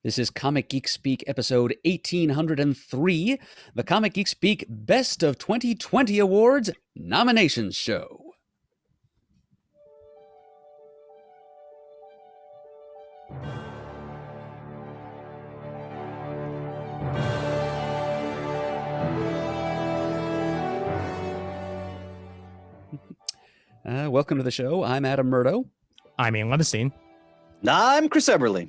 This is Comic Geek Speak episode 1803, the Comic Geek Speak Best of 2020 Awards nominations show. Welcome to the show. I'm Adam Murdough. I'm Ian Levestein. I'm Chris Eberly.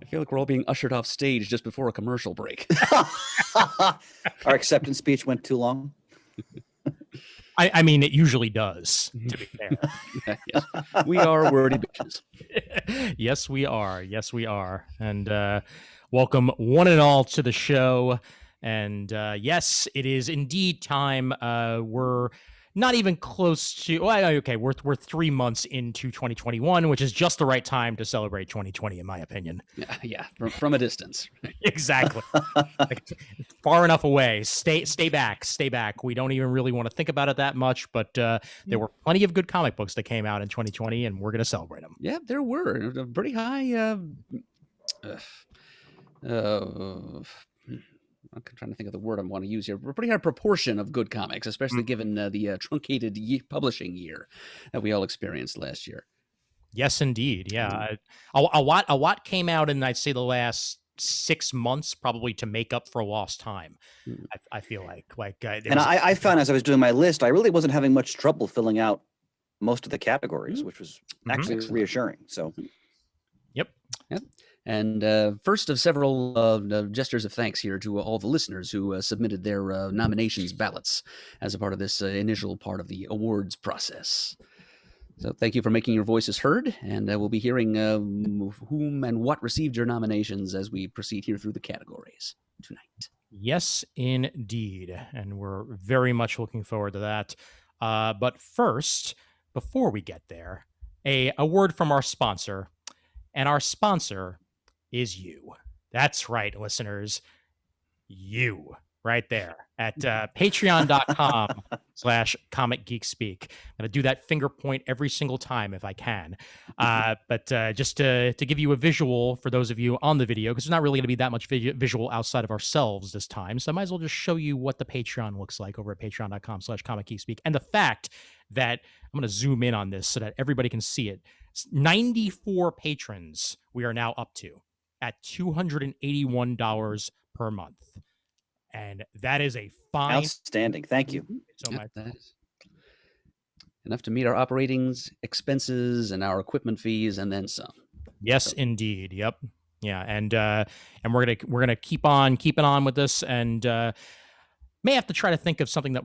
I feel like we're all being ushered off stage just before a commercial break. Our acceptance speech went too long. I mean, it usually does, to be fair. Yes. We are wordy bitches. Yes, we are. Yes, we are. And welcome one and all to the show. And yes, it is indeed time. We're not even close to, we're 3 months into 2021, which is just the right time to celebrate 2020, in my opinion. Yeah, from a distance. Exactly. Like, far enough away. Stay back. We don't even really want to think about it that much, but there were plenty of good comic books that came out in 2020, and we're going to celebrate them. Yeah, there were a pretty high. I'm trying to think of the word I want to use here. A pretty high proportion of good comics, especially given the truncated publishing year that we all experienced last year. Yes, indeed. Yeah, a lot came out in, I'd say, the last 6 months, probably to make up for lost time. I feel like. And I found as I was doing my list, I really wasn't having much trouble filling out most of the categories, which was actually reassuring. So, yep. And first of several gestures of thanks here to all the listeners who submitted their nominations ballots as a part of this initial part of the awards process. So thank you for making your voices heard, and we'll be hearing whom and what received your nominations as we proceed here through the categories tonight. Yes, indeed. And we're very much looking forward to that. But first, before we get there, a word from our sponsor. And our sponsor is you. That's right, listeners. You. Right there at patreon.com/comicgeekspeak. I'm going to do that finger point every single time if I can. But just to give you a visual for those of you on the video, because there's not really going to be that much visual outside of ourselves this time. So I might as well just show you what the Patreon looks like over at patreon.com/comicgeekspeak. And the fact that I'm going to zoom in on this so that everybody can see it. 94 patrons we are now up to at $281 per month. And that is a fine. Outstanding. Thank you. So much. That is enough to meet our operating expenses and our equipment fees, and then some. Yes, indeed. Yep. Yeah, and we're gonna keep on keeping on with this, and may have to try to think of something that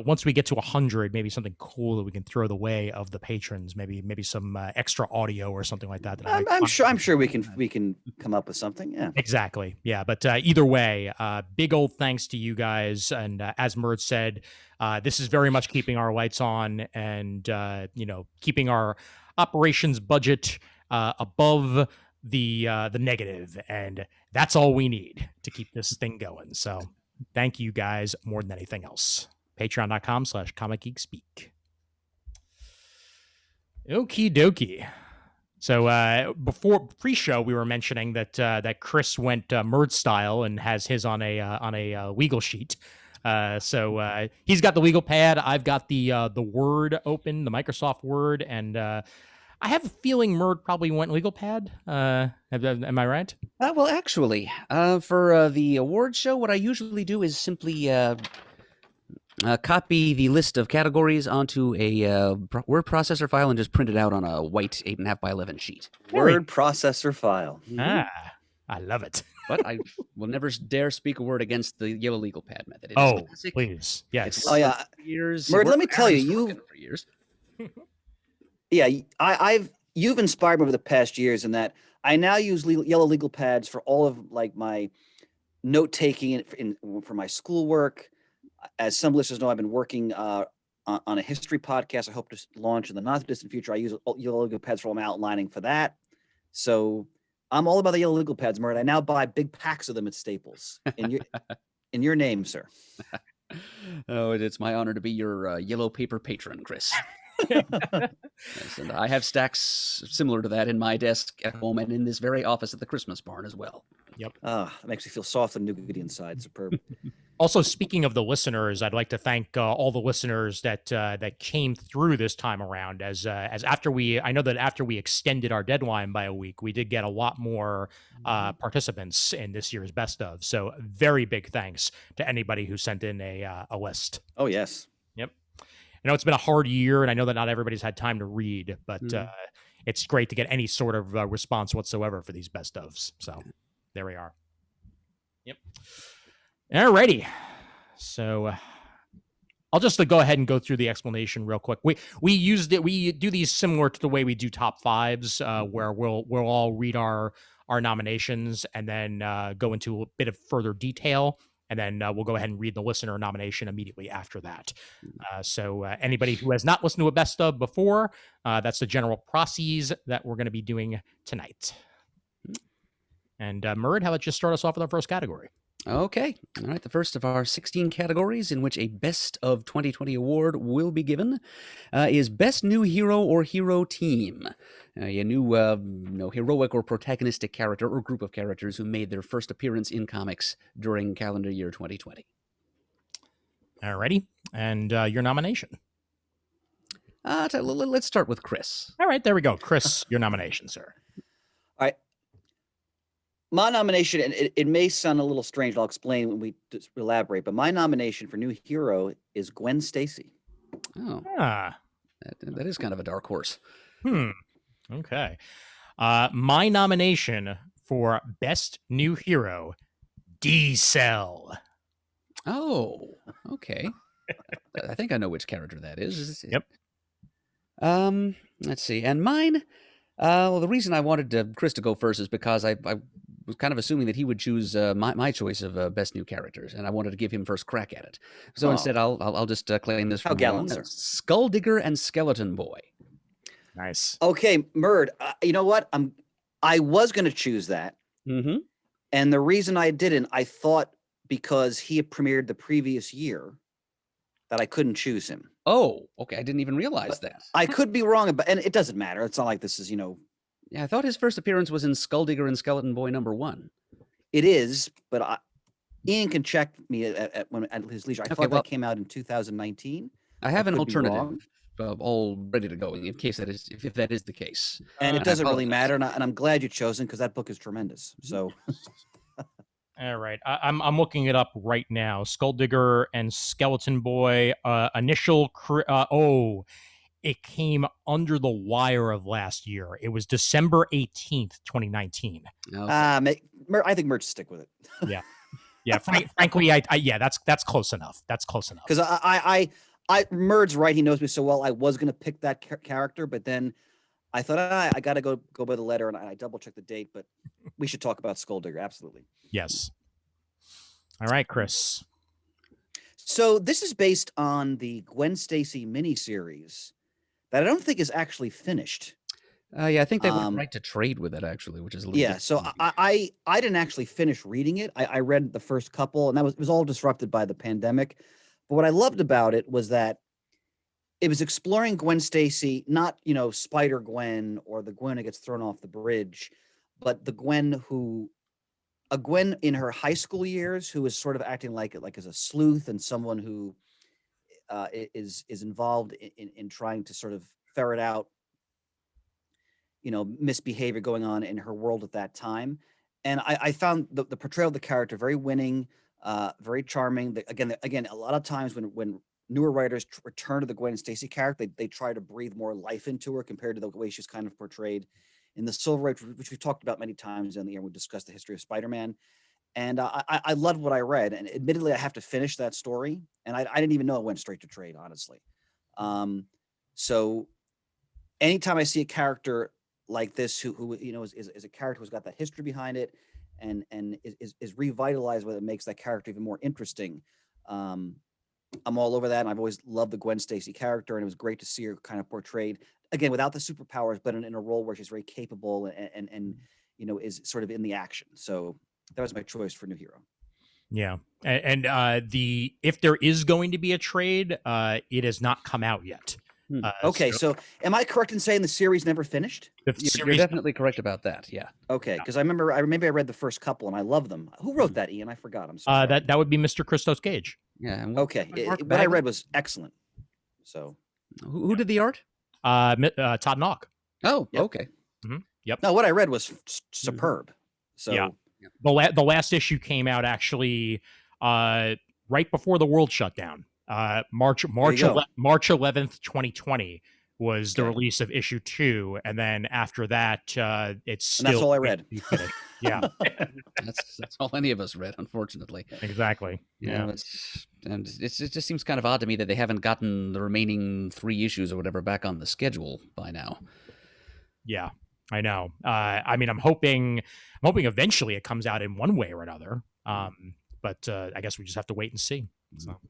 once we get to 100, maybe something cool that we can throw the way of the patrons. Maybe some extra audio or something like that. I'm sure we can come up with something. Yeah, exactly. Yeah, but either way, big old thanks to you guys. And as Mert said, this is very much keeping our lights on and keeping our operations budget above the negative, and that's all we need to keep this thing going. So. Thank you guys more than anything else. Patreon.com/comicgeekspeak. Okie dokie. So before pre-show, we were mentioning that Chris went Murd style and has his on a legal sheet. So he's got the legal pad. I've got the Word open, the Microsoft Word, and I have a feeling Murd probably went legal pad. Am I right? Well, actually, for the award show, what I usually do is simply copy the list of categories onto a word processor file and just print it out on a white 8.5 by 11 sheet. Word processor file. I love it. But I will never dare speak a word against the yellow legal pad method. Please. Yes. Yeah. Murd, let me tell you, for years. Yeah, you've inspired me over the past years in that I now use yellow legal pads for all of my note taking for my schoolwork. As some listeners know, I've been working on a history podcast. I hope to launch in the not too distant future. I use yellow legal pads for all my outlining for that. So I'm all about the yellow legal pads, Murd. I now buy big packs of them at Staples in your name, sir. Oh, it's my honor to be your yellow paper patron, Chris. Yes, and I have stacks similar to that in my desk at home and in this very office at the Christmas barn as well. Yep. Ah, that makes me feel soft and nougaty inside. Superb. Also, speaking of the listeners, I'd like to thank all the listeners that came through this time around. As after I know that after we extended our deadline by a week, we did get a lot more participants in this year's best of. So, very big thanks to anybody who sent in a list. Oh, yes. Yep. I know it's been a hard year, and I know that not everybody's had time to read, but Mhm. it's great to get any sort of response whatsoever for these best ofs. So, there we are. Yep. Alrighty. So I'll just go ahead and go through the explanation real quick. We used it. We do these similar to the way we do top fives, where we'll all read our nominations and then go into a bit of further detail, and then we'll go ahead and read the listener nomination immediately after that. So anybody who has not listened to a best of before, that's the general process that we're going to be doing tonight. And Murd, how about you start us off with our first category? Okay. All right. The first of our 16 categories in which a Best of 2020 award will be given is Best New Hero or Hero Team. A new heroic or protagonistic character or group of characters who made their first appearance in comics during calendar year 2020. Alrighty. And your nomination. Let's start with Chris. All right, there we go. Chris, your nomination, sir. All right. My nomination, and it may sound a little strange, I'll explain when we elaborate, but my nomination for new hero is Gwen Stacy. Oh, Ah, that is kind of a dark horse. Okay. My nomination for Best New Hero, D-Cell. Oh, okay. I think I know which character that is. Yep. Let's see. And mine, well, the reason I wanted Chris to go first is because I was kind of assuming that he would choose my choice of best new characters, and I wanted to give him first crack at it. So instead, I'll just claim this How for gallant, one. sir. Skulldigger and Skeleton Boy. Nice. Okay, Murd, you know what? I was going to choose that. Mm-hmm. And the reason I didn't, I thought because he had premiered the previous year that I couldn't choose him. Oh, okay. I didn't even realize that. I could be wrong about, and it doesn't matter. It's not like this is, Yeah, I thought his first appearance was in Skulldigger and Skeleton Boy #1. it is, but Ian can check me at his leisure. I thought that came out in 2019. I have an could be alternative wrong. all ready to go in case that is if that is the case. And it doesn't really apologize. matter, and I'm glad you chosen because that book is tremendous. So All right. I'm looking it up right now. Skulldigger and Skeleton Boy. It came under the wire of last year. It was December 18th, 2019. Okay. I think Merch stick with it. Yeah. Frankly, that's close enough. That's close enough. Because Murd's right. He knows me so well. I was going to pick that character, but then I thought I got to go by the letter, and I double checked the date. But we should talk about Skulldigger. Absolutely. Yes. All right, Chris. So this is based on the Gwen Stacy miniseries that I don't think is actually finished. Yeah, I think they went right to trade with it actually, which is a little bit So confusing. I didn't actually finish reading it. I read the first couple, and it was all disrupted by the pandemic. But what I loved about it was that it was exploring Gwen Stacy, not Spider Gwen or the Gwen who gets thrown off the bridge, but a Gwen in her high school years who is sort of acting like as a sleuth and someone who is involved in trying to sort of ferret out misbehavior going on in her world at that time. And I found the portrayal of the character very winning, very charming. Again, a lot of times when newer writers return to the Gwen Stacy character, they try to breathe more life into her compared to the way she's kind of portrayed in the Silver Age, which we've talked about many times in the year. We discussed the history of Spider-Man. And I loved what I read. And admittedly, I have to finish that story. And I didn't even know it went straight to trade, honestly. So anytime I see a character like this who is a character who's got that history behind it and is revitalized, whether it makes that character even more interesting, I'm all over that. And I've always loved the Gwen Stacy character, and it was great to see her kind of portrayed again without the superpowers, but in a role where she's very capable and is sort of in the action. So that was my choice for new hero. Yeah. And the if there is going to be a trade, it has not come out yet. Hmm. Okay, So so am I correct in saying the series never finished? the You're series, definitely correct about that. Yeah. Okay, because I read the first couple and I love them. Who wrote that, Ian? I forgot. I'm so sorry. that would be Mr. Christos Gage. Yeah. And Okay, Mark what I Bagley? read was excellent. So, Who did the art? Todd Knock. Oh, yep. okay. Yep. No, what I read was Mhm. superb. Yeah. So, The last issue came out actually right before the world shut down. there you go. March 11th, 2020 was the Okay, release of issue 2, and then after that, it's and that's still all I yet read. to be finished. Yeah, That's all any of us read, unfortunately. exactly. Yeah, Yeah, and it just seems kind of odd to me that they haven't gotten the remaining 3 issues or whatever back on the schedule by now. yeah. I know. I mean, I'm hoping eventually it comes out in one way or another. But I guess we just have to wait and see. So.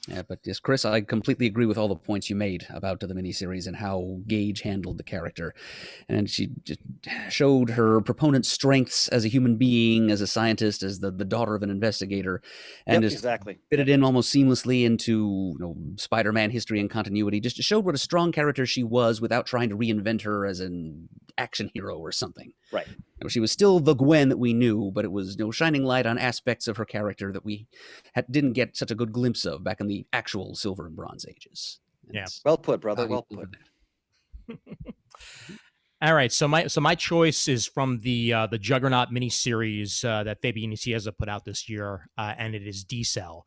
Yeah, but yes, Chris, I completely agree with all the points you made about the miniseries and how Gage handled the character. And she just showed her proponent's strengths as a human being, as a scientist, as the daughter of an investigator, and Yep, just exactly. fit Yep. it in almost seamlessly into Spider-Man history and continuity. Just showed what a strong character she was without trying to reinvent her as an action hero or something. Right. She was still the Gwen that we knew, but it was shining light on aspects of her character that we didn't get such a good glimpse of back in the actual Silver and Bronze Ages. And Yeah. Well put, brother. Well valuable for put. that. All right, so my choice is from the Juggernaut miniseries that Fabian Nicieza put out this year, and it is D Cell.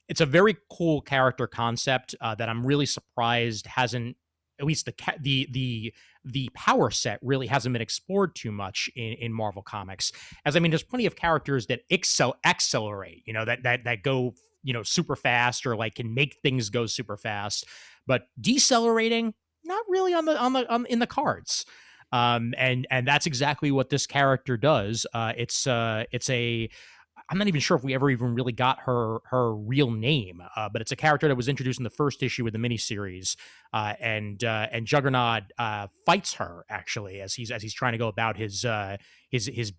It's a very cool character concept that I'm really surprised hasn't, at least the power set really hasn't been explored too much in Marvel Comics. As I mean, there's plenty of characters that accelerate, that go super fast or like can make things go super fast, but decelerating not really in the cards. And that's exactly what this character does. It's a I'm not even sure if we ever even really got her real name, but it's a character that was introduced in the first issue of the miniseries, and Juggernaut fights her actually as he's trying to go about his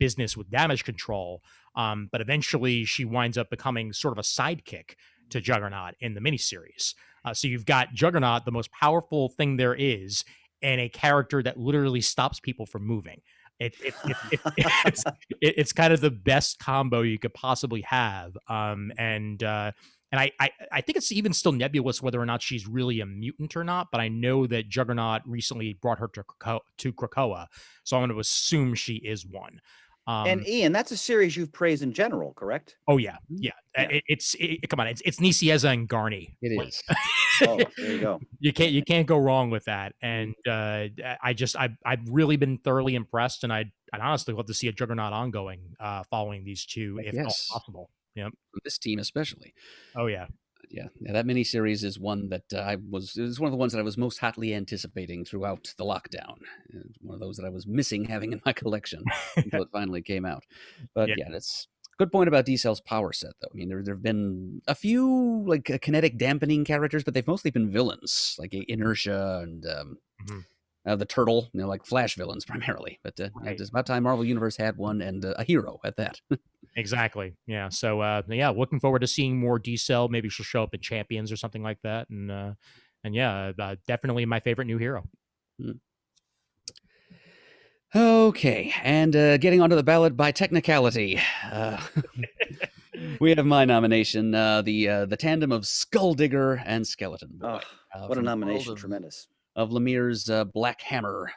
business with damage control. But eventually, she winds up becoming sort of a sidekick to Juggernaut in the miniseries. So you've got Juggernaut, the most powerful thing there is, and a character that literally stops people from moving. It's kind of the best combo you could possibly have. And I think it's even still nebulous whether or not she's really a mutant or not, but I know that Juggernaut recently brought her to Krakoa, so I'm going to assume she is one. And Ian, that's a series you've praised in general, correct? Oh yeah, Mhm. yeah. Yeah. Come on, it's Nicieza and Garney. It is. Oh, there you go. You can't go wrong with that. And I've really been thoroughly impressed, and I'd honestly love to see a Juggernaut ongoing following these two, Heck if at all yes. possible. Yep. This team especially. Oh yeah. Yeah, that miniseries is one that it was one of the ones that I was most hotly anticipating throughout the lockdown. It's one of those that I was missing having in my collection until it finally came out. But Yeah. yeah, that's a good point about D-Cell's power set, though. I mean, there've been a few like kinetic dampening characters, but they've mostly been villains like Inertia and Mhm. the Turtle, like Flash villains primarily. But yeah, Right. it's about time Marvel Universe had one and a hero at that. Exactly. Yeah. So yeah, looking forward to seeing more D Cell. Maybe she'll show up in Champions or something like that. And yeah, definitely my favorite new hero. Hmm. Okay, and getting onto the ballot by technicality, we have my nomination, the tandem of Skulldigger and Skeleton Boy, Oh, what a from the world nomination. Tremendous. of Lemire's Black Hammer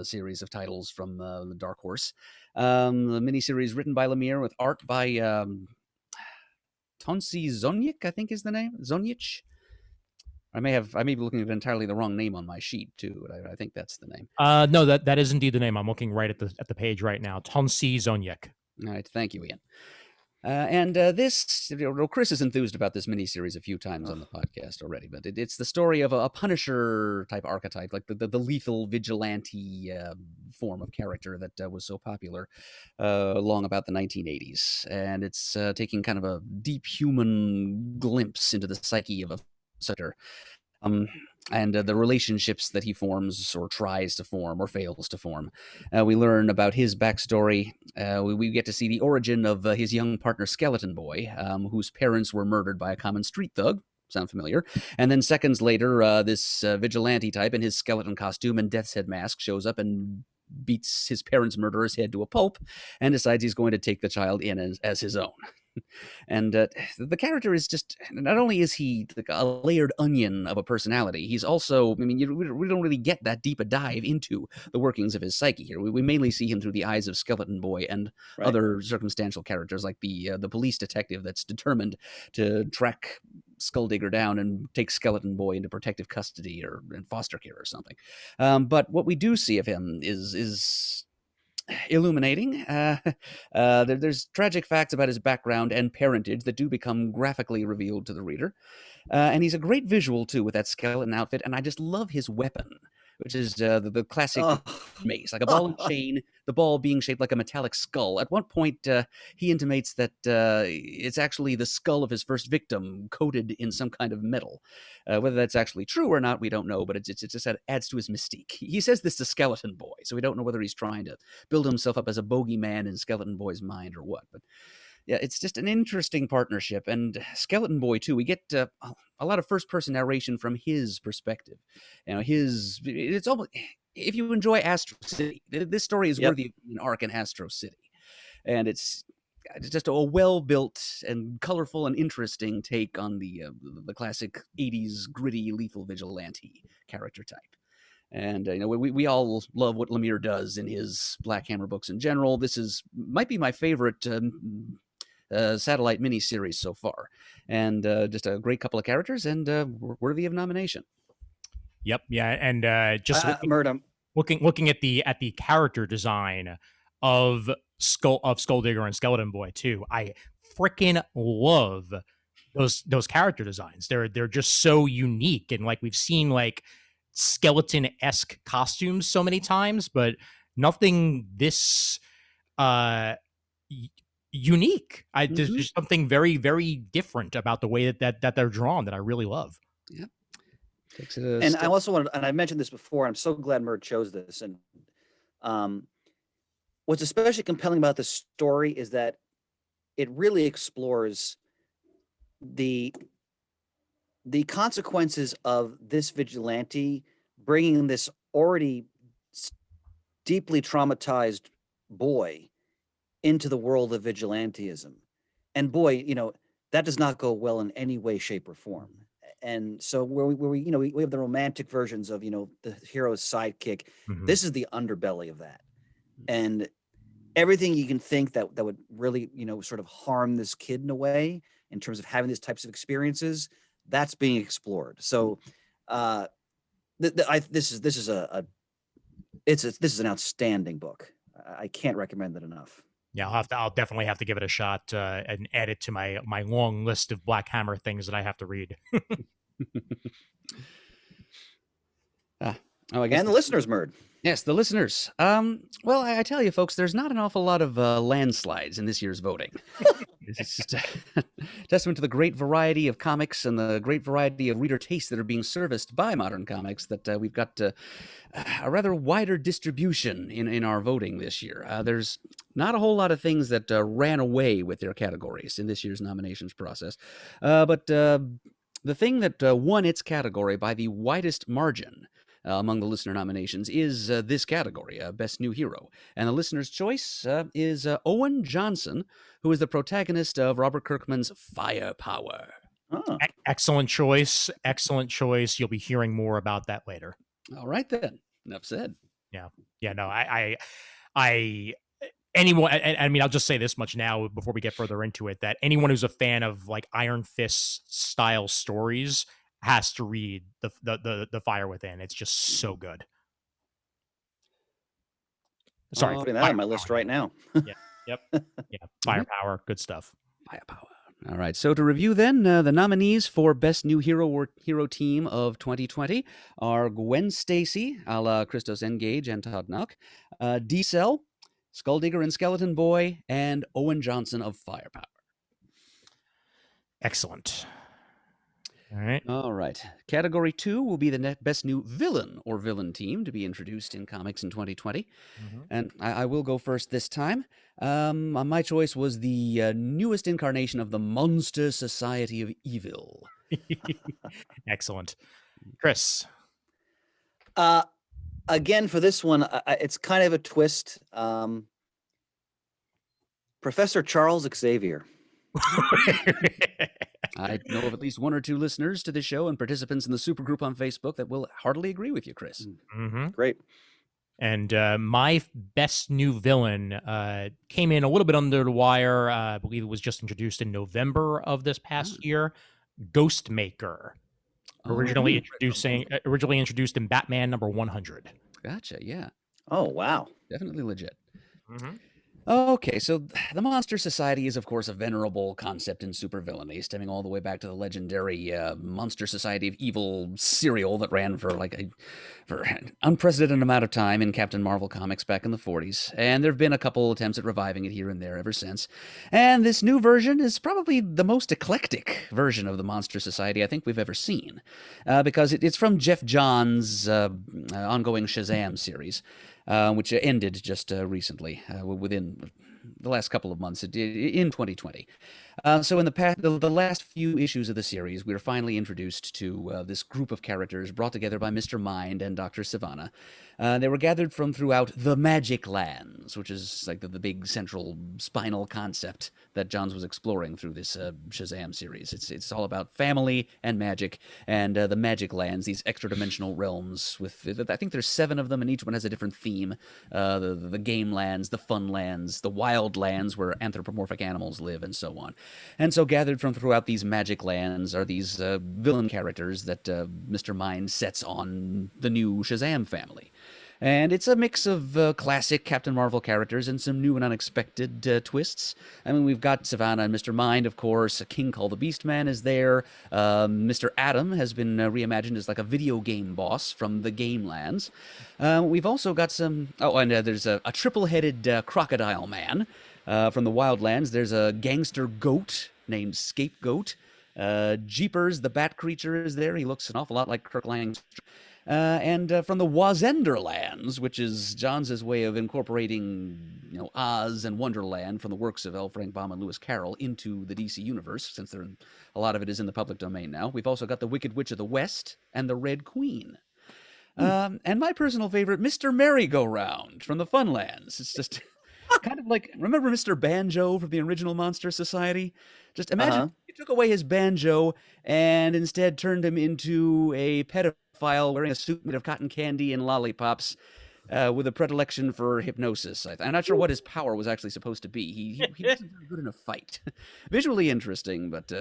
series of titles from the Dark Horse. The miniseries written by Lemire with art by Tonsi Zonyic, I think is the name. Zonyic. I may be looking at entirely the wrong name on my sheet too, but I think that's the name. No, that is indeed the name. I'm looking right at the page right now. Tonsi Zonyek. All right, thank you, Ian. And this, Chris has enthused about this miniseries a few times on the podcast already, but it's the story of a Punisher type archetype, like the lethal vigilante form of character that was so popular long about the 1980s. And it's taking kind of a deep human glimpse into the psyche of a sector. um, and the relationships that he forms or tries to form or fails to form. We learn about his backstory. We get to see the origin of his young partner, Skeleton Boy, whose parents were murdered by a common street thug. Sound familiar? And then seconds later, this vigilante type in his skeleton costume and death's head mask shows up and beats his parents' murderer's head to a pulp and decides he's going to take the child in as his own. And the character is just, not only is he like a layered onion of a personality, he's also, I mean, we don't really get that deep a dive into the workings of his psyche here. We mainly see him through the eyes of Skeleton Boy and Right. other circumstantial characters like the police detective that's determined to track Skulldigger down and take Skeleton Boy into protective custody or in foster care or something. But what we do see of him is illuminating. There's tragic facts about his background and parentage that do become graphically revealed to the reader. And he's a great visual, too, with that skeleton outfit. And I just love his weapon, which is the classic Oh. mace, like a ball and chain, the ball being shaped like a metallic skull. At one point, he intimates that it's actually the skull of his first victim coated in some kind of metal. Whether that's actually true or not, we don't know, but it just adds to his mystique. He says this to Skeleton Boy, so we don't know whether he's trying to build himself up as a bogeyman in Skeleton Boy's mind or what. But yeah, it's just an interesting partnership. And Skeleton Boy, too, we get a lot of first-person narration from his perspective. You know, it's almost, if you enjoy Astro City, this story is Yep. worthy of an arc in Astro City. And it's just a well-built and colorful and interesting take on the classic 80s gritty lethal vigilante character type. And you know, we all love what Lemire does in his Black Hammer books in general. This might be my favorite satellite miniseries so far, and just a great couple of characters and worthy of nomination. Yep. Yeah. And just Murdough. looking at the character design of Skulldigger and Skeleton Boy too. I freaking love those character designs. They're just so unique, and like we've seen like skeleton-esque costumes so many times, but nothing this unique. There's just something very, very different about the way that they're drawn that I really love. Yep. And I also wanted, and I mentioned this before, I'm so glad Mert chose this. And what's especially compelling about this story is that it really explores the consequences of this vigilante bringing this already deeply traumatized boy into the world of vigilantism. And boy, you know, that does not go well in any way, shape, or form. And so where we you know, we have the romantic versions of, you know, the hero's sidekick. Mhm. This is the underbelly of that. And everything you can think that would really, you know, sort of harm this kid in a way in terms of having these types of experiences, that's being explored. So this is an outstanding book. I can't recommend it enough. Yeah, I'll definitely have to give it a shot and add it to my long list of Black Hammer things that I have to read. I guess and the listeners, Murd. Yes, the listeners. Well, I tell you, folks, there's not an awful lot of landslides in this year's voting. It's just a testament to the great variety of comics and the great variety of reader tastes that are being serviced by modern comics that we've got a rather wider distribution in our voting this year. There's not a whole lot of things that ran away with their categories in this year's nominations process. But the thing that won its category by the widest margin among the listener nominations is this category, Best New Hero. And the listener's choice is Owen Johnson, who is the protagonist of Robert Kirkman's Firepower. Oh. Excellent choice. Excellent choice. You'll be hearing more about that later. All right, then. Enough said. Yeah. Yeah. No, anyone, I mean, I'll just say this much now before we get further into it, that anyone who's a fan of like Iron Fist style stories has to read the Fire Within. It's just so good. Sorry, I'm putting that on my list right now. Yeah. Yep. Yeah. Firepower. Good stuff. Firepower. All right. So to review then, the nominees for Best New Hero or Hero Team of 2020 are Gwen Stacy, a la Christos Engage and Todd Nauck, D-Cell, Skulldigger and Skeleton Boy, and Owen Johnson of Firepower. Excellent. All right. All right. Category 2 will be the best new villain or villain team to be introduced in comics in 2020. Mhm. And I will go first this time. My choice was the newest incarnation of the Monster Society of Evil. Excellent. Chris. Again, for this one, it's kind of a twist. Professor Charles Xavier. I know of at least one or two listeners to this show and participants in the supergroup on Facebook that will heartily agree with you, Chris. Mhm. Great. And my best new villain came in a little bit under the wire. I believe it was just introduced in November of this past year. Ghostmaker, originally introduced in Batman number 100. Gotcha. Yeah, Oh, wow. definitely legit. Mm-hmm. Okay, so the Monster Society is, of course, a venerable concept in supervillainy, stemming all the way back to the legendary Monster Society of Evil serial that ran for for an unprecedented amount of time in Captain Marvel comics back in the 40s. And there have been a couple attempts at reviving it here and there ever since. And this new version is probably the most eclectic version of the Monster Society I think we've ever seen, because it's from Jeff Johns' ongoing Shazam series. Which ended just recently, within the last couple of months in 2020. So in the last few issues of the series, we were finally introduced to this group of characters brought together by Mr. Mind and Dr. Sivana. They were gathered from throughout the Magic Lands, which is like the big central spinal concept that Johns was exploring through this Shazam series. It's all about family and magic, and the Magic Lands, these extra-dimensional realms. I think there's 7 of them, and each one has a different theme. The game lands, the fun lands, the wild lands where anthropomorphic animals live, and so on. And so gathered from throughout these magic lands are these villain characters that Mr. Mind sets on the new Shazam family. And it's a mix of classic Captain Marvel characters and some new and unexpected twists. I mean, we've got Savannah and Mr. Mind, of course. A king called the Beastman is there. Mr. Atom has been reimagined as like a video game boss from the Game Lands. We've also got some... Oh, and there's a triple-headed crocodile man from the Wildlands. There's a gangster goat named Scapegoat. Jeepers, the bat creature, is there. He looks an awful lot like Kirk Lang's. And from the Wazenderlands, which is Johns' way of incorporating, Oz and Wonderland from the works of L. Frank Baum and Lewis Carroll into the DC universe, since a lot of it is in the public domain now. We've also got the Wicked Witch of the West and the Red Queen. And my personal favorite, Mr. Merry-Go-Round from the Funlands. It's just kind of like, remember Mr. Banjo from the original Monster Society? Just imagine you took away his banjo and instead turned him into a pedophile wearing a suit made of cotton candy and lollipops with a predilection for hypnosis. I'm not sure what his power was actually supposed to be. He wasn't very good in a fight. Visually interesting, but...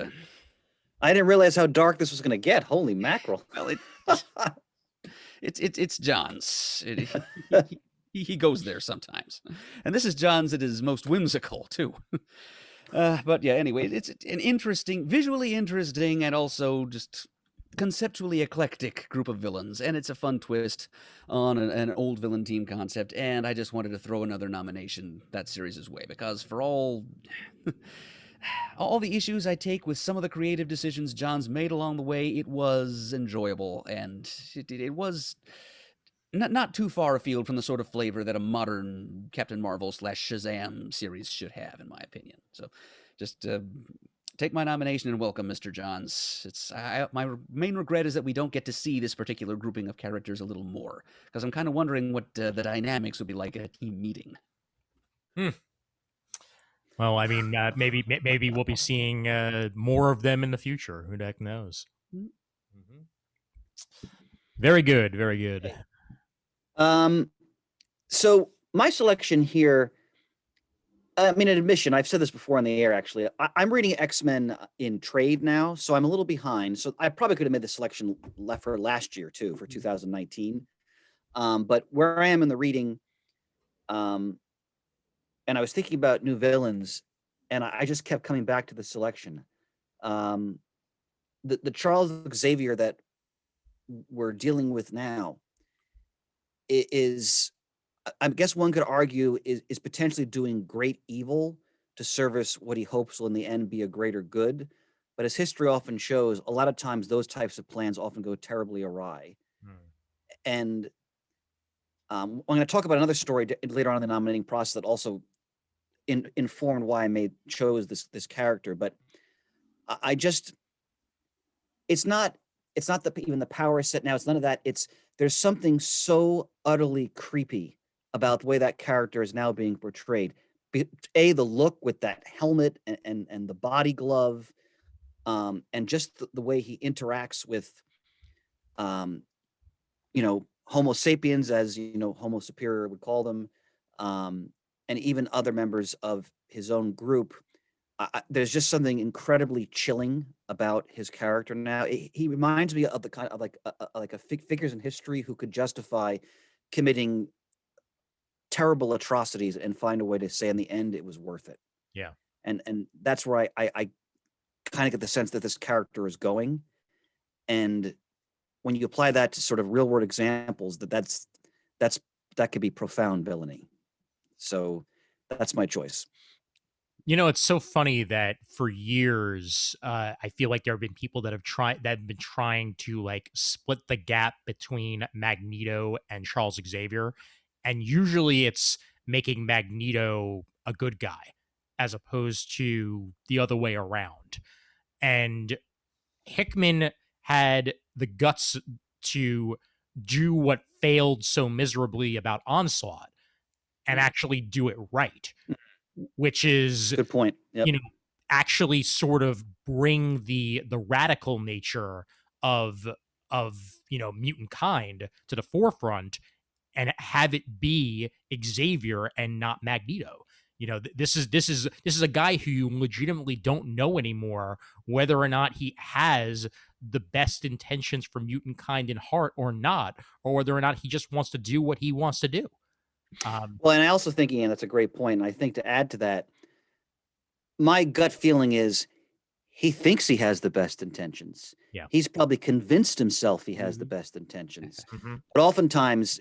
I didn't realize how dark this was going to get. Holy mackerel. Well, it's Johns. He goes there sometimes. And this is Johns at his most whimsical, too. But yeah, anyway, it's an visually interesting, and also just conceptually eclectic group of villains. And it's a fun twist on an old villain team concept. And I just wanted to throw another nomination that series' way, because for all the issues I take with some of the creative decisions Johns made along the way, it was enjoyable, and it was not too far afield from the sort of flavor that a modern Captain Marvel / Shazam series should have, in my opinion. So just take my nomination and welcome, Mr. Johns. My main regret is that we don't get to see this particular grouping of characters a little more, because I'm kind of wondering what the dynamics would be like at a team meeting. Well, I mean, maybe we'll be seeing more of them in the future. Who the heck knows? Mm-hmm. Very good, very good. So my selection here, an admission, I've said this before on the air, actually. I'm reading X-Men in trade now, so I'm a little behind. So I probably could have made the selection for last year, too, for 2019. But where I am in the reading, and I was thinking about new villains, and I just kept coming back to the selection. The Charles Xavier that we're dealing with now is, I guess one could argue, is potentially doing great evil to service what he hopes will in the end be a greater good. but as history often shows, a lot of times those types of plans often go terribly awry. And I'm going to talk about another story later on in the nominating process that also informed why I chose this character. But I just, it's not even the power set now. It's none of that. There's something so utterly creepy about the way that character is now being portrayed. The look with that helmet and the body glove, and just the way he interacts with, Homo sapiens, as Homo superior would call them, and even other members of his own group. There's just something incredibly chilling about his character now. He reminds me of the kind of like figures in history who could justify committing terrible atrocities and find a way to say in the end it was worth it. Yeah. And that's where I kind of get the sense that this character is going. And when you apply that to sort of real world examples, that could be profound villainy. So that's my choice. It's so funny that for years, I feel like there have been people that have been trying to like split the gap between Magneto and Charles Xavier, and usually it's making Magneto a good guy as opposed to the other way around. And Hickman had the guts to do what failed so miserably about Onslaught and actually do it right, which is good point. Yep. Actually sort of bring the radical nature of mutant kind to the forefront and have it be Xavier and not Magneto. This is a guy who you legitimately don't know anymore whether or not he has the best intentions for mutant kind in heart or not, or whether or not he just wants to do what he wants to do. Well, and I also think, Ian, that's a great point. And I think to add to that, my gut feeling is he thinks he has the best intentions. Yeah. He's probably convinced himself he has the best intentions. But oftentimes,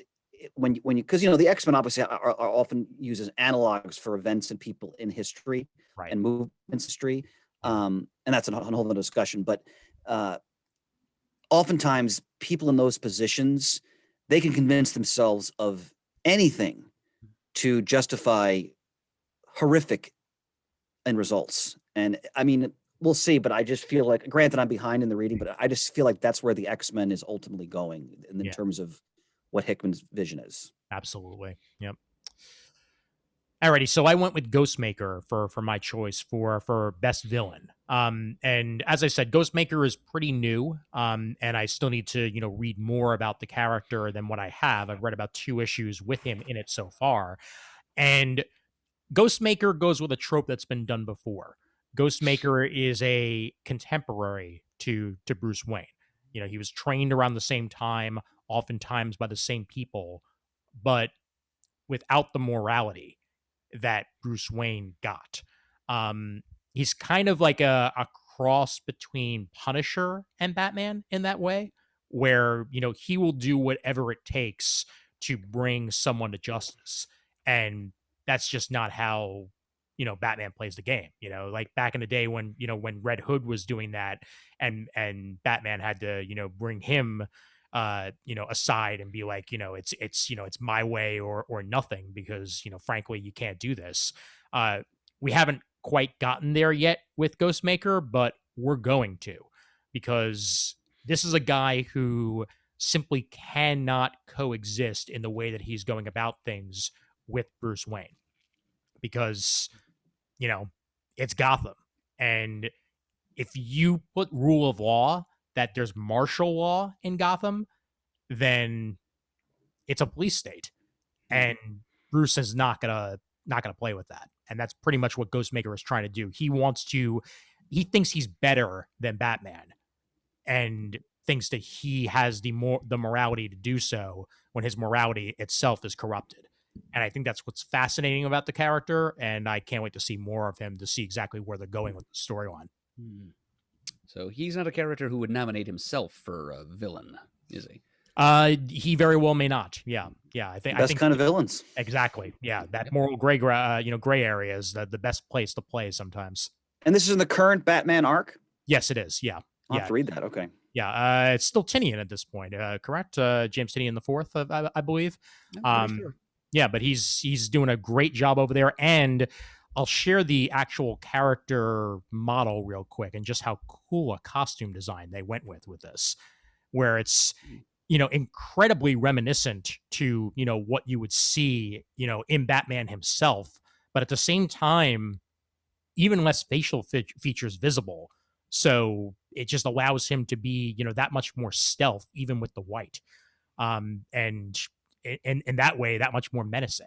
because the X-Men obviously are often used as analogs for events and people in history, right, and movements in history, and that's a whole other discussion. But oftentimes, people in those positions, they can convince themselves of anything to justify horrific end results. And I mean, we'll see, but I just feel like, granted, I'm behind in the reading, but I just feel like that's where the X-Men is ultimately going in terms of what Hickman's vision is. Absolutely. Yep. Alrighty, so I went with Ghostmaker for my choice for best villain. And as I said, Ghostmaker is pretty new, and I still need to read more about the character than what I have. I've read about 2 issues with him in it so far, and Ghostmaker goes with a trope that's been done before. Ghostmaker is a contemporary to Bruce Wayne. He was trained around the same time, oftentimes by the same people, but without the morality that Bruce Wayne got. He's kind of like a cross between Punisher and Batman in that way, where, he will do whatever it takes to bring someone to justice. And that's just not how, Batman plays the game. Like back in the day when Red Hood was doing that and Batman had to, bring him aside and be like, it's my way or nothing, because, frankly, you can't do this. We haven't quite gotten there yet with Ghostmaker, but we're going to, because this is a guy who simply cannot coexist in the way that he's going about things with Bruce Wayne, because, it's Gotham. And if you put rule of law, that there's martial law in Gotham, then it's a police state. And Bruce is not gonna play with that. And that's pretty much what Ghostmaker is trying to do. He thinks he's better than Batman, and thinks that he has the morality to do so when his morality itself is corrupted. And I think that's what's fascinating about the character, and I can't wait to see more of him to see exactly where they're going with the storyline. So he's not a character who would nominate himself for a villain, is he? He very well may not. Yeah. I think kind of villains. Exactly. Yeah, that moral gray area is the best place to play sometimes. And this is in the current Batman arc? Yes, it is. Yeah. I'll have Yeah. to read that. Okay. Yeah. It's still Tinian at this point, correct? James Tinian the fourth, I believe. I'm pretty Um, sure. yeah, but he's doing a great job over there. And I'll share the actual character model real quick and just how cool a costume design they went with this, where it's incredibly reminiscent to what you would see in Batman himself, but at the same time even less facial features visible. So it just allows him to be, that much more stealth, even with the white. And in that way, that much more menacing.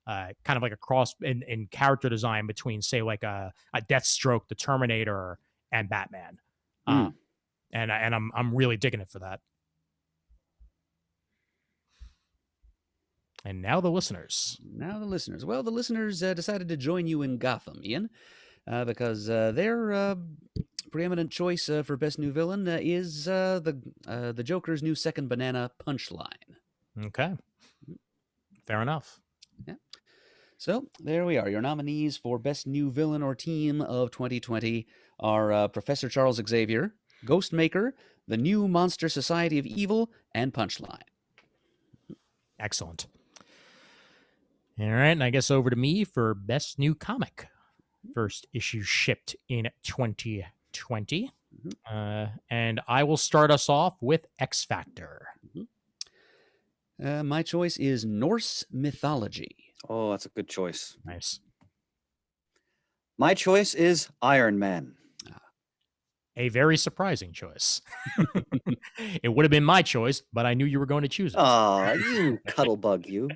Kind of like a cross in character design between, say, like a Deathstroke, the Terminator, and Batman. Uh, Mm. and I'm really digging it for that. And now the listeners. Now the listeners. Well, the listeners decided to join you in Gotham, Ian, because their preeminent choice for best new villain is the Joker's new second banana punchline. Okay. Fair enough. Yeah. So there we are. Your nominees for best new villain or team of 2020 are Professor Charles Xavier, Ghostmaker, the new Monster Society of Evil, and Punchline. Excellent. All right, and I guess over to me for best new comic. First issue shipped in 2020. And I will start us off with X Factor. My choice is Norse mythology. Oh, that's a good choice. Nice. My choice is Iron Man. A very surprising choice. It would have been my choice, but I knew you were going to choose it. Oh, you cuddlebug, you.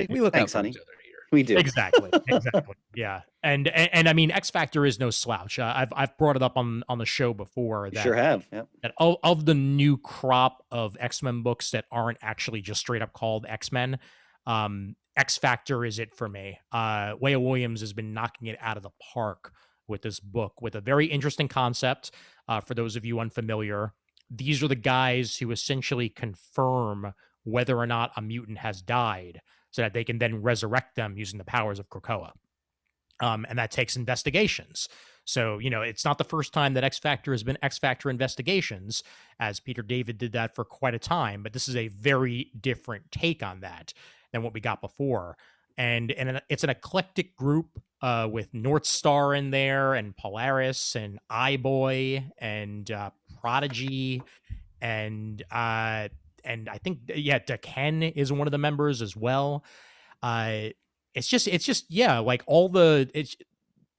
We look Thanks, out for honey. each other here. We do. Exactly. Yeah. And I mean, X Factor is no slouch. I've brought it up on the show before. You sure have. Yep. That of the new crop of X-Men books that aren't actually just straight up called X-Men, X Factor is it for me. Leah Williams has been knocking it out of the park with this book, with a very interesting concept. For those of you unfamiliar, these are the guys who essentially confirm whether or not a mutant has died so that they can then resurrect them using the powers of Krakoa. And that takes investigations. So, it's not the first time that X Factor has been X Factor investigations, as Peter David did that for quite a time, but this is a very different take on that than what we got before. And it's an eclectic group with North Star in there, and Polaris, and Eye-Boy, and Prodigy, and I think Daken is one of the members as well. It's just like all the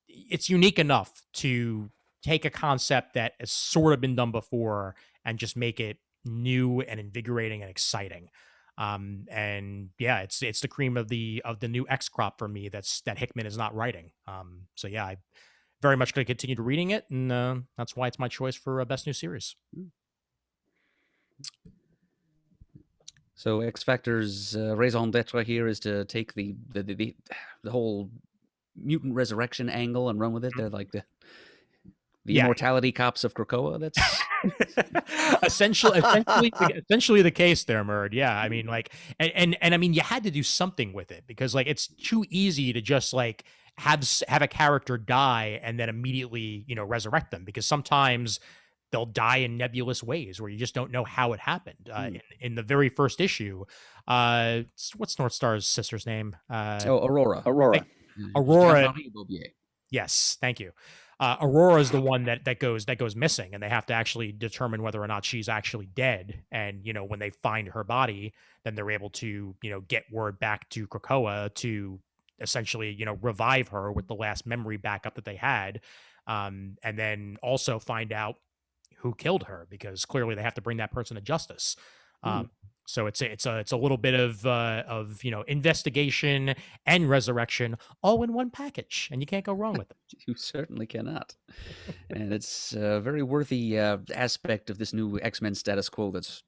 it's unique enough to take a concept that has sort of been done before and just make it new and invigorating and exciting. And yeah, it's the cream of the new X crop for me. That Hickman is not writing. So yeah, I very much going to continue to reading it, and that's why it's my choice for best new series. So X Factor's raison d'etre here is to take the whole mutant resurrection angle and run with it. They're like the immortality cops of Krakoa. That's essentially the case there, Murd. Yeah, I mean, like, and I mean, you had to do something with it because, like, it's too easy to just like have a character die and then immediately resurrect them, because sometimes they'll die in nebulous ways where you just don't know how it happened. In the very first issue, what's North Star's sister's name? Aurora. Aurora. Aurora. Yes, thank you. Aurora is the one that goes missing, and they have to actually determine whether or not she's actually dead. And when they find her body, then they're able to get word back to Krakoa to essentially revive her with the last memory backup that they had, and then also find out who killed her, because clearly they have to bring that person to justice. So it's a little bit of investigation and resurrection all in one package, and you can't go wrong with it. You certainly cannot. And it's a very worthy aspect of this new X-Men status quo that's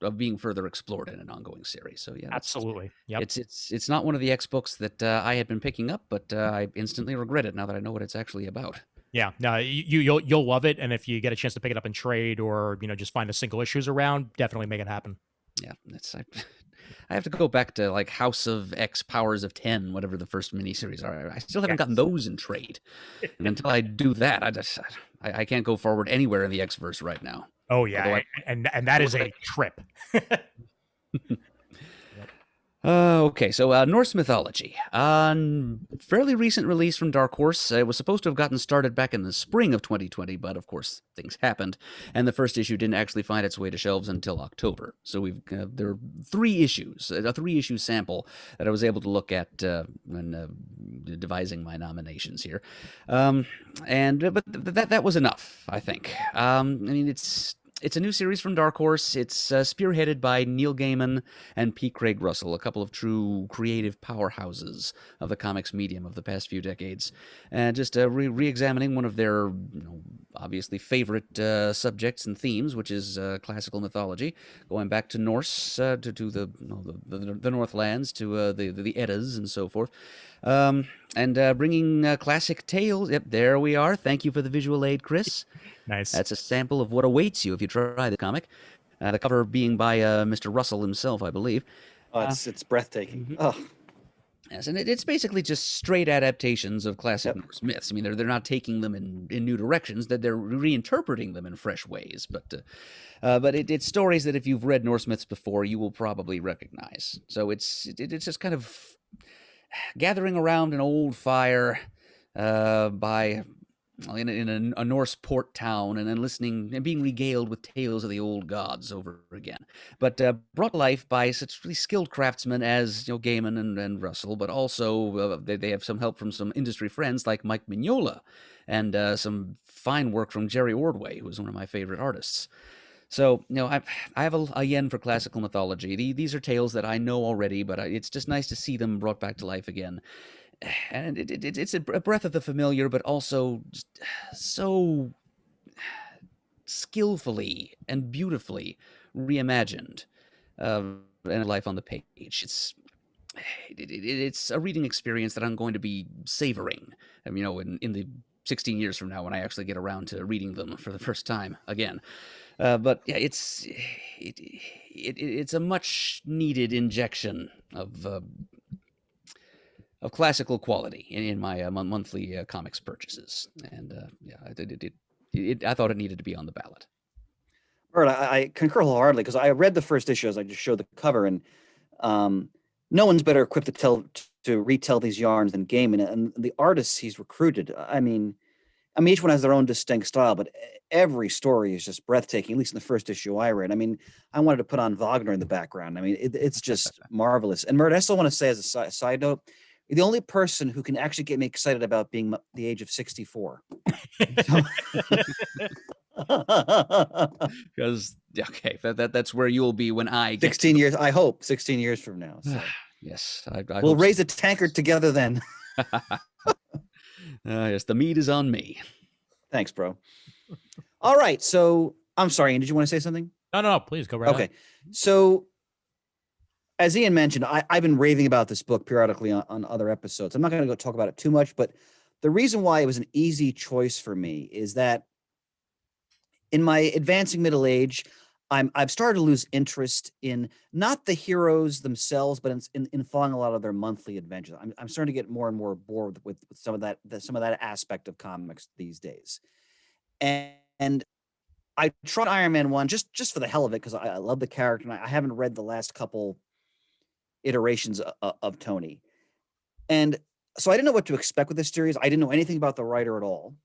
of being further explored in an ongoing series. So yeah, Absolutely. Yep. It's not one of the X books that I had been picking up, but I instantly regret it now that I know what it's actually about. Yeah, no, you'll love it, and if you get a chance to pick it up in trade or just find the single issues around, definitely make it happen. Yeah, I have to go back to like House of X Powers of 10, whatever the first miniseries are. I still haven't gotten Yes. those in trade. And until I do that, I can't go forward anywhere in the X verse right now. Oh Although yeah, and that is a trip. Yep. Okay, so Norse mythology. Fairly recent release from Dark Horse. It was supposed to have gotten started back in the spring of 2020, but of course things happened, and the first issue didn't actually find its way to shelves until October. So there are 3 issues, a 3-issue sample that I was able to look at when devising my nominations here, but that was enough, I think. I mean, it's a new series from Dark Horse. It's spearheaded by Neil Gaiman and P. Craig Russell, a couple of true creative powerhouses of the comics medium of the past few decades, and just re-examining one of their obviously favorite subjects and themes, which is classical mythology, going back to Norse, to the Northlands, to the Eddas and so forth. And bringing classic tales. Yep, there we are. Thank you for the visual aid, Chris. Nice. That's a sample of what awaits you if you try the comic. The cover being by Mr. Russell himself, I believe. Oh, it's breathtaking. Oh, Yes, and it's basically just straight adaptations of classic Yep. Norse myths. I mean, they're not taking them in new directions; that they're reinterpreting them in fresh ways. But it's stories that if you've read Norse myths before, you will probably recognize. So it's just kind of gathering around an old fire by in a Norse port town, and then listening and being regaled with tales of the old gods over again, but brought to life by such really skilled craftsmen as Gaiman and Russell, but also they have some help from some industry friends like Mike Mignola, and some fine work from Jerry Ordway, who is one of my favorite artists. So, I have a yen for classical mythology. These are tales that I know already, but it's just nice to see them brought back to life again. And it's a breath of the familiar, but also just so skillfully and beautifully reimagined, and life on the page. It's a reading experience that I'm going to be savoring, in the 16 years from now when I actually get around to reading them for the first time again. But yeah, it's a much needed injection of classical quality in my monthly comics purchases, and yeah, I thought it needed to be on the ballot. Bert, I concur wholeheartedly because I read the first issue as I just showed the cover, and no one's better equipped to retell these yarns than Gaiman and the artists he's recruited. I mean, each one has their own distinct style, but every story is just breathtaking. At least in the first issue I read. I mean, I wanted to put on Wagner in the background. I mean, it's just marvelous. And Mert, I still want to say as a side note, you're the only person who can actually get me excited about being the age of 64. Because okay, that's where you'll be when I get 16 years. I hope 16 years from now. So. Yes, I we'll hope raise a tankard together then. Yes, the meat is on me. Thanks, bro. All right. So I'm sorry, Ian, did you want to say something? No, please go right Okay. on. So as Ian mentioned, I've been raving about this book periodically on other episodes. I'm not going to go talk about it too much, but the reason why it was an easy choice for me is that in my advancing middle age, I've started to lose interest in not the heroes themselves, but in following a lot of their monthly adventures. I'm starting to get more and more bored with some of that aspect of comics these days. And I tried Iron Man 1 just for the hell of it because I love the character, and I haven't read the last couple iterations of Tony. And so I didn't know what to expect with this series. I didn't know anything about the writer at all.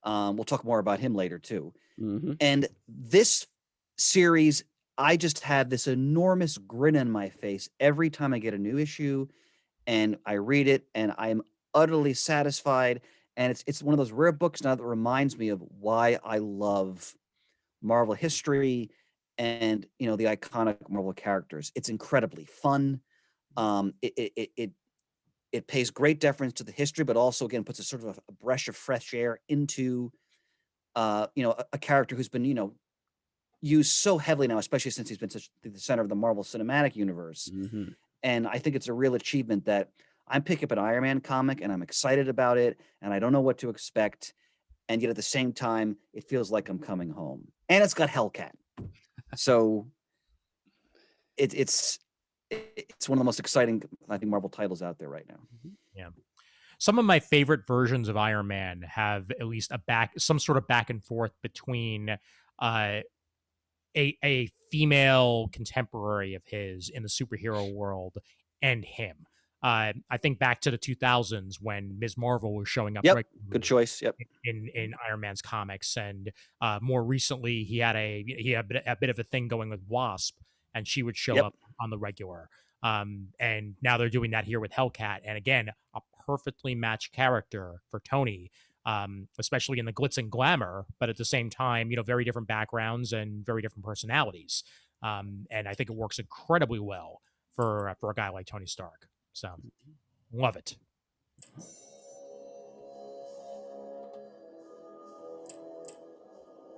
We'll talk more about him later too. Mm-hmm. And this series, I just have this enormous grin on my face every time I get a new issue and I read it, and I'm utterly satisfied. And it's one of those rare books now that reminds me of why I love Marvel history and the iconic Marvel characters. It's incredibly fun. It pays great deference to the history, but also again puts a sort of a breath of fresh air into a character who's been used so heavily now, especially since he's been such the center of the Marvel Cinematic Universe. Mm-hmm. And I think it's a real achievement that I'm picking up an Iron Man comic and I'm excited about it, and I don't know what to expect. And yet at the same time, it feels like I'm coming home. And it's got Hellcat. So it's it's one of the most exciting, I think, Marvel titles out there right now. Yeah. Some of my favorite versions of Iron Man have at least some sort of back and forth between a female contemporary of his in the superhero world and him. I think back to the 2000s when Ms. Marvel was showing up Yep, regularly good choice. Yep. in Iron Man's comics, and more recently he had a bit of a thing going with Wasp, and she would show Yep. up on the regular. And now they're doing that here with Hellcat, and again, a perfectly matched character for Tony, especially in the glitz and glamour, but at the same time, very different backgrounds and very different personalities. And I think it works incredibly well for a guy like Tony Stark. So, love it.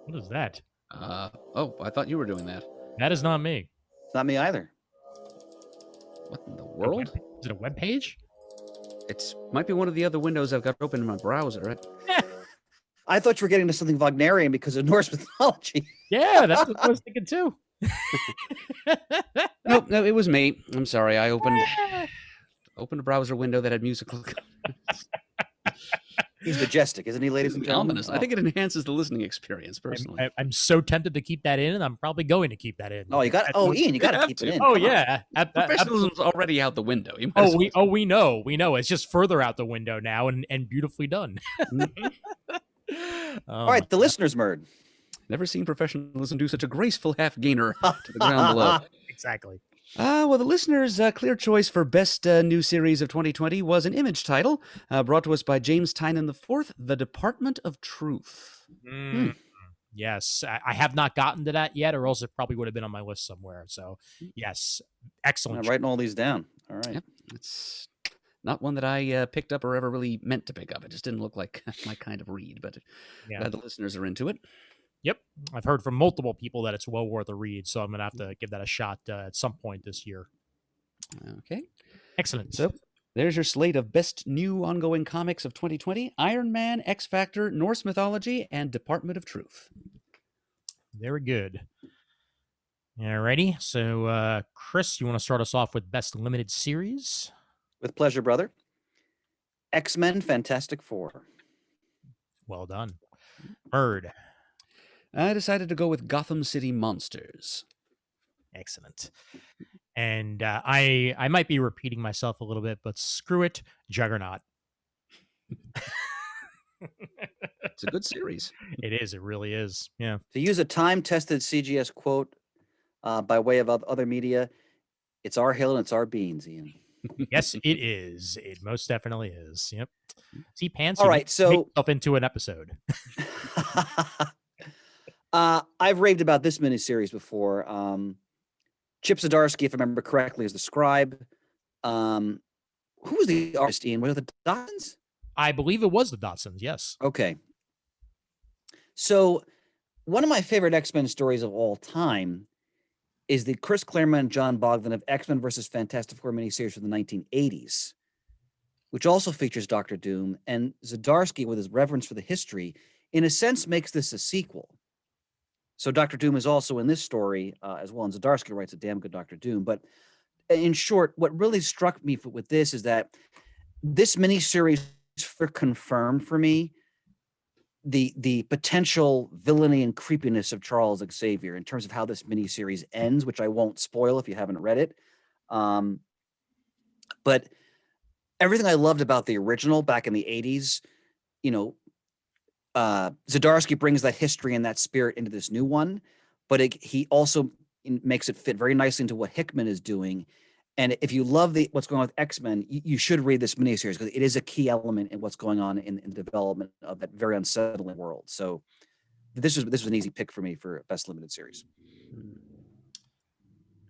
What is that? Oh, I thought you were doing that. That is not me. It's not me either. What in the world? Is it a web page? It might be one of the other windows I've got open in my browser. I thought you were getting to something Wagnerian because of Norse mythology. Yeah, that's what I was thinking too. Nope, no, it was me. I'm sorry. I opened a browser window that had musical. He's majestic, isn't he, ladies and gentlemen? Ominous. I think it enhances the listening experience, personally. I'm so tempted to keep that in, and I'm probably going to keep that in. Oh, Ian, you got to keep it in. Oh, Come yeah. Professionalism's already out the window. We know. It's just further out the window now, and beautifully done. All right, the listeners, Murd. Never seen professionalism do such a graceful half gainer to the ground below. Exactly. Well, the listeners' clear choice for best new series of 2020 was an Image title brought to us by James Tynan IV, The Department of Truth. Yes, I have not gotten to that yet, or else it probably would have been on my list somewhere. So, yes, excellent. I'm writing all these down. All right. Yep, it's not one that I picked up or ever really meant to pick up. It just didn't look like my kind of read, but glad the listeners are into it. Yep. I've heard from multiple people that it's well worth a read, so I'm going to have to give that a shot at some point this year. Okay. Excellent. So there's your slate of best new ongoing comics of 2020, Iron Man, X Factor, Norse mythology, and Department of Truth. Very good. Alrighty. So, Chris, you want to start us off with best limited series? With pleasure, brother. X-Men Fantastic Four. Well done. Bird. I decided to go with Gotham City Monsters. Excellent. And I might be repeating myself a little bit, but screw it, Juggernaut. It's a good series. It is. It really is. Yeah. To use a time-tested CGS quote by way of other media, it's our hill and it's our beans, Ian. Yes, it is. It most definitely is. Yep. See, Pants. All right, so make yourself into an episode. I've raved about this miniseries before. Chip Zdarsky, if I remember correctly, is the scribe. Who was the artist, Ian? Were the Dotsons? I believe it was the Dotsons, yes. Okay. So one of my favorite X-Men stories of all time is the Chris Claremont and John Bogdan of X-Men versus Fantastic Four miniseries from the 1980s, which also features Dr. Doom. And Zdarsky, with his reverence for the history, in a sense makes this a sequel. So Dr. Doom is also in this story as well, and Zdarsky writes a damn good Dr. Doom. But in short, what really struck me with this is that this miniseries confirmed for me the potential villainy and creepiness of Charles Xavier in terms of how this miniseries ends, which I won't spoil if you haven't read it. But everything I loved about the original back in the 80s, Zdarsky brings that history and that spirit into this new one, but he also makes it fit very nicely into what Hickman is doing. And if you love what's going on with X-Men, you should read this miniseries because it is a key element in what's going on in the development of that very unsettling world. So this was an easy pick for me for best limited series.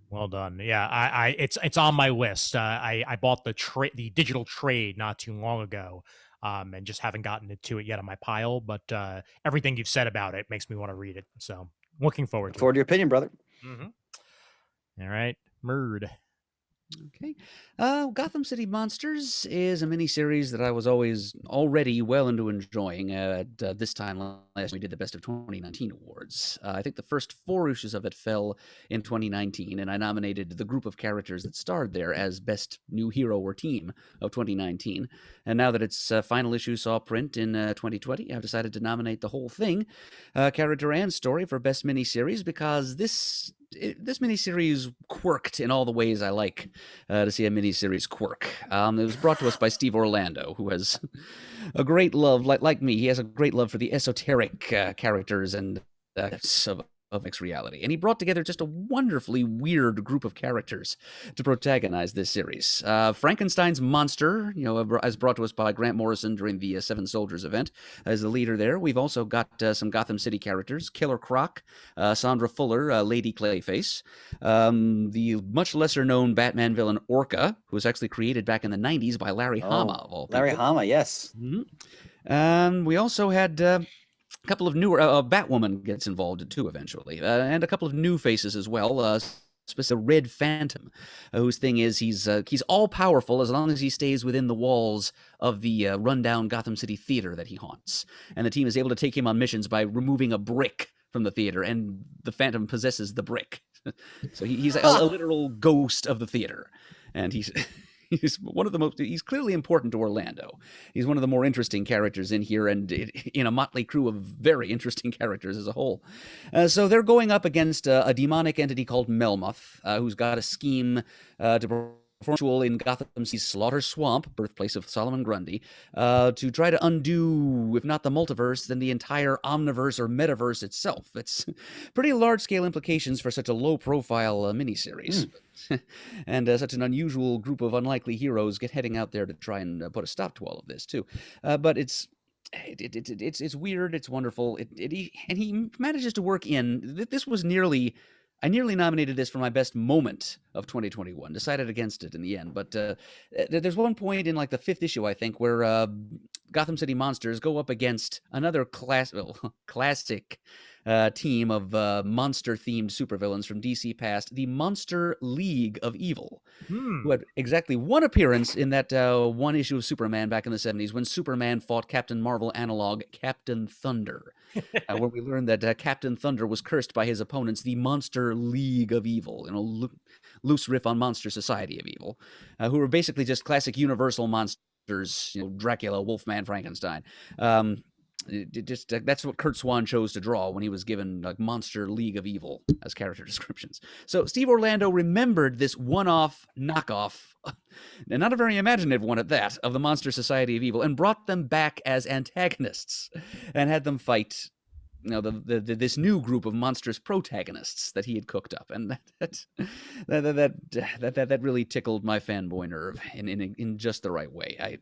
Well done. Yeah, it's on my list. I bought the digital trade not too long ago, and just haven't gotten to it yet on my pile. But everything you've said about it makes me want to read it. So looking forward to your opinion, brother. Mm-hmm. All right, Murd. Okay. Gotham City Monsters is a miniseries that I was always already well into enjoying. At this time last year, we did the Best of 2019 awards. I think the first 4 issues of it fell in 2019, and I nominated the group of characters that starred there as Best New Hero or Team of 2019. And now that its final issue saw print in 2020, I've decided to nominate the whole thing, character and story, for Best Miniseries because this miniseries quirked in all the ways I like to see a miniseries quirk. It was brought to us by Steve Orlando, who has a great love, like me, he has a great love for the esoteric characters and of mixed reality. And he brought together just a wonderfully weird group of characters to protagonize this series. Frankenstein's monster, as brought to us by Grant Morrison during the Seven Soldiers event, as the leader there. We've also got some Gotham City characters: Killer Croc, Sandra Fuller, Lady Clayface, the much lesser known Batman villain Orca, who was actually created back in the 90s by Larry Hama, of all Larry people. Hama, yes. We also had a couple of newer, Batwoman gets involved too eventually, and a couple of new faces as well. Specific Red Phantom, whose thing is he's all powerful as long as he stays within the walls of the rundown Gotham City theater that he haunts, and the team is able to take him on missions by removing a brick from the theater, and the Phantom possesses the brick. So he's a literal ghost of the theater, and he's he's clearly important to Orlando. He's one of the more interesting characters in here, and in a motley crew of very interesting characters as a whole. So they're going up against a demonic entity called Melmoth, who's got a scheme to perform ritual in Gotham City's Slaughter Swamp, birthplace of Solomon Grundy, to try to undo, if not the multiverse, then the entire omniverse or metaverse itself. It's pretty large-scale implications for such a low-profile miniseries. And such an unusual group of unlikely heroes get heading out there to try and put a stop to all of this, too. But it's weird, it's wonderful, and he manages to work in. This was I nearly nominated this for my best moment of 2021. Decided against it in the end, but there's one point in like the 5th issue, I think, where Gotham City Monsters go up against another classic team of monster-themed supervillains from DC past, the Monster League of Evil, who had exactly one appearance in that one issue of Superman back in the 70s when Superman fought Captain Marvel analog Captain Thunder, where we learned that Captain Thunder was cursed by his opponents, the Monster League of Evil, loose riff on Monster Society of Evil, who were basically just classic Universal monsters, Dracula, Wolfman, Frankenstein. That's what Kurt Swan chose to draw when he was given like Monster League of Evil as character descriptions. So Steve Orlando remembered this one-off knockoff, and not a very imaginative one at that, of the Monster Society of Evil, and brought them back as antagonists and had them fight this new group of monstrous protagonists that he had cooked up, and that really tickled my fanboy nerve in just the right way.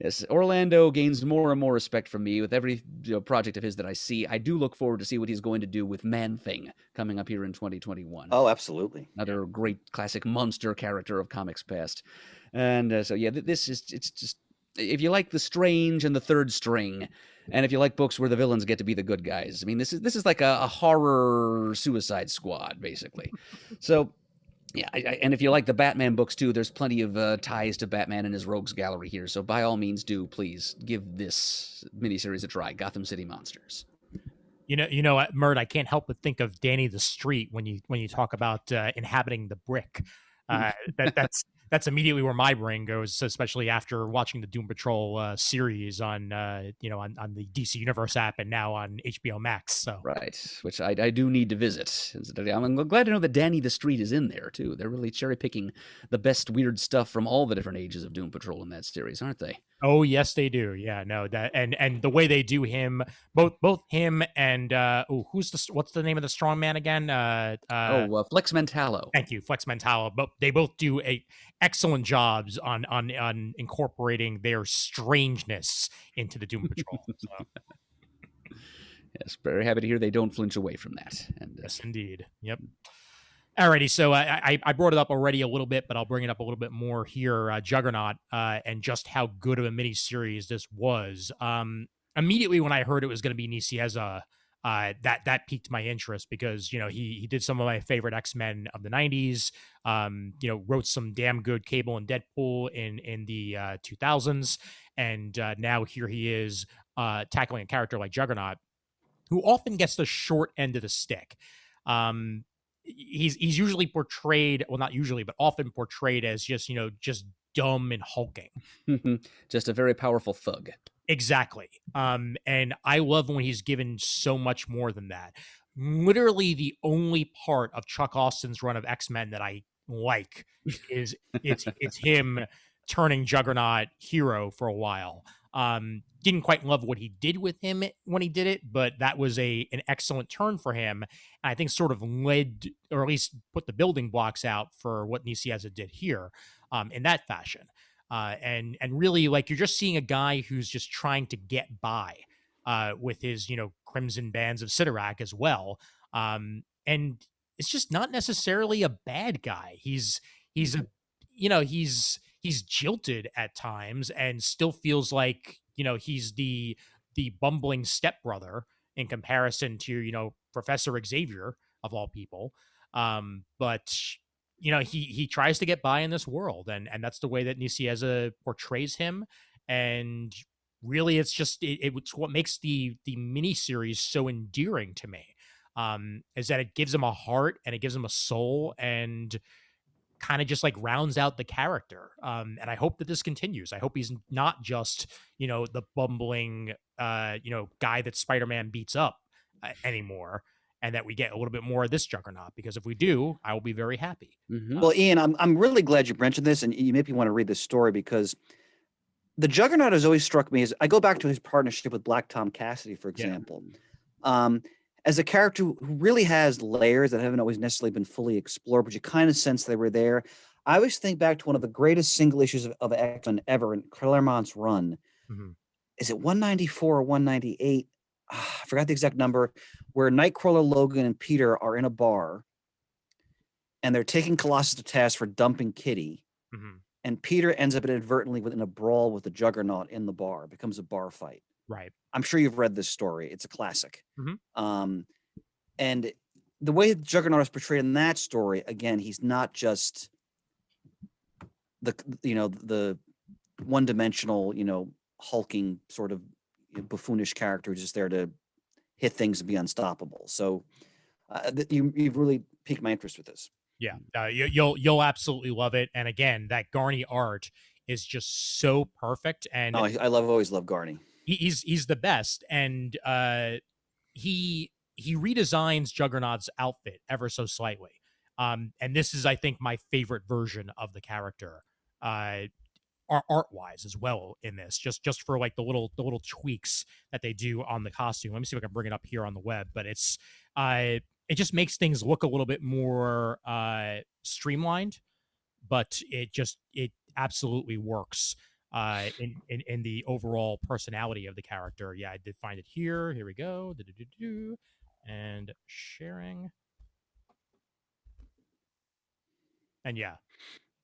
Yes, Orlando gains more and more respect from me with every project of his that I see. I do look forward to see what he's going to do with Man-Thing coming up here in 2021. Oh, absolutely. Another great classic monster character of comics past. And so yeah, it's just, if you like the strange and the third string, and if you like books where the villains get to be the good guys, I mean, this is like a horror Suicide Squad, basically. So yeah, and if you like the Batman books too, there's plenty of ties to Batman and his rogues gallery here. So by all means, please give this miniseries a try. Gotham City Monsters. Mert, I can't help but think of Danny the Street when you talk about inhabiting the brick. That's immediately where my brain goes, especially after watching the Doom Patrol series on the DC Universe app and now on HBO Max. So right, which I do need to visit. I'm glad to know that Danny the Street is in there too. They're really cherry picking the best weird stuff from all the different ages of Doom Patrol in that series, aren't they? Oh yes, they do. Yeah, no, that and the way they do him, both him and what's the name of the strong man again? Flex Mentallo. Thank you, Flex Mentallo. But they both do excellent jobs on incorporating their strangeness into the Doom Patrol. So. Yes, very happy to hear they don't flinch away from that. And, yes, indeed. Yep. Alrighty, so I brought it up already a little bit, but I'll bring it up a little bit more here. Juggernaut and just how good of a miniseries this was. Immediately when I heard it was going to be Nicieza that piqued my interest because he did some of my favorite X-Men of the '90s. Wrote some damn good Cable and Deadpool in the 2000s, and now here he is tackling a character like Juggernaut, who often gets the short end of the stick. Um, he's usually portrayed, well, not usually, but often portrayed as just dumb and hulking. Just a very powerful thug. Exactly. And I love when he's given so much more than that. Literally, the only part of Chuck Austin's run of X-Men that I like is it's him turning Juggernaut hero for a while. Didn't quite love what he did with him when he did it, but that was an excellent turn for him. And I think sort of led, or at least put the building blocks out for what Nicieza did here, in that fashion. And really, like, you're just seeing a guy who's just trying to get by with his Crimson Bands of Sidorak as well. And it's just not necessarily a bad guy. He's a he's jilted at times and still feels like he's the bumbling stepbrother in comparison to Professor Xavier of all people. But he tries to get by in this world, and that's the way that Nicieza portrays him. And really, it's just it's what makes the miniseries so endearing to me, is that it gives him a heart and it gives him a soul and kind of just like rounds out the character. And I hope that this continues. I hope he's not just the bumbling guy that Spider-Man beats up anymore, and that we get a little bit more of this Juggernaut, because if we do, I will be very happy. Well, Ian, I'm really glad you mentioned this, and you maybe want to read this story, because the Juggernaut has always struck me as, I go back to his partnership with Black Tom Cassidy, for example, as a character who really has layers that haven't always necessarily been fully explored, but you kind of sense they were there. I always think back to one of the greatest single issues of X-Men ever in Claremont's run. Is it 194 or 198? I forgot the exact number, where Nightcrawler, Logan, and Peter are in a bar, and they're taking Colossus to task for dumping Kitty. And Peter ends up inadvertently in a brawl with the Juggernaut in the bar. It becomes a bar fight. Right. I'm sure you've read this story. It's a classic. And the way the Juggernaut is portrayed in that story, again, he's not just the one-dimensional, hulking sort of buffoonish character who's just there to hit things and be unstoppable. So you've really piqued my interest with this. Yeah, you'll absolutely love it. And again, that Garney art is just so perfect. And I always love Garney. He's the best. And he redesigns Juggernaut's outfit ever so slightly. And this is, I think, my favorite version of the character, art-wise as well in this, just for like the little tweaks that they do on the costume. Let me see if I can bring it up here on the web, but it's it just makes things look a little bit more streamlined, but it absolutely works in the overall personality of the character. Yeah, I did find it here. Here we go. And sharing. And yeah,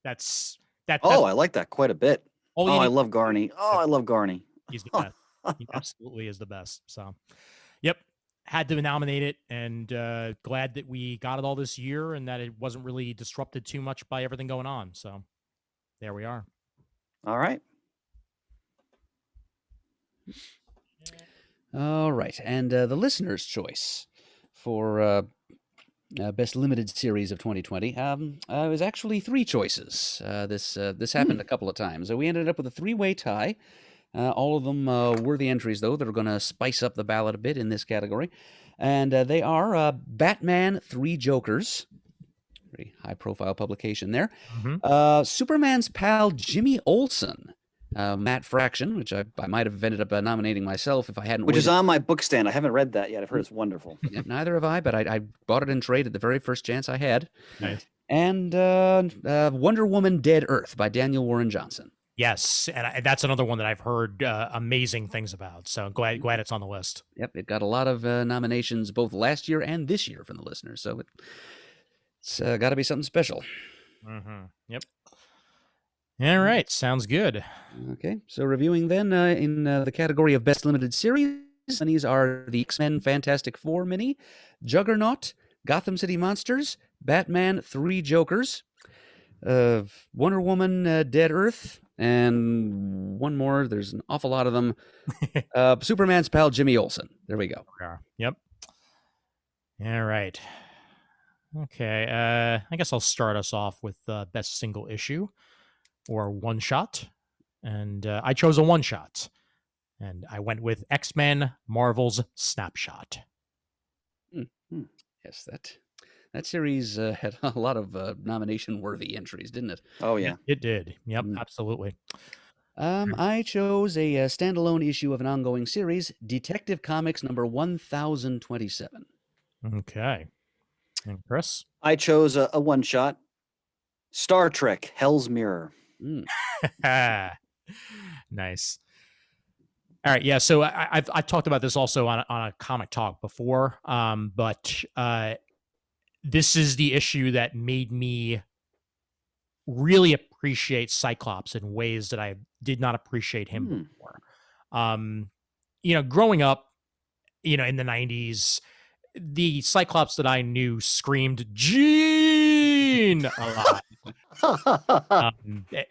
that's that. Oh, I like that quite a bit. I love Garney. I love Garney. He's the best. He absolutely is the best. So, yep. Had to nominate it, and glad that we got it all this year and that it wasn't really disrupted too much by everything going on. So there we are. All right. All right. And the listener's choice for Best Limited Series of 2020 was actually 3 choices. This happened a couple of times. So we ended up with a 3-way tie. All of them worthy entries, though, that are going to spice up the ballot a bit in this category. And they are Batman 3 Jokers. Pretty high-profile publication there. Superman's pal Jimmy Olsen. Matt Fraction, which I might have ended up nominating myself if I hadn't. Which is on my book stand. I haven't read that yet. I've heard it's wonderful. Yeah, neither have I, but I bought it in trade at the very first chance I had. Nice. And Wonder Woman Dead Earth by Daniel Warren Johnson. Yes, and that's another one that I've heard amazing things about. So glad it's on the list. Yep, it got a lot of nominations both last year and this year from the listeners. So it's got to be something special. Yep. All right, sounds good. Okay, so reviewing then in the category of Best Limited Series, These are the X-Men Fantastic Four mini, Juggernaut, Gotham City Monsters, Batman 3 Jokers, Wonder Woman Dead Earth, and one more. There's an awful lot of them. Superman's pal Jimmy Olsen. There we go. Yep. All right. Okay. I guess I'll start us off with best single issue or one shot. And I chose a one shot. And I went with X-Men Marvel's Snapshot. Yes, that series had a lot of nomination-worthy entries, didn't it? Oh yeah, It did. Yep, absolutely. I chose a standalone issue of an ongoing series, Detective Comics number 1027. Okay. And Chris? I chose a one shot, Star Trek: Hell's Mirror. Nice. All right, yeah. So I've talked about this also on a comic talk before, but this is the issue that made me really appreciate Cyclops in ways that I did not appreciate him before. Growing up, in the 90s, the Cyclops that I knew screamed Gene a lot.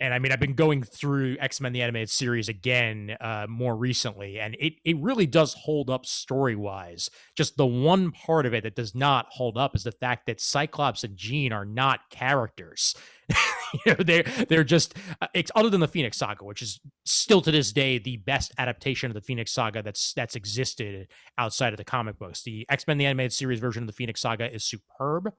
And I mean, I've been going through X-Men the Animated Series again more recently, and it really does hold up story-wise. Just the one part of it that does not hold up is the fact that Cyclops and Jean are not characters. They're just other than the Phoenix Saga, which is still to this day the best adaptation of the Phoenix Saga that's existed outside of the comic books. The X-Men the Animated Series version of the Phoenix Saga is superb,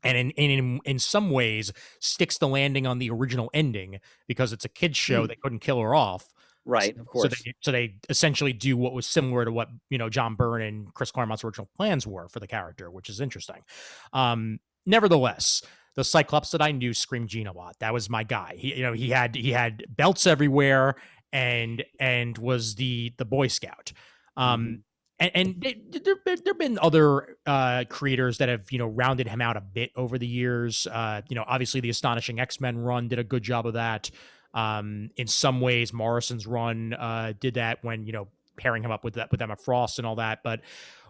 and in some ways sticks the landing on the original ending because it's a kids show. They couldn't kill her off, right? Of course. So they essentially do what was similar to what John Byrne and Chris Claremont's original plans were for the character, which is interesting. Nevertheless, the Cyclops that I knew screamed Gene a lot. That was my guy. He had belts everywhere and was the Boy Scout. And there've been other creators that have rounded him out a bit over the years. Obviously the Astonishing X-Men run did a good job of that. In some ways, Morrison's run did that when pairing him up with Emma Frost and all that. But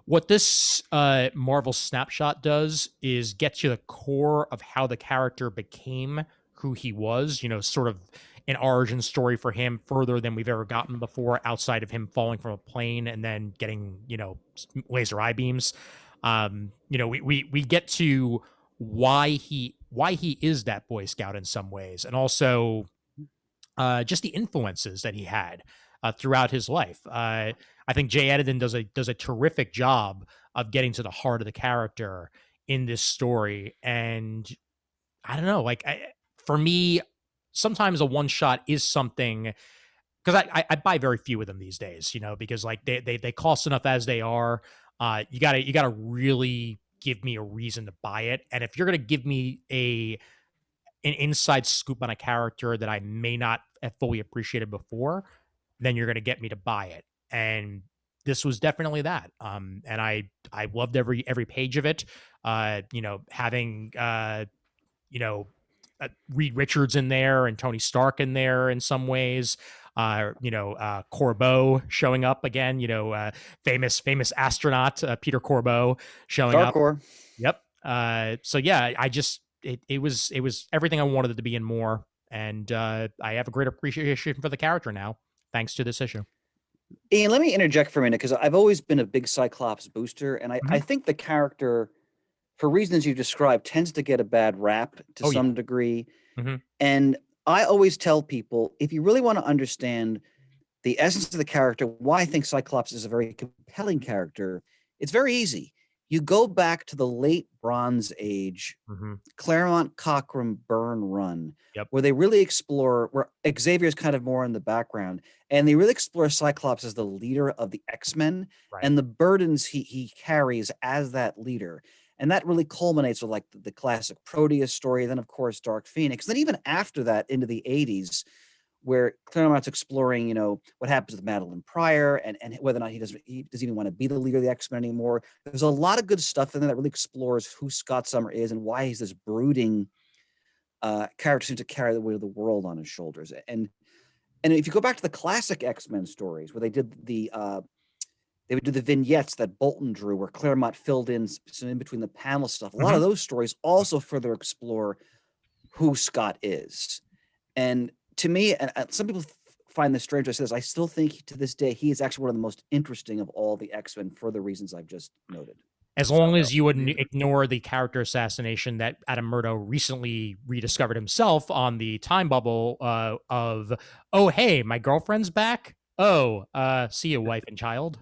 what this Marvel Snapshot does is get to the core of how the character became who he was. Sort of an origin story for him further than we've ever gotten before, outside of him falling from a plane and then getting laser eye beams. We get to why he is that Boy Scout in some ways, and also just the influences that he had throughout his life. I think Jay Editon does a terrific job of getting to the heart of the character in this story. And I don't know, for me, sometimes a one shot is something, because I buy very few of them these days, because they cost enough as they are. You gotta really give me a reason to buy it. And if you're gonna give me an inside scoop on a character that I may not have fully appreciated before, then you're going to get me to buy it. And this was definitely that. And I loved every page of it. Having Reed Richards in there and Tony Stark in there in some ways. Corbeau showing up again. Famous astronaut Peter Corbeau showing up. Starcore. Yep. So yeah, it was everything I wanted it to be and more. And I have a great appreciation for the character now, thanks to this issue. Ian, let me interject for a minute, because I've always been a big Cyclops booster, and I think the character, for reasons you described, tends to get a bad rap to some degree. And I always tell people, if you really want to understand the essence of the character, why I think Cyclops is a very compelling character, it's very easy. You go back to the late Bronze Age, Claremont, Cockrum, Byrne run, where they really explore, where Xavier's kind of more in the background, and they really explore Cyclops as the leader of the X-Men and the burdens he carries as that leader. And that really culminates with the classic Proteus story, then of course Dark Phoenix. Then even after that into the 80s, where Claremont's exploring, what happens with Madeline Pryor and whether or not he doesn't even want to be the leader of the X-Men anymore. There's a lot of good stuff in there that really explores who Scott Summer is and why he's this brooding character, seems to carry the weight of the world on his shoulders. And if you go back to the classic X-Men stories where they did the They would do the vignettes that Bolton drew, where Claremont filled in some in between the panel stuff. A lot of those stories also further explore who Scott is. And to me, and some people find this strange, I say this, I still think to this day he is actually one of the most interesting of all the X-Men for the reasons I've just noted. As long as you would ignore the character assassination that Adam Murdough recently rediscovered himself on the time bubble of, oh, hey, my girlfriend's back. Oh, see you, wife and child.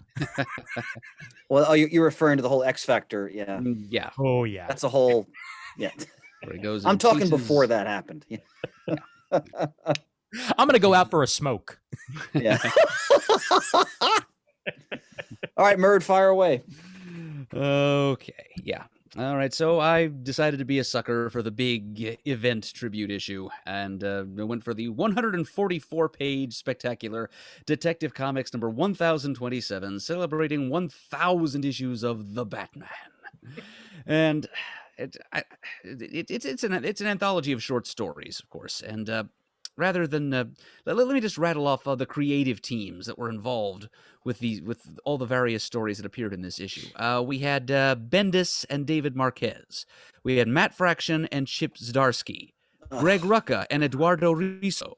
Well, you're referring to the whole X Factor, yeah. Yeah. Oh, yeah. That's a whole, yeah. Where he goes I'm in talking pieces. before that happened. Yeah. I'm going to go out for a smoke. Yeah. All right, Murd, fire away. Okay, yeah. All right, so I decided to be a sucker for the big event tribute issue, and went for the 144-page spectacular Detective Comics number 1027, celebrating 1,000 issues of The Batman. And it's an anthology of short stories, of course, and rather than let me just rattle off the creative teams that were involved with all the various stories that appeared in this issue. We had Bendis and David Marquez. We had Matt Fraction and Chip Zdarsky, Greg Rucka and Eduardo Riso,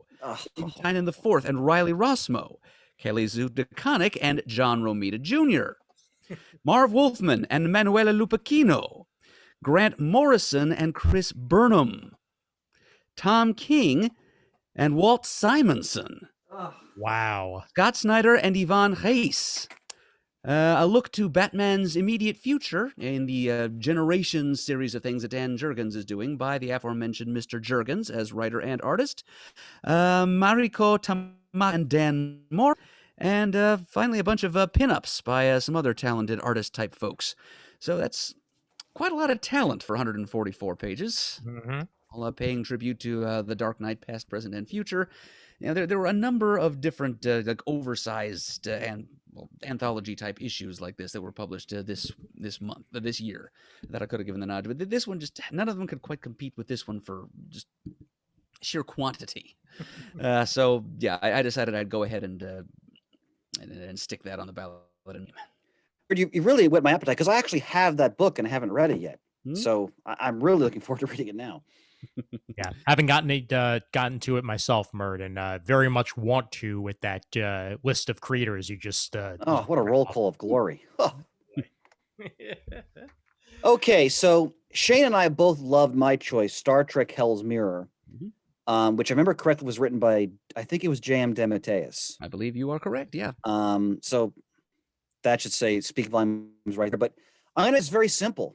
Tim Tynan IV and Riley Rossmo, Kelly Zudikonik and John Romita Jr., Marv Wolfman and Manuela Lupacchino, Grant Morrison and Chris Burnham, Tom King and Walt Simonson. Wow. Scott Snyder and Ivan Reis. A look to Batman's immediate future in the Generations series of things that Dan Jurgens is doing by the aforementioned Mr. Jurgens as writer and artist. Mariko Tamaki and Dan Moore. And finally, a bunch of pinups by some other talented artist-type folks. So that's quite a lot of talent for 144 pages. All paying tribute to the Dark Knight, past, present, and future. You know, there were a number of different, like oversized and anthology-type issues like this that were published this year, that I could have given the nod. But this one, just none of them could quite compete with this one for just sheer quantity. So yeah, I decided I'd go ahead and stick that on the ballot. You really whet my appetite, because I actually have that book and I haven't read it yet. So I'm really looking forward to reading it now. Yeah, haven't gotten to it myself, Murd, and very much want to with that list of creators you just. Oh, what a roll call of glory! Oh. Okay, so Shane and I both loved my choice, Star Trek: Hell's Mirror, which I remember correctly was written by, I think it was J.M. DeMatteis. I believe you are correct. Yeah. So that should speak volumes right there. But it's very simple.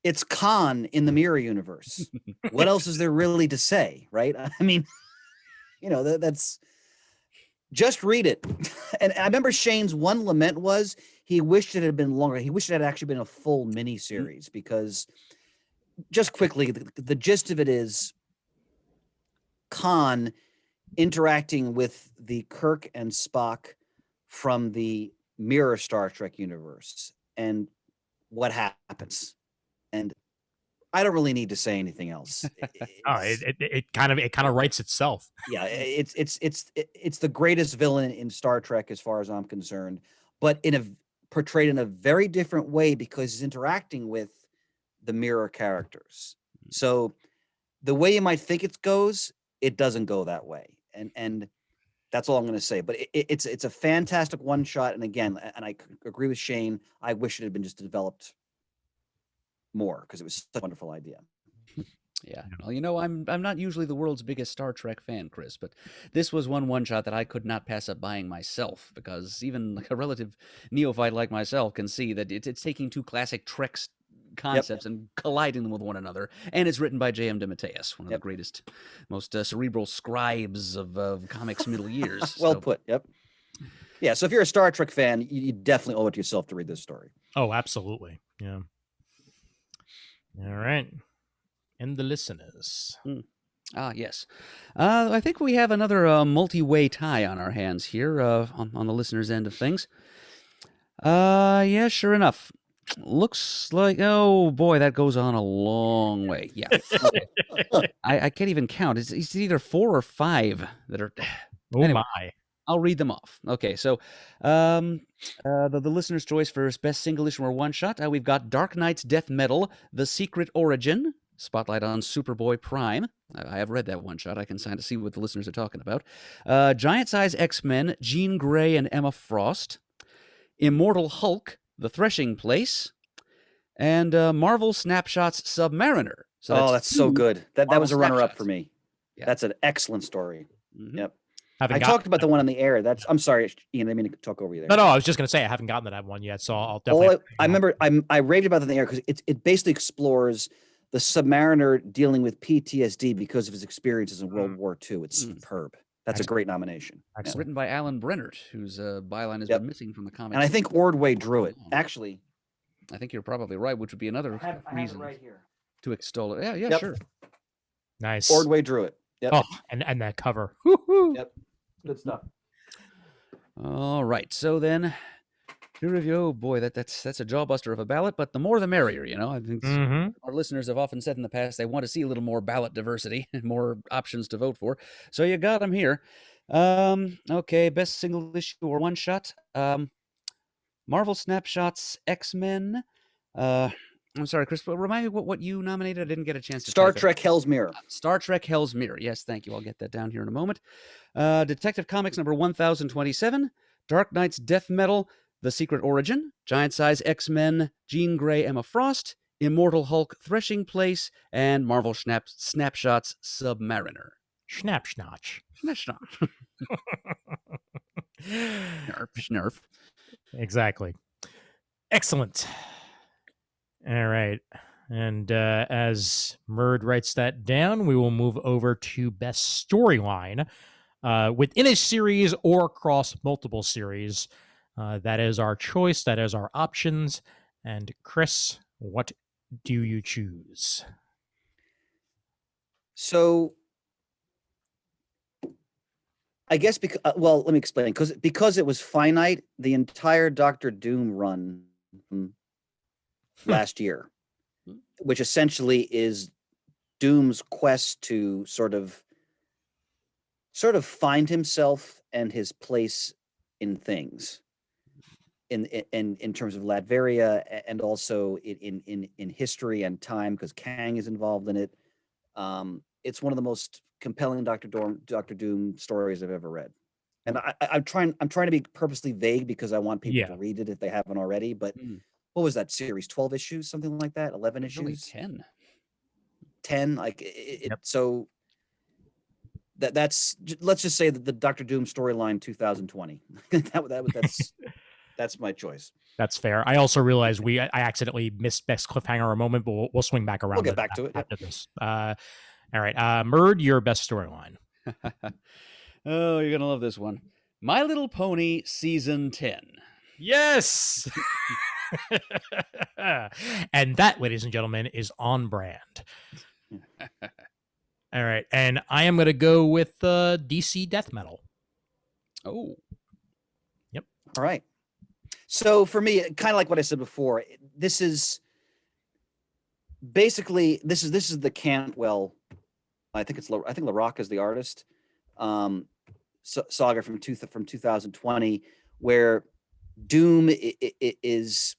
It's Khan in the Mirror universe. What else is there really to say, right? I mean, that's just read it. And I remember Shane's one lament was he wished it had been longer. He wished it had actually been a full mini series, because just quickly, the gist of it is Khan interacting with the Kirk and Spock from the Mirror Star Trek universe and what happens. And I don't really need to say anything else. It kind of writes itself. Yeah, it's the greatest villain in Star Trek as far as I'm concerned, but portrayed in a very different way, because he's interacting with the mirror characters. So the way you might think it goes, it doesn't go that way. And that's all I'm going to say. But it's a fantastic one shot. And again, and I agree with Shane, I wish it had been just developed more, because it was such a wonderful idea. Yeah. Well, I'm not usually the world's biggest Star Trek fan, Chris, but this was one shot that I could not pass up buying myself, because even like a relative neophyte like myself can see that it's taking two classic Trek concepts and colliding them with one another. And it's written by J.M. DeMatteis, one of the greatest, most cerebral scribes of comics middle years. Well put. Yep. Yeah. So if you're a Star Trek fan, you definitely owe it to yourself to read this story. Oh, absolutely. Yeah. All right. And the listeners. Yes. I think we have another multi-way tie on our hands here on the listeners' end of things. Yeah, sure enough. Looks like, oh boy, that goes on a long way. Yeah. Okay. I can't even count. It's either 4 or 5 that are. Oh anyway, my. I'll read them off. Okay, so the listener's choice for best single issue or one shot, we've got Dark Knight's Death Metal: The Secret Origin. Spotlight on Superboy Prime. I have read that one shot. I can sign to see what the listeners are talking about. Giant Size X-Men: Jean Grey and Emma Frost. Immortal Hulk: The Threshing Place. And Marvel Snapshots Submariner. So that's so good. That Marvel was a runner-up Snapshots. for me. Yeah. That's an excellent story. Mm-hmm. Yep. Haven't I talked about the one on the air. I'm sorry, Ian. I didn't mean to talk over you there. No, I was just going to say I haven't gotten to that one yet, so I'll definitely. I remember I raved about that in the air because it basically explores the Submariner dealing with PTSD because of his experiences in World War II. It's superb. That's a great nomination. It's written by Alan Brennert, whose byline has been missing from the comics. And I think Ordway drew it. Actually, I think you're probably right, which would be another reason right here to extol it. Yeah, sure. Nice. Ordway drew it. Yep. Oh, and that cover. Woo-hoo. Yep. Good stuff. All right. So then, peer review. Oh boy, that's a jawbuster of a ballot, but the more the merrier. I think our listeners have often said in the past they want to see a little more ballot diversity and more options to vote for. So you got them here. Okay, best single issue or one shot. Marvel Snapshots X-Men. I'm sorry, Chris, but remind me what you nominated. I didn't get a chance to. Star Trek Hell's Mirror. Star Trek Hell's Mirror. Yes, thank you. I'll get that down here in a moment. Detective Comics number 1027. Dark Knight's Death Metal: The Secret Origin. Giant Size X-Men: Jean Grey, Emma Frost. Immortal Hulk: Threshing Place. And Marvel Snapshots Submariner. Schnapschnotch. Schnapschnotch. Schnurf. Exactly. Excellent. All right. And as Murd writes that down, we will move over to best storyline within a series or across multiple series. That is our choice. That is our options. And Chris, what do you choose? So I guess let me explain. Because it was finite, the entire Doctor Doom run last year, which essentially is Doom's quest to sort of find himself and his place in things, in terms of Latveria and also in history and time, because Kang is involved in it. It's one of the most compelling Doctor Doom stories I've ever read. And I'm trying to be purposely vague because I want people to read it if they haven't already. But what was that series? 12 issues, something like that? 11 issues? Really 10. 10. Like so that's let's just say that the Doctor Doom storyline 2020. That's my choice. That's fair. I also realized I accidentally missed best cliffhanger a moment, but we'll swing back around. We'll get back to it after this. All right, Murd, your best storyline. Oh, you're gonna love this one. My Little Pony season 10. Yes. And that, ladies and gentlemen, is on brand. All right, and I am going to go with DC Death Metal. Oh. Yep. All right. So for me, kind of like what I said before, this is basically this is the Cantwell. I think LaRocque is the artist. Saga from 2020, where Doom is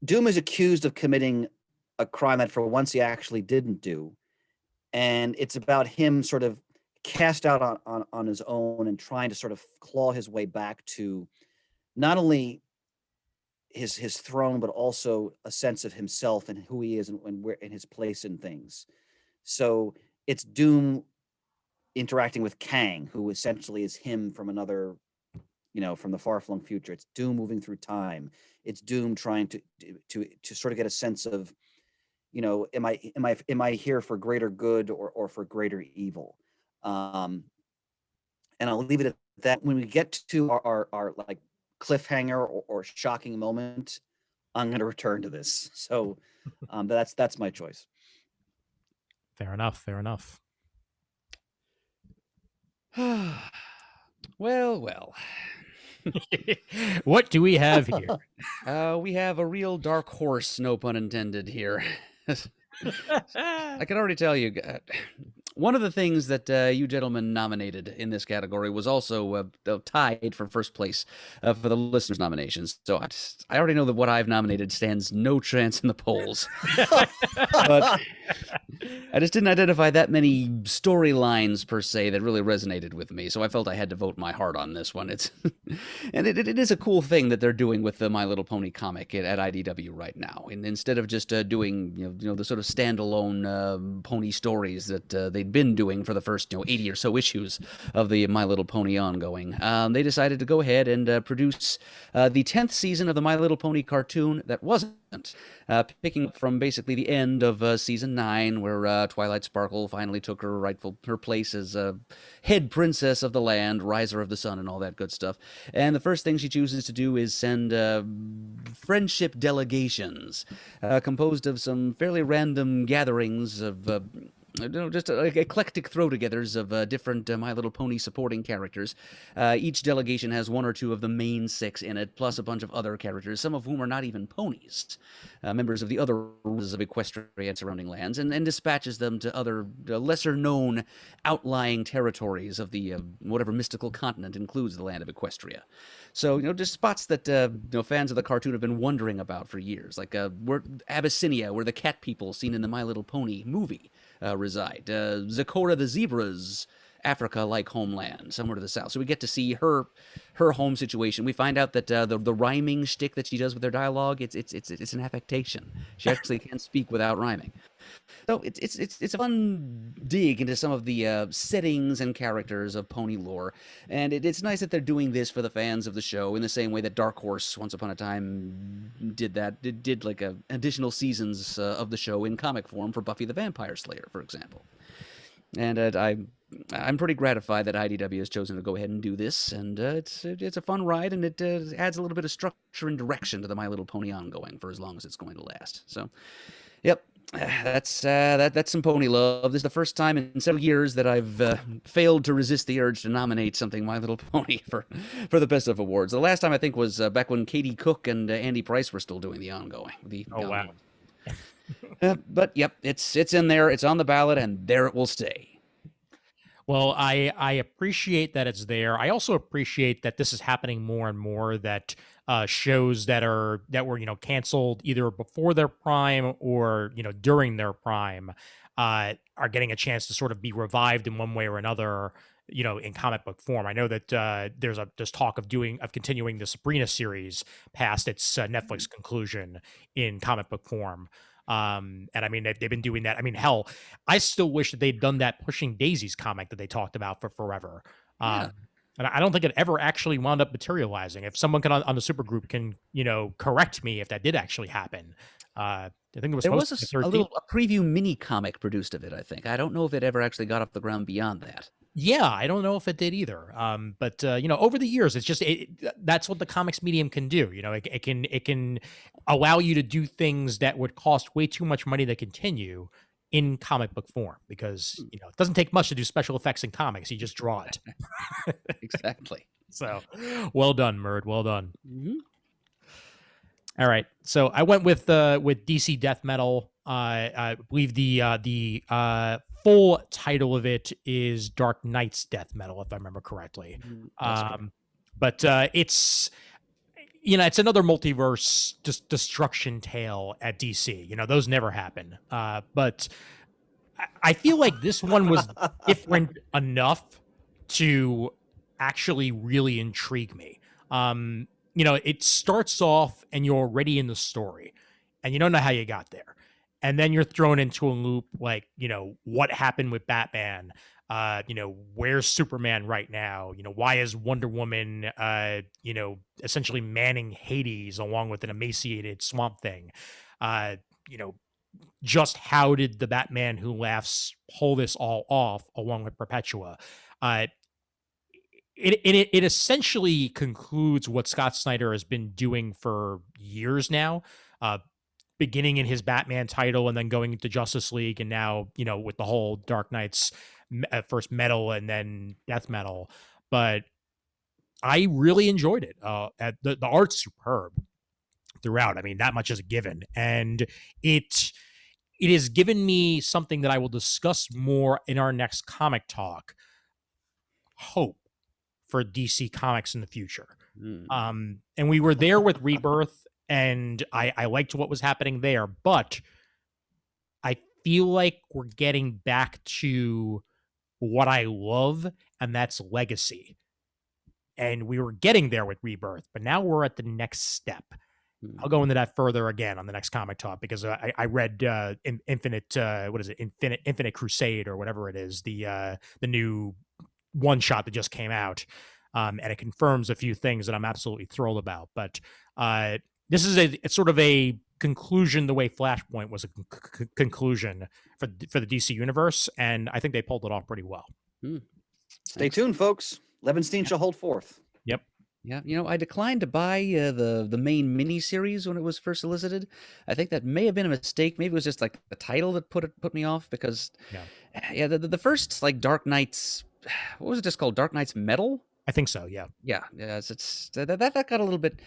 accused of committing a crime that for once he actually didn't do, and it's about him sort of cast out on his own and trying to sort of claw his way back to not only his throne, but also a sense of himself and who he is and where in his place in things. So it's Doom interacting with Kang, who essentially is him from another, from the far-flung future. It's Doom moving through time. It's Doom trying to sort of get a sense of, am I here for greater good or for greater evil? And I'll leave it at that. When we get to our like cliffhanger or shocking moment, I'm going to return to this. So that's my choice. Fair enough. Well. What do we have here? We have a real dark horse, no pun intended here. I can already tell you, One of the things that you gentlemen nominated in this category was also tied for first place for the listeners' nominations. So I already know that what I've nominated stands no chance in the polls. But I just didn't identify that many storylines per se that really resonated with me, so I felt I had to vote my heart on this one. It's and it is a cool thing that they're doing with the My Little Pony comic at IDW right now. And instead of just doing the sort of standalone pony stories that they'd been doing for the first 80 or so issues of the My Little Pony ongoing, they decided to go ahead and produce the 10th season of the My Little Pony cartoon that wasn't. Picking up from basically the end of season 9, where Twilight Sparkle finally took her place as head princess of the land, riser of the sun, and all that good stuff. And the first thing she chooses to do is send friendship delegations, composed of some fairly random gatherings of just eclectic throw-togethers of different My Little Pony supporting characters. Each delegation has one or two of the main 6 in it, plus a bunch of other characters, some of whom are not even ponies, members of the other rulers of Equestria and surrounding lands, and dispatches them to other lesser-known outlying territories of the whatever mystical continent includes the land of Equestria. So, just spots that fans of the cartoon have been wondering about for years, like where Abyssinia, where the cat people seen in the My Little Pony movie reside. Zecora the zebra's Africa-like homeland, somewhere to the south. So we get to see her home situation. We find out that the rhyming shtick that she does with her dialogue, it's an affectation. She actually can speak without rhyming. So it's a fun dig into some of the settings and characters of pony lore, and it's nice that they're doing this for the fans of the show in the same way that Dark Horse once upon a time did that. It did like additional seasons of the show in comic form for Buffy the Vampire Slayer, for example. And I'm pretty gratified that IDW has chosen to go ahead and do this, and it's a fun ride, and it adds a little bit of structure and direction to the My Little Pony ongoing for as long as it's going to last. So, yep. That's some pony love. This is the first time in several years that I've failed to resist the urge to nominate something My Little Pony for the best of awards. The last time I think was back when Katie Cook and Andy Price were still doing the ongoing. Wow. But yep, it's in there. It's on the ballot, and there it will stay. Well, I appreciate that it's there. I also appreciate that this is happening more and more, that shows that were canceled either before their prime or during their prime are getting a chance to sort of be revived in one way or another, in comic book form. I know that there's talk of continuing the Sabrina series past its Netflix conclusion in comic book form. And I mean, they've been doing that. I mean, hell, I still wish that they'd done that Pushing Daisies comic that they talked about for forever. Yeah. And I don't think it ever actually wound up materializing. If someone on the supergroup can, correct me if that did actually happen. I think there was a preview mini comic produced of it, I think. I don't know if it ever actually got off the ground beyond that. Yeah, I don't know if it did either. But over the years, it's just that's what the comics medium can do. It can allow you to do things that would cost way too much money to continue in comic book form, because it doesn't take much to do special effects in comics. You just draw it. Exactly. So, well done, Murd. Well done. Mm-hmm. All right, so I went with DC Death Metal. I believe the full title of it is Dark Knight's Death Metal, if I remember correctly. But it's it's another multiverse destruction tale at DC. Those never happen. But I feel like this one was different enough to actually really intrigue me. It starts off and you're already in the story and you don't know how you got there. And then you're thrown into a loop like, what happened with Batman? Where's Superman right now? Why is Wonder Woman, essentially manning Hades along with an emaciated Swamp Thing? Just how did the Batman Who Laughs pull this all off along with Perpetua? It essentially concludes what Scott Snyder has been doing for years now, beginning in his Batman title and then going into Justice League, and now with the whole Dark Knight's first metal and then death metal. But I really enjoyed it. The art's superb throughout. I mean, that much is a given, and it it has given me something that I will discuss more in our next comic talk. Hope for DC Comics in the future. And we were there with Rebirth, and I liked what was happening there, but I feel like we're getting back to what I love, and that's legacy. And we were getting there with Rebirth, but now we're at the next step. I'll go into that further again on the next comic talk, because I read Infinite what is it, Infinite Crusade or whatever it is, the new one shot that just came out, and it confirms a few things that I'm absolutely thrilled about. But this is it's sort of a conclusion, the way Flashpoint was a conclusion for the DC universe, and I think they pulled it off pretty well. Stay tuned, folks. Levinstein shall hold forth. Yep. Yeah, I declined to buy the main miniseries when it was first solicited. I think that may have been a mistake. Maybe it was just like the title that put me off, because the first like Dark Knight's, what was it just called? Dark Knight's Metal? I think so. Yeah. Yeah, it's that got a little bit.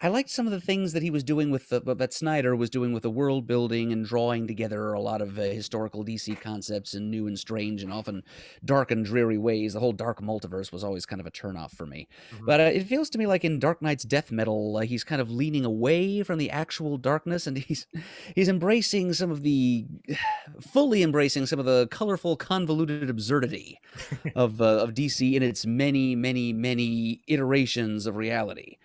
I liked some of the things that he was doing with that Snyder was doing with the world building and drawing together a lot of historical DC concepts in new and strange and often dark and dreary ways. The whole dark multiverse was always kind of a turnoff for me. But it feels to me like in Dark Knight's Death Metal, he's kind of leaning away from the actual darkness, and he's embracing some of the fully embracing some of the colorful, convoluted absurdity of DC in its many iterations of reality,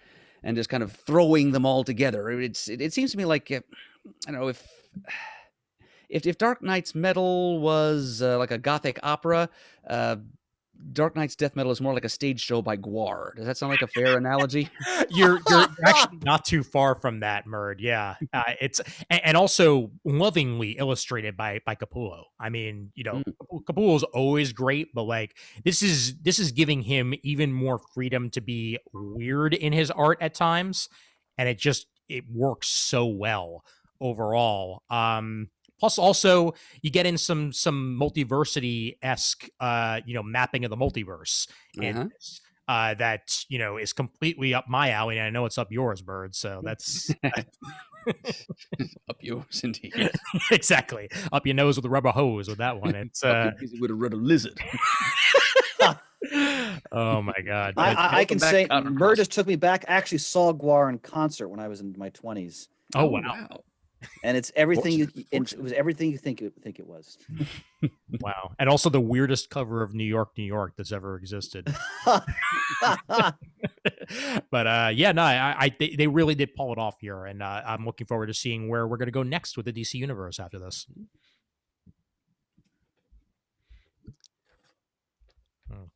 and just kind of throwing them all together. It seems to me like, I don't know, if Dark Knight's Metal was like a gothic opera, Dark Knight's Death Metal is more like a stage show by Gwar. Does that sound like a fair analogy? You're actually not too far from that, Murd. Yeah, it's and also lovingly illustrated by Capullo. I mean, Capullo's always great, but like this is giving him even more freedom to be weird in his art at times, and it works so well overall. Plus, also you get in some multiversity-esque, mapping of the multiverse in this, that is completely up my alley, and I know it's up yours, Bird. So that's up yours, indeed. Exactly, up your nose with a rubber hose with that one. It's with a rubber lizard. Oh my God! I can say Murdough took me back. I actually saw Gwar in concert when I was in my 20s. Oh wow. And it's everything it was everything you think it was. Wow. And also the weirdest cover of New York that's ever existed. But they really did pull it off here, and I'm looking forward to seeing where we're going to go next with the DC universe after this.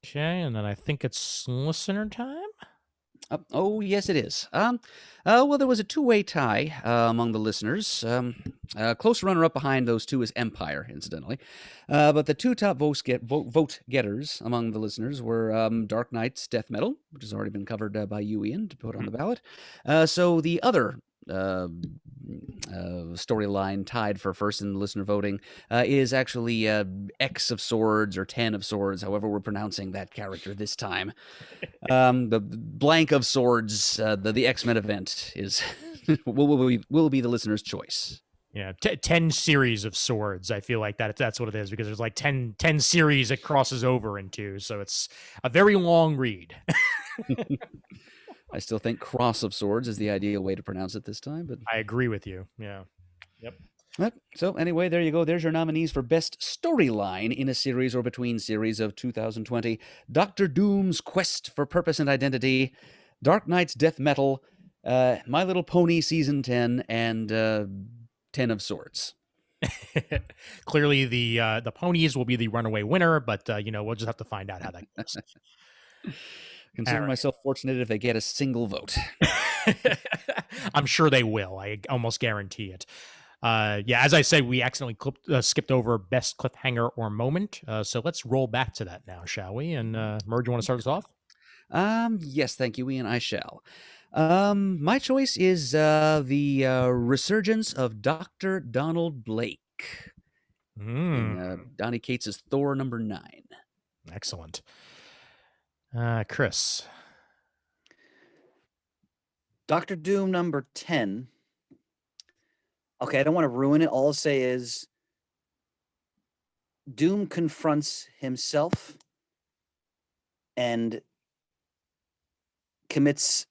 Okay, and then I think it's listener time. Oh, yes, it is. Well, there was a two-way tie among the listeners. Close runner-up behind those two is Empire, incidentally. But the two top vote getters among the listeners were Dark Knight's Death Metal, which has already been covered by you, Ian, to put on the ballot. So the other storyline tied for first in listener voting is actually X of Swords or 10 of Swords, however we're pronouncing that character this time. The blank of Swords, the X-Men event is will be the listener's choice. Yeah, 10 series of swords. I feel like that's what it is, because there's like 10 series it crosses over into, so it's a very long read. I still think Cross of Swords is the ideal way to pronounce it this time, but I agree with you. Yeah. Yep. So anyway, there you go. There's your nominees for Best Storyline in a Series or Between Series of 2020. Dr. Doom's Quest for Purpose and Identity, Dark Knight's Death Metal, My Little Pony Season 10, and 10 of Swords. Clearly, the ponies will be the runaway winner, but we'll just have to find out how that goes. Consider myself fortunate if they get a single vote. I'm sure they will. I almost guarantee it. As I said, we accidentally skipped over Best Cliffhanger or Moment. So let's roll back to that now, shall we? And Merge, you want to start us off? Yes, thank you, Ian. I shall. My choice is the resurgence of Dr. Donald Blake in Donny Cates' Thor #9. Excellent. Chris. Dr. Doom #10. Okay, I don't want to ruin it. All I'll say is Doom confronts himself and commits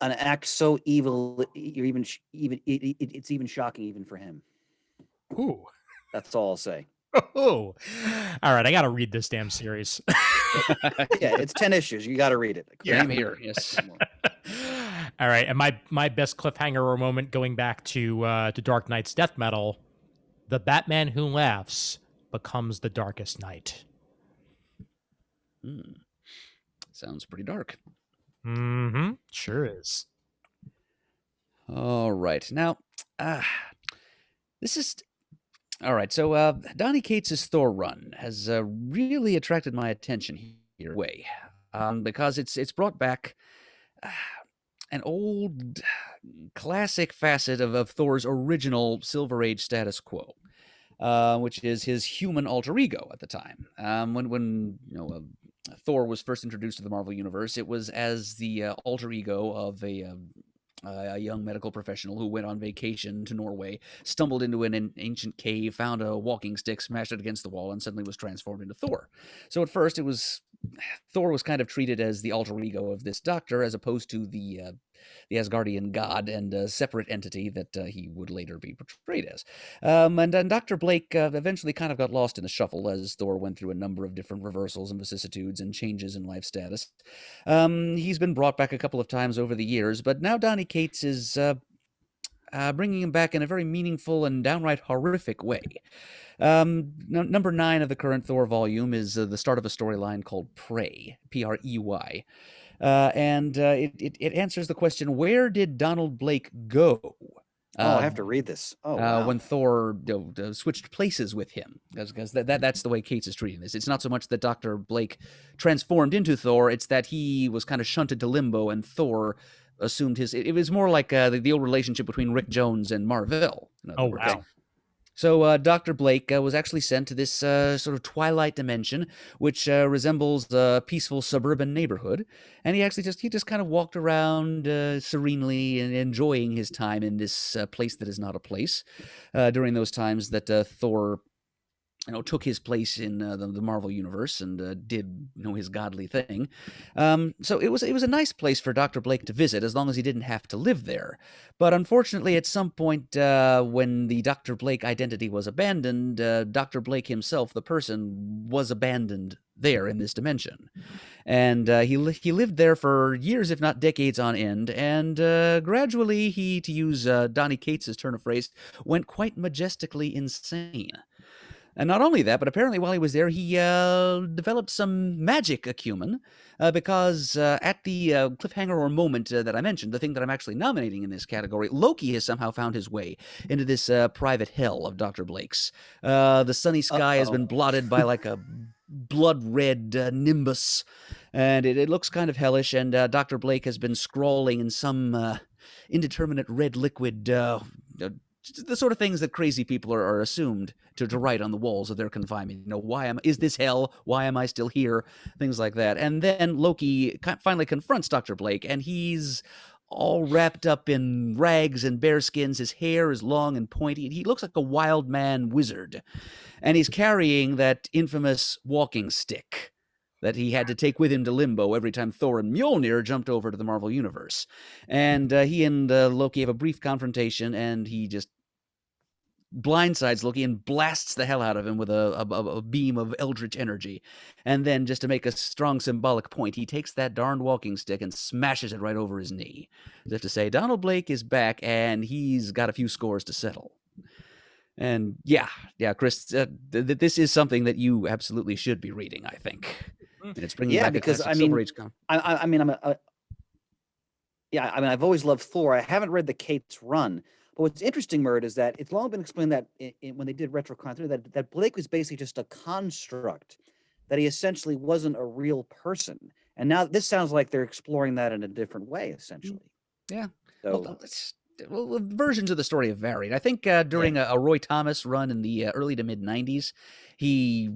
an act so evil, you're it's even shocking even for him. Ooh. That's all I'll say. Oh. All right, I got to read this damn series. Yeah, it's 10 issues. You got to read it. Same here. Yes. All right, and my best cliffhanger or moment going back to Dark Knight's death metal, the Batman who laughs becomes the darkest night. Sounds pretty dark. Mm-hmm. Sure is. All right. Now, this is all right. So, Donny Cates' Thor run has really attracted my attention here, because it's brought back an old classic facet of Thor's original Silver Age status quo. Which is his human alter ego at the time. When Thor was first introduced to the Marvel Universe, it was as the alter ego of a young medical professional who went on vacation to Norway, stumbled into an ancient cave, found a walking stick, smashed it against the wall, and suddenly was transformed into Thor. So at first, Thor was kind of treated as the alter ego of this doctor, as opposed to the Asgardian god and a separate entity that he would later be portrayed as. And Dr. Blake eventually kind of got lost in the shuffle as Thor went through a number of different reversals and vicissitudes and changes in life status. He's been brought back a couple of times over the years, but now Donny Cates is bringing him back in a very meaningful and downright horrific way. Number 9 of the current Thor volume is the start of a storyline called Prey, Prey. And it answers the question, where did Donald Blake go? I have to read this. Oh, wow. When Thor switched places with him, because that's the way Cates is treating this. It's not so much that Dr. Blake transformed into Thor, it's that he was kind of shunted to limbo and Thor assumed his... It was more like the old relationship between Rick Jones and Marvel. Oh, wow. So Dr. Blake was actually sent to this sort of twilight dimension, which resembles a peaceful suburban neighborhood. And he just kind of walked around serenely and enjoying his time in this place that is not a place during those times that Thor took his place in the Marvel Universe and did his godly thing. So it was a nice place for Dr. Blake to visit, as long as he didn't have to live there. But unfortunately, at some point when the Dr. Blake identity was abandoned, Dr. Blake himself, the person, was abandoned there in this dimension. And he lived there for years, if not decades on end, and gradually he, to use Donny Cates' turn of phrase, went quite majestically insane. And not only that, but apparently while he was there, he developed some magic acumen, because at the cliffhanger or moment that I mentioned, the thing that I'm actually nominating in this category, Loki has somehow found his way into this private hell of Dr. Blake's. The sunny sky has been blotted by like a blood-red nimbus, and it looks kind of hellish, and Dr. Blake has been scrawling in some indeterminate red liquid, the sort of things that crazy people are assumed to write on the walls of their confinement. Is this hell? Why am I still here? Things like that. And then Loki finally confronts Dr. Blake, and he's all wrapped up in rags and bearskins. His hair is long and pointy. He looks like a wild man wizard. And he's carrying that infamous walking stick that he had to take with him to Limbo every time Thor and Mjolnir jumped over to the Marvel Universe. And he and Loki have a brief confrontation, and he just blindsides Loki and blasts the hell out of him with a beam of eldritch energy. And then, just to make a strong symbolic point, he takes that darned walking stick and smashes it right over his knee, as if to say, Donald Blake is back, and he's got a few scores to settle. And yeah, Chris, this is something that you absolutely should be reading, I think. And it's bringing back because a Silver Age I've always loved Thor. I haven't read the Cates run, but what's interesting, Murd, is that it's long been explained that when they did retro continuity, that Blake was basically just a construct, that he essentially wasn't a real person. And now this sounds like they're exploring that in a different way, essentially. Yeah. So, well, versions of the story have varied. I think during a Roy Thomas run in the early to mid 90s, he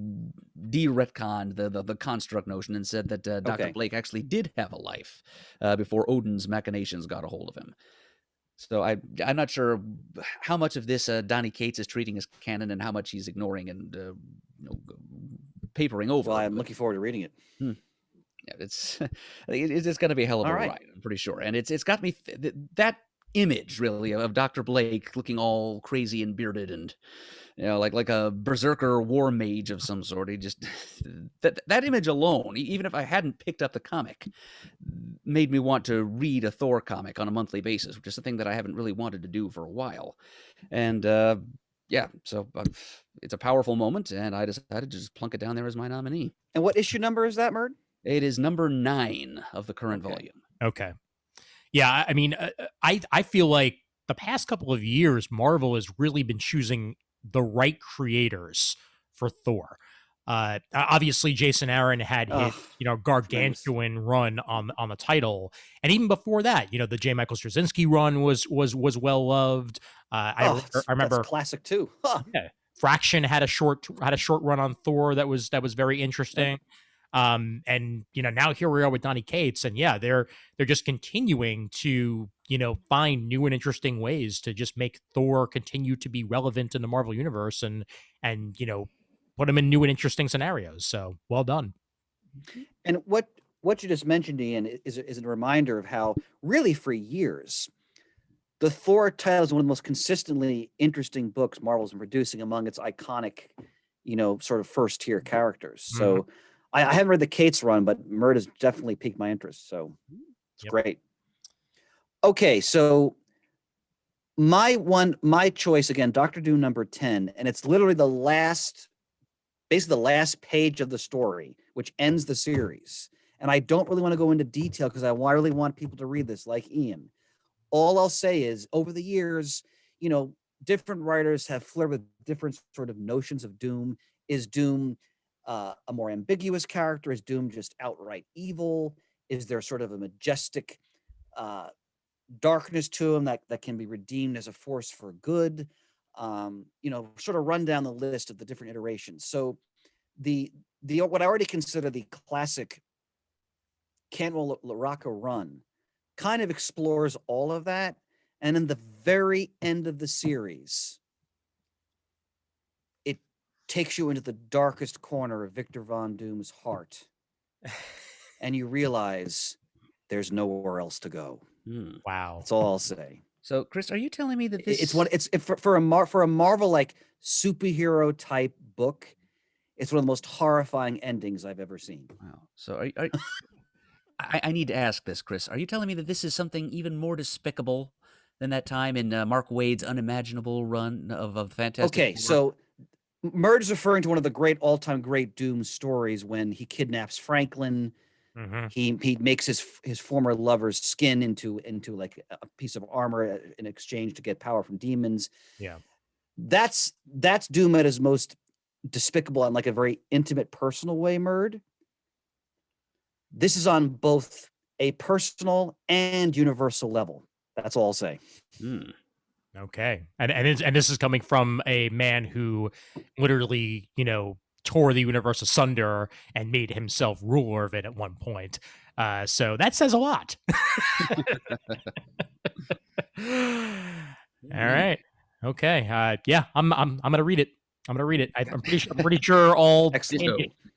de-retconned the construct notion and said that Dr. Blake actually did have a life before Odin's machinations got a hold of him. So I'm not sure how much of this Donny Cates is treating as canon and how much he's ignoring and papering over. Well, I'm looking forward to reading it. Yeah, it's it's going to be a hell of a All right. ride, I'm pretty sure. And it's got me that image really of Dr. Blake looking all crazy and bearded and like a berserker war mage of some sort. He just that image alone, even if I hadn't picked up the comic, made me want to read a Thor comic on a monthly basis, which is a thing that I haven't really wanted to do for a while. And yeah, so it's a powerful moment, and I decided to just plunk it down there as my nominee. And what issue number is that, Murd? It is number 9 of the current volume. Okay. Yeah, I mean, I feel like the past couple of years, Marvel has really been choosing the right creators for Thor. Obviously, Jason Aaron had his, gargantuan run on the title, and even before that, the J. Michael Straczynski run was well loved. I remember that's classic too. Huh. Yeah, Fraction had a short run on Thor that was very interesting. And now here we are with Donny Cates, and yeah, they're just continuing to find new and interesting ways to just make Thor continue to be relevant in the Marvel universe and put him in new and interesting scenarios. So well done. And what you just mentioned, Ian, is a reminder of how really for years the Thor title is one of the most consistently interesting books Marvel's been producing among its iconic, sort of first tier characters. So I haven't read the Cates run, but Murd has definitely piqued my interest. So it's great. Okay, so my choice again, Doctor Doom number 10, and it's literally basically the last page of the story, which ends the series. And I don't really want to go into detail because I really want people to read this, like Ian. All I'll say is, over the years, different writers have flirted with different sort of notions of Doom. Is Doom a more ambiguous character? Is Doom just outright evil? Is there sort of a majestic darkness to him that can be redeemed as a force for good? Sort of run down the list of the different iterations. So the what I already consider the classic Cantwell LaRocca run kind of explores all of that. And in the very end of the series, it takes you into the darkest corner of Victor Von Doom's heart. And you realize there's nowhere else to go. Wow. That's all I'll say. So, Chris, are you telling me that this it's for a Marvel like superhero type book, it's one of the most horrifying endings I've ever seen. Wow. So I need to ask this, Chris. Are you telling me that this is something even more despicable than that time in Mark Waid's unimaginable run of Fantastic Okay, Four? so Murd is referring to one of the all-time great Doom stories when he kidnaps Franklin. He makes his former lover's skin into like a piece of armor in exchange to get power from demons. Yeah, that's Doom at his most despicable and like a very intimate, personal way. Murd. This is on both a personal and universal level. That's all I'll say. Okay, and this is coming from a man who literally, tore the universe asunder and made himself ruler of it at one point. So that says a lot. All right. Okay. Yeah, I'm gonna read it. I'm pretty sure all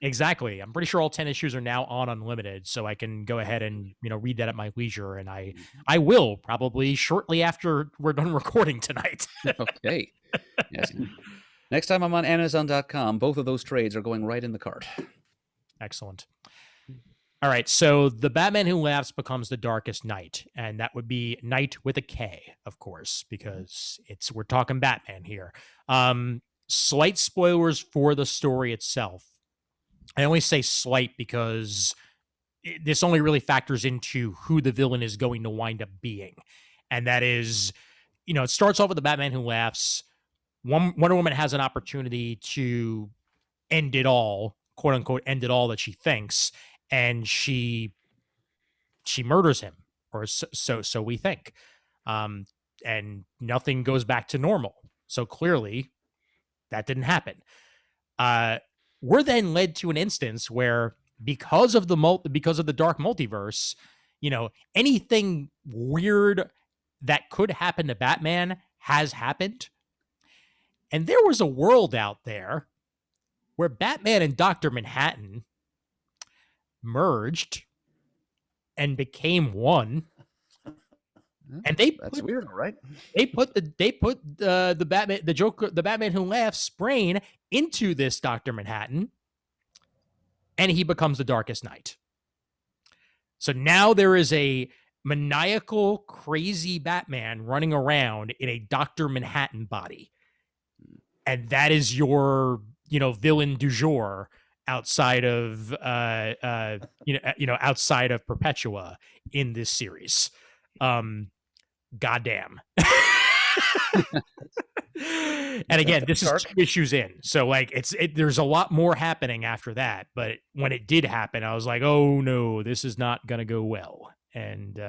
exactly. I'm pretty sure all 10 issues are now on Unlimited, so I can go ahead and read that at my leisure, and I will probably shortly after we're done recording tonight. Okay. Yes. Next time I'm on Amazon.com, both of those trades are going right in the cart. Excellent. All right, so the Batman Who Laughs becomes the Darkest Knight, and that would be Knight with a K, of course, because we're talking Batman here. Slight spoilers for the story itself. I only say slight because this only really factors into who the villain is going to wind up being, and that is, it starts off with the Batman Who Laughs. Wonder Woman has an opportunity to end it all, quote unquote, end it all that she thinks, and she murders him, or so we think, and nothing goes back to normal. So clearly, that didn't happen. We're then led to an instance where, because of the dark multiverse, anything weird that could happen to Batman has happened. And there was a world out there where Batman and Dr. Manhattan merged and became one. And That's weird, all right. the Batman, the Joker, the Batman Who Laughs brain into this Dr. Manhattan, and he becomes the Darkest Knight. So now there is a maniacal, crazy Batman running around in a Dr. Manhattan body. And that is your, villain du jour outside of outside of Perpetua in this series. Goddamn. And again, this is 2 issues in, so like there's a lot more happening after that. But when it did happen, I was like, oh no, this is not gonna go well. And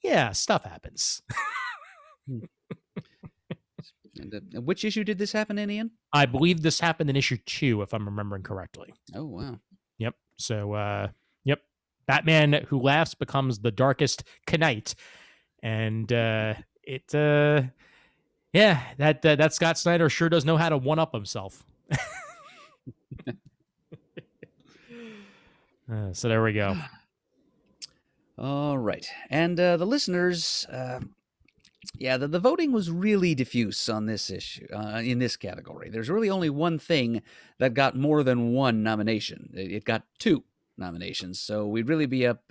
yeah, stuff happens. And which issue did this happen in, Ian? I believe this happened in issue 2, if I'm remembering correctly. Oh wow. Yep. So yep, Batman Who Laughs becomes the Darkest Knight, and yeah, that Scott Snyder sure does know how to one up himself. So there we go. All right, and the listeners, yeah, the voting was really diffuse on this issue, in this category. There's really only one thing that got more than one nomination. It got 2 nominations, so we'd really be up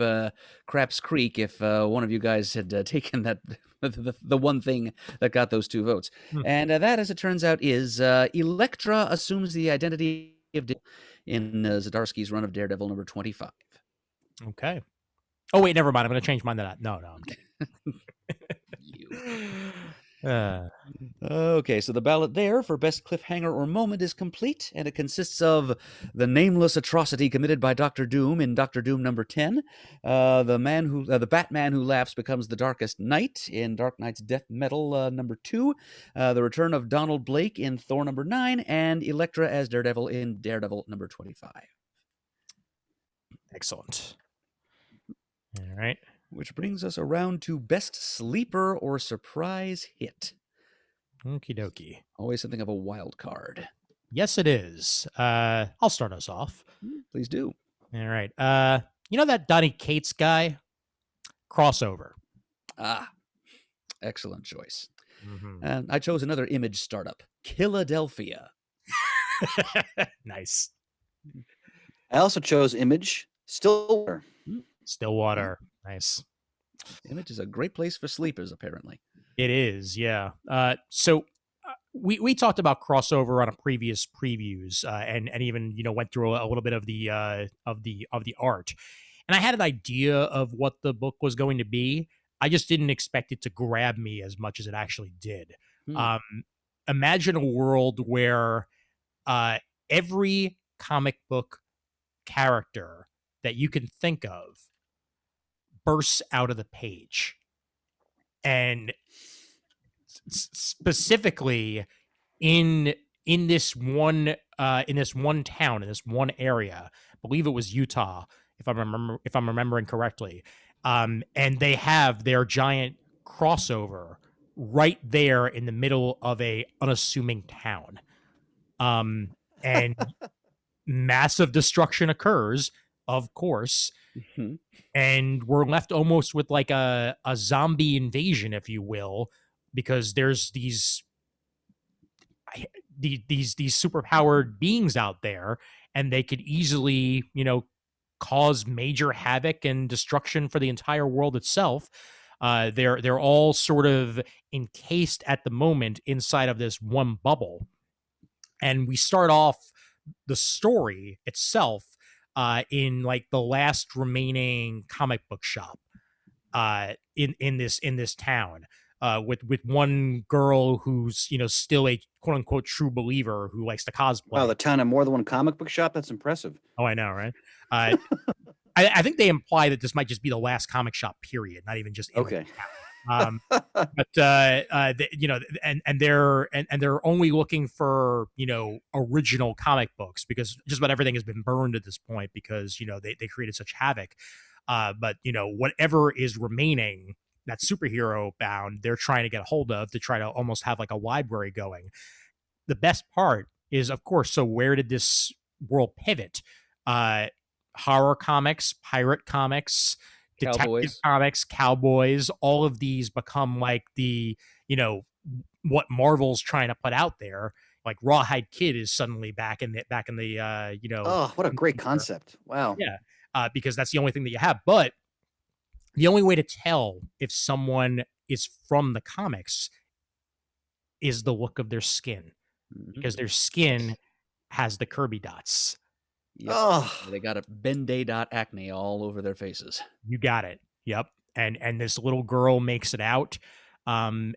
Craps Creek if one of you guys had taken that the one thing that got those 2 votes. And that, as it turns out, is Elektra assumes the identity of Daredevil in Zdarsky's run of Daredevil number 25. Okay. Oh wait, never mind. I'm going to change mine to that. No, I'm kidding. Okay, so the ballot there for best cliffhanger or moment is complete, and it consists of the nameless atrocity committed by Doctor Doom in Doctor Doom number 10, the Batman Who Laughs becomes the Darkest Knight in Dark Knight's Death Metal number 2, the return of Donald Blake in Thor number 9, and Elektra as Daredevil in Daredevil number 25. Excellent. All right. Which brings us around to best sleeper or surprise hit. Okie dokie. Always something of a wild card. Yes, it is. I'll start us off. Please do. All right. You know that Donny Cates guy? Crossover. Ah, excellent choice. Mm-hmm. And I chose another Image startup, Philadelphia. Nice. I also chose Image, Stillwater. Stillwater. Nice. Image is a great place for sleepers, apparently. It is, yeah. So we talked about crossover on a previous previews, and even went through a little bit of the art, and I had an idea of what the book was going to be. I just didn't expect it to grab me as much as it actually did. Imagine a world where every comic book character that you can think of bursts out of the page, and specifically in this one town, in this one area, I believe it was Utah, if I'm remembering correctly, and they have their giant crossover right there in the middle of a unassuming town, and massive destruction occurs, of course. Mm-hmm. And we're left almost with like a zombie invasion, if you will, because there's these superpowered beings out there, and they could easily, cause major havoc and destruction for the entire world itself. They're all sort of encased at the moment inside of this one bubble, and we start off the story itself in like the last remaining comic book shop in this town, with one girl who's still a quote unquote true believer who likes to cosplay. Wow, the town had more than one comic book shop? That's impressive. Oh, I know, right? I think they imply that this might just be the last comic shop period, not even just okay. But they're only looking for original comic books, because just about everything has been burned at this point, because they created such havoc. But whatever is remaining that superhero bound they're trying to get a hold of to try to almost have like a library going. The best part is, of course, so where did this world pivot? Uh, Horror comics, pirate comics, detective Cowboys. comics, cowboys, all of these become like the, you know, what Marvel's trying to put out there. Like Rawhide Kid is suddenly back in the Oh, what a great concept. Wow. yeah, because that's the only thing that you have. But the only way to tell if someone is from the comics is the look of their skin, Mhm. because their skin has the Kirby dots. Yep. Oh, They got a Ben-Day dot acne all over their faces. You got it. Yep. And this little girl makes it out. And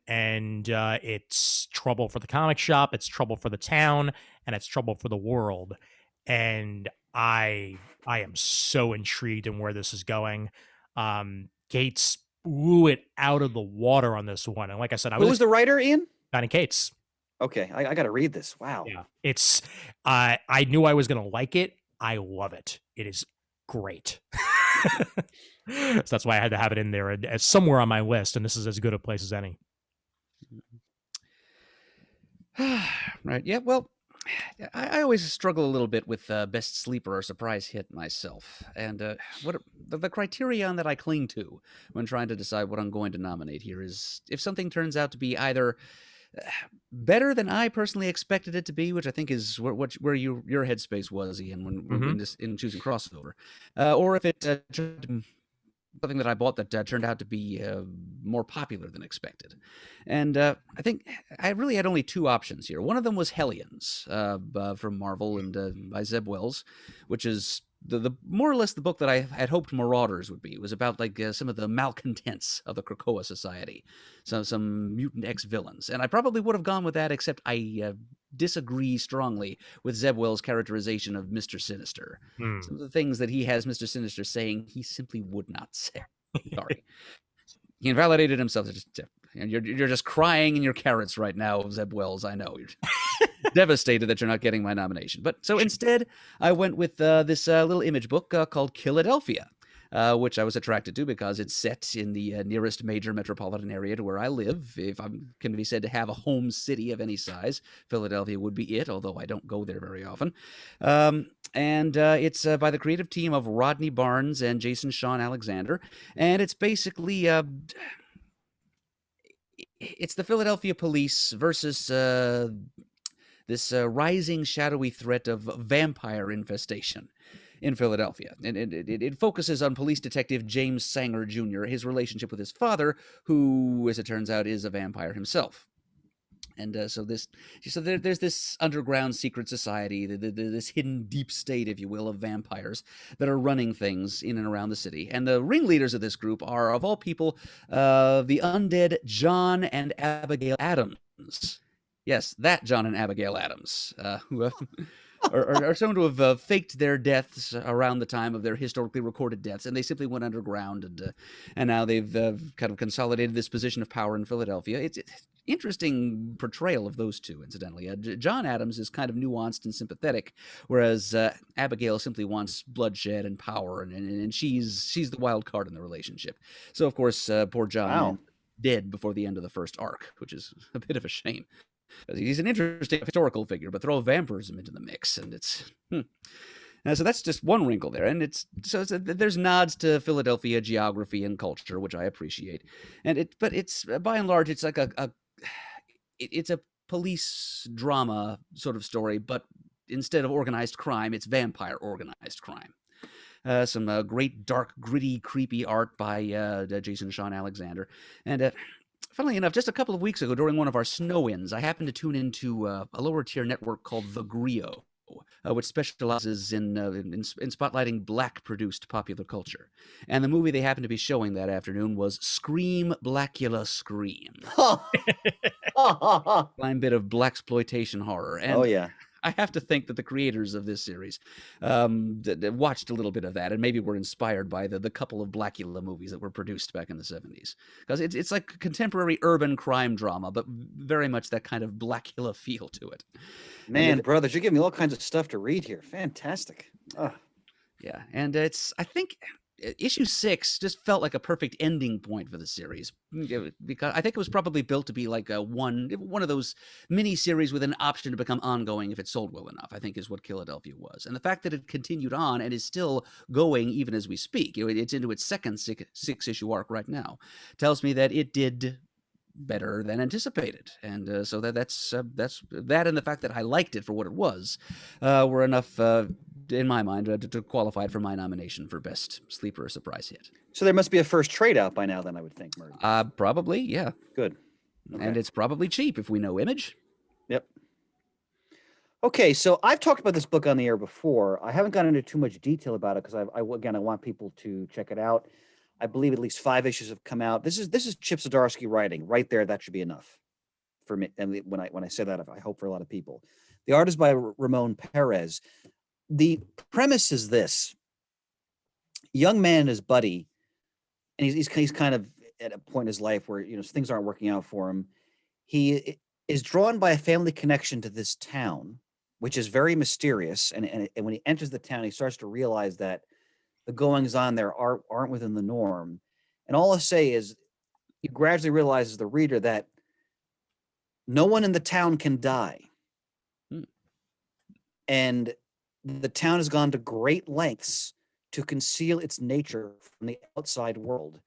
it's trouble for the comic shop, it's trouble for the town, and it's trouble for the world. And I am so intrigued in where this is going. Gates blew it out of the water on this one. And like I said, I who was was the writer, Ian? Donny Cates. Okay, I got to read this. Wow. Yeah. It's I knew I was gonna like it. I love it. It is great. So that's why I had to have it in there as somewhere on my list, and this is as good a place as any. Right. Yeah. Well, I always struggle a little bit with best sleeper or surprise hit myself, and what the criterion that I cling to when trying to decide what I'm going to nominate here is if something turns out to be either better than I personally expected it to be, which I think is where your headspace was, Ian, when in choosing crossover, or if it something that I bought that turned out to be more popular than expected. And I think I really had only two options here. One of them was Hellions from Marvel and by Zeb Wells, which is the more or less the book that I had hoped Marauders would be. It was about like some of the malcontents of the Krakoa Society, some mutant ex-villains. And I probably would have gone with that, except I disagree strongly with Zeb Wells' characterization of Mr. Sinister. Some of the things that he has Mr. Sinister saying, he simply would not say. Sorry. He invalidated himself. You're just crying in your carrots right now, Zeb Wells. I know. You're devastated that you're not getting my nomination. But so instead, I went with this little image book called Philadelphia. Which I was attracted to because it's set in the nearest major metropolitan area to where I live. If I'm can be said to have a home city of any size, Philadelphia would be it, although I don't go there very often. And it's by the creative team of Rodney Barnes and Jason Sean Alexander. And it's basically it's the Philadelphia police versus this rising shadowy threat of vampire infestation in Philadelphia. And it focuses on police detective James Sanger Jr., his relationship with his father, who, as it turns out, is a vampire himself. And so there's this underground secret society, this hidden deep state, if you will, of vampires that are running things in and around the city. And the ringleaders of this group are, of all people, the undead John and Abigail Adams. Yes, that John and Abigail Adams, who are shown to have faked their deaths around the time of their historically recorded deaths, and they simply went underground, and now they've kind of consolidated this position of power in Philadelphia. It's interesting portrayal of those two, incidentally. John Adams is kind of nuanced and sympathetic, whereas Abigail simply wants bloodshed and power, and she's the wild card in the relationship. So, of course, poor John dead before the end of the first arc, which is a bit of a shame. He's an interesting historical figure, but throw vampirism into the mix, and it's so that's just one wrinkle there. And there's nods to Philadelphia geography and culture, which I appreciate. But it's by and large, it's like it's a police drama sort of story, but instead of organized crime, it's vampire organized crime. Some great, dark, gritty, creepy art by Jason Sean Alexander, and funnily enough, just a couple of weeks ago, during one of our snow-ins, I happened to tune into a lower-tier network called The Grio, which specializes in spotlighting Black-produced popular culture. And the movie they happened to be showing that afternoon was Scream, Blackula, Scream. Fine bit of blaxploitation horror. And oh yeah. I have to think that the creators of this series watched a little bit of that and maybe were inspired by the couple of Blackula movies that were produced back in the 70s. Because it's like contemporary urban crime drama, but very much that kind of Blackula feel to it. Man, brothers, you're giving me all kinds of stuff to read here. Fantastic. Yeah, and I think issue 6 just felt like a perfect ending point for the series, because I think it was probably built to be like one of those mini series with an option to become ongoing if it sold well enough, I think is what Philadelphia was. And the fact that it continued on and is still going even as we speak, it's into its second six issue arc right now, tells me that it did better than anticipated. And so that's that, and the fact that I liked it for what it was were enough in my mind to qualify it for my nomination for best sleeper or surprise hit. So there must be a first trade out by now, then, I would think, Murdough. Probably, yeah. Good. Okay. And it's probably cheap if we know Image. Yep. Okay, so I've talked about this book on the air before. I haven't gone into too much detail about it because I want people to check it out. I believe at least 5 issues have come out. This is Chip Zdarsky writing right there. That should be enough for me. And when I say that, I hope for a lot of people. The art is by Ramon Perez. The premise is this: young man and his buddy, and he's kind of at a point in his life where things aren't working out for him. He is drawn by a family connection to this town, which is very mysterious. And when he enters the town, he starts to realize that the goings on there aren't within the norm. And all I say is, he gradually realizes, the reader, that no one in the town can die. And the town has gone to great lengths to conceal its nature from the outside world.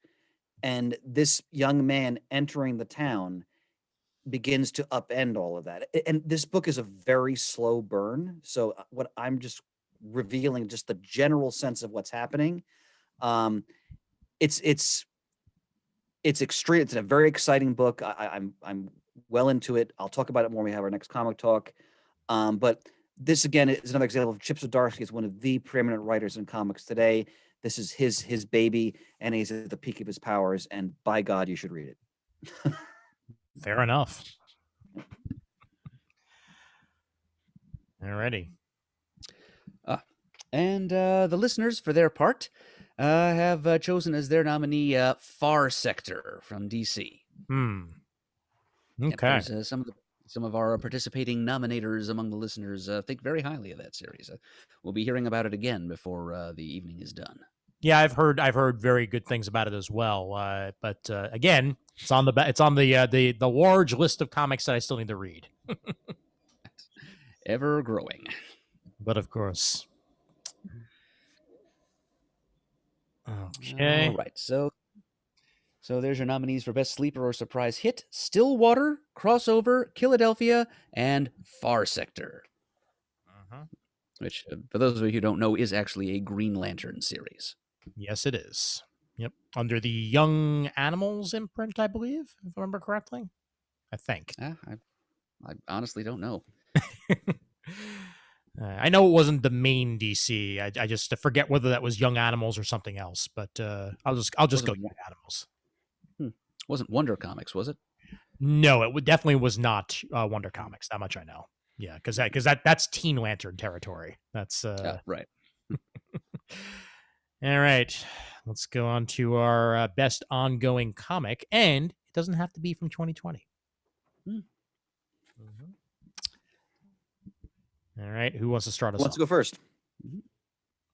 And this young man entering the town begins to upend all of that. And this book is a very slow burn. So what I'm just revealing, just the general sense of what's happening. It's extreme. It's a very exciting book. I'm well into it. I'll talk about it more when we have our next comic talk. But this, again, is another example of Chip Zdarsky is one of the preeminent writers in comics today. This is his baby, and he's at the peak of his powers. And by God, you should read it. Fair enough. Alrighty. And the listeners, for their part, have chosen as their nominee Far Sector from DC. Okay. Yep, some of our participating nominators among the listeners think very highly of that series. We'll be hearing about it again before the evening is done. Yeah, I've heard very good things about it as well. But again, it's on the large list of comics that I still need to read. Ever growing. But of course. Okay. All right. So there's your nominees for best sleeper or surprise hit: Stillwater, Crossover, Philadelphia, and Far Sector. Which, for those of you who don't know, is actually a Green Lantern series. Yes, it is. Yep. Under the Young Animals imprint, I believe, if I remember correctly. I think. I honestly don't know. I know it wasn't the main DC. I just forget whether that was Young Animals or something else. But I'll just go Young Animals. Wasn't Wonder Comics, was it? No, it definitely was not Wonder Comics. That much I know. Yeah, because that's Teen Lantern territory. That's right. All right, let's go on to our best ongoing comic, and it doesn't have to be from 2020. All right, who wants to start us? Let's go first.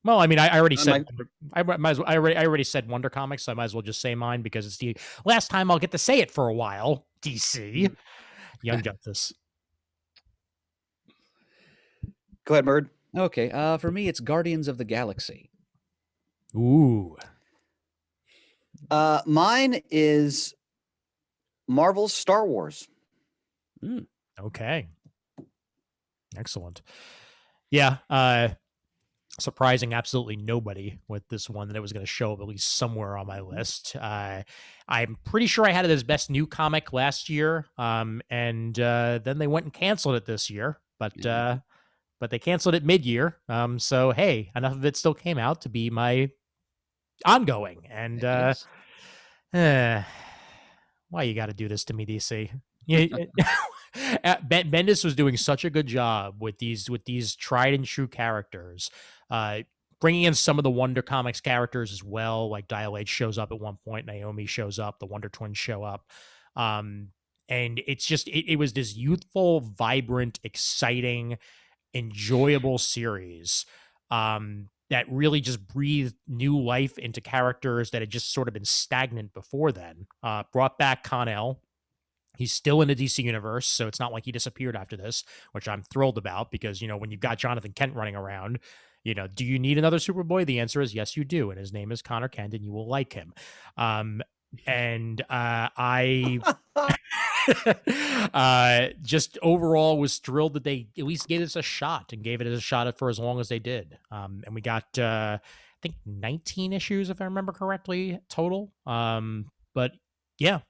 Well, I mean, I already said I already said Wonder Comics, so I might as well just say mine because it's the last time I'll get to say it for a while. DC, Young Justice. Go ahead, Murd. Okay, for me, it's Guardians of the Galaxy. Ooh. Mine is Marvel's Star Wars. Okay. Excellent. Yeah. Surprising absolutely nobody with this one that it was going to show up at least somewhere on my list. I'm pretty sure I had it as best new comic last year. And then they went and canceled it this year, but they canceled it mid-year. So hey, enough of it still came out to be my ongoing. And why you got to do this to me, DC? Bendis was doing such a good job with these tried and true characters, bringing in some of the Wonder Comics characters as well. Like Dial H shows up at one point, Naomi shows up, the Wonder Twins show up, and it's just it was this youthful, vibrant, exciting, enjoyable series. that really just breathed new life into characters that had just sort of been stagnant before then. Brought back Con-El. He's still in the DC universe, so it's not like he disappeared after this, which I'm thrilled about because, when you've got Jonathan Kent running around, do you need another Superboy? The answer is yes, you do. And his name is Connor Kent, and you will like him. I just overall was thrilled that they at least gave us a shot and gave it a shot for as long as they did. And we got, I think 19 issues, if I remember correctly, total. But yeah,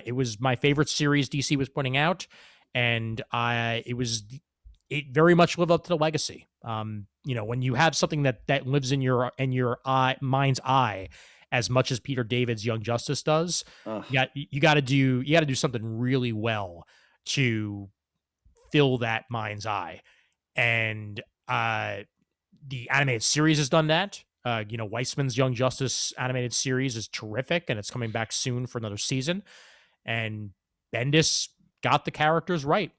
it was my favorite series DC was putting out, and it very much lived up to the legacy. When you have something that lives in your mind's eye as much as Peter David's Young Justice does, you got to do something really well to fill that mind's eye. And the animated series has done that. Weissman's Young Justice animated series is terrific, and it's coming back soon for another season. And Bendis got the characters right.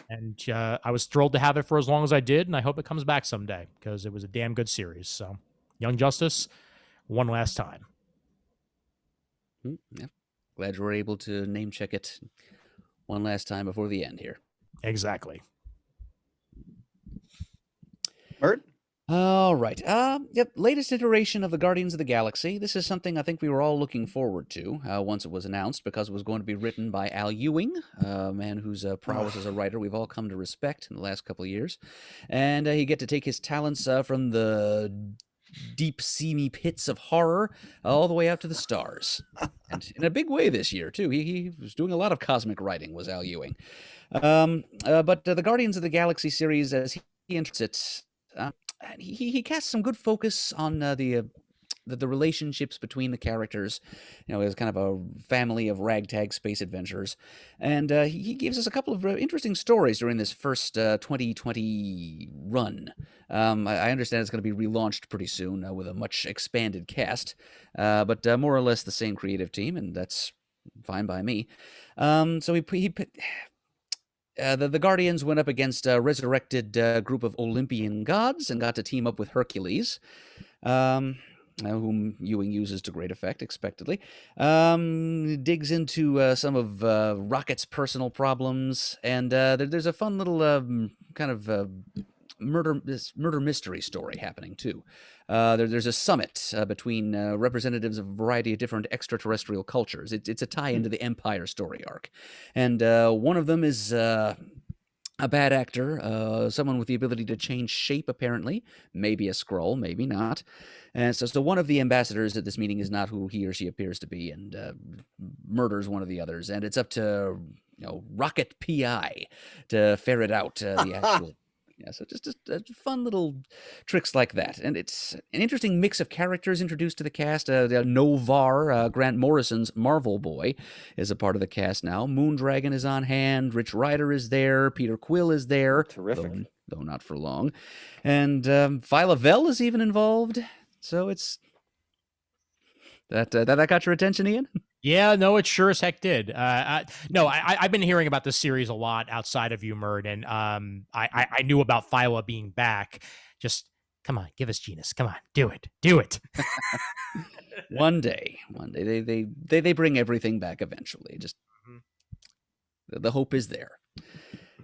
And I was thrilled to have it for as long as I did, and I hope it comes back someday because it was a damn good series. So, Young Justice, one last time. Yeah. Glad you were able to name check it one last time before the end here. Exactly. Mert? All right. Yep. Latest iteration of the Guardians of the Galaxy. This is something I think we were all looking forward to once it was announced because it was going to be written by Al Ewing, a man whose prowess as a writer we've all come to respect in the last couple of years. And he get to take his talents from the deep, seamy pits of horror all the way out to the stars. And in a big way this year, too. He was doing a lot of cosmic writing, was Al Ewing. But the Guardians of the Galaxy series, as he enters it, he casts some good focus on the relationships between the characters. As kind of a family of ragtag space adventurers, and he gives us a couple of interesting stories during this first 2020 run. I understand it's going to be relaunched pretty soon with a much expanded cast, but more or less the same creative team, and that's fine by me. So the Guardians went up against a resurrected group of Olympian gods and got to team up with Hercules, whom Ewing uses to great effect, expectedly. Digs into some of Rocket's personal problems, and there's a fun little kind of murder mystery story happening, too. There's a summit between representatives of a variety of different extraterrestrial cultures. It's a tie into the Empire story arc. And one of them is a bad actor, someone with the ability to change shape, apparently. Maybe a Skrull, maybe not. And so one of the ambassadors at this meeting is not who he or she appears to be, and murders one of the others. And it's up to Rocket PI to ferret out the actual... Yeah, so just fun little tricks like that. And it's an interesting mix of characters introduced to the cast. Novar, Grant Morrison's Marvel Boy, is a part of the cast now. Moondragon is on hand. Rich Rider is there. Peter Quill is there. Terrific. Though not for long. And Phyla Vell is even involved. So it's... That got your attention, Ian? Yeah, no, it sure as heck did. I've been hearing about this series a lot outside of you, Murd, and I knew about Phyla being back. Just come on, give us Genus. Come on, do it. One day, they bring everything back eventually. Just the hope is there.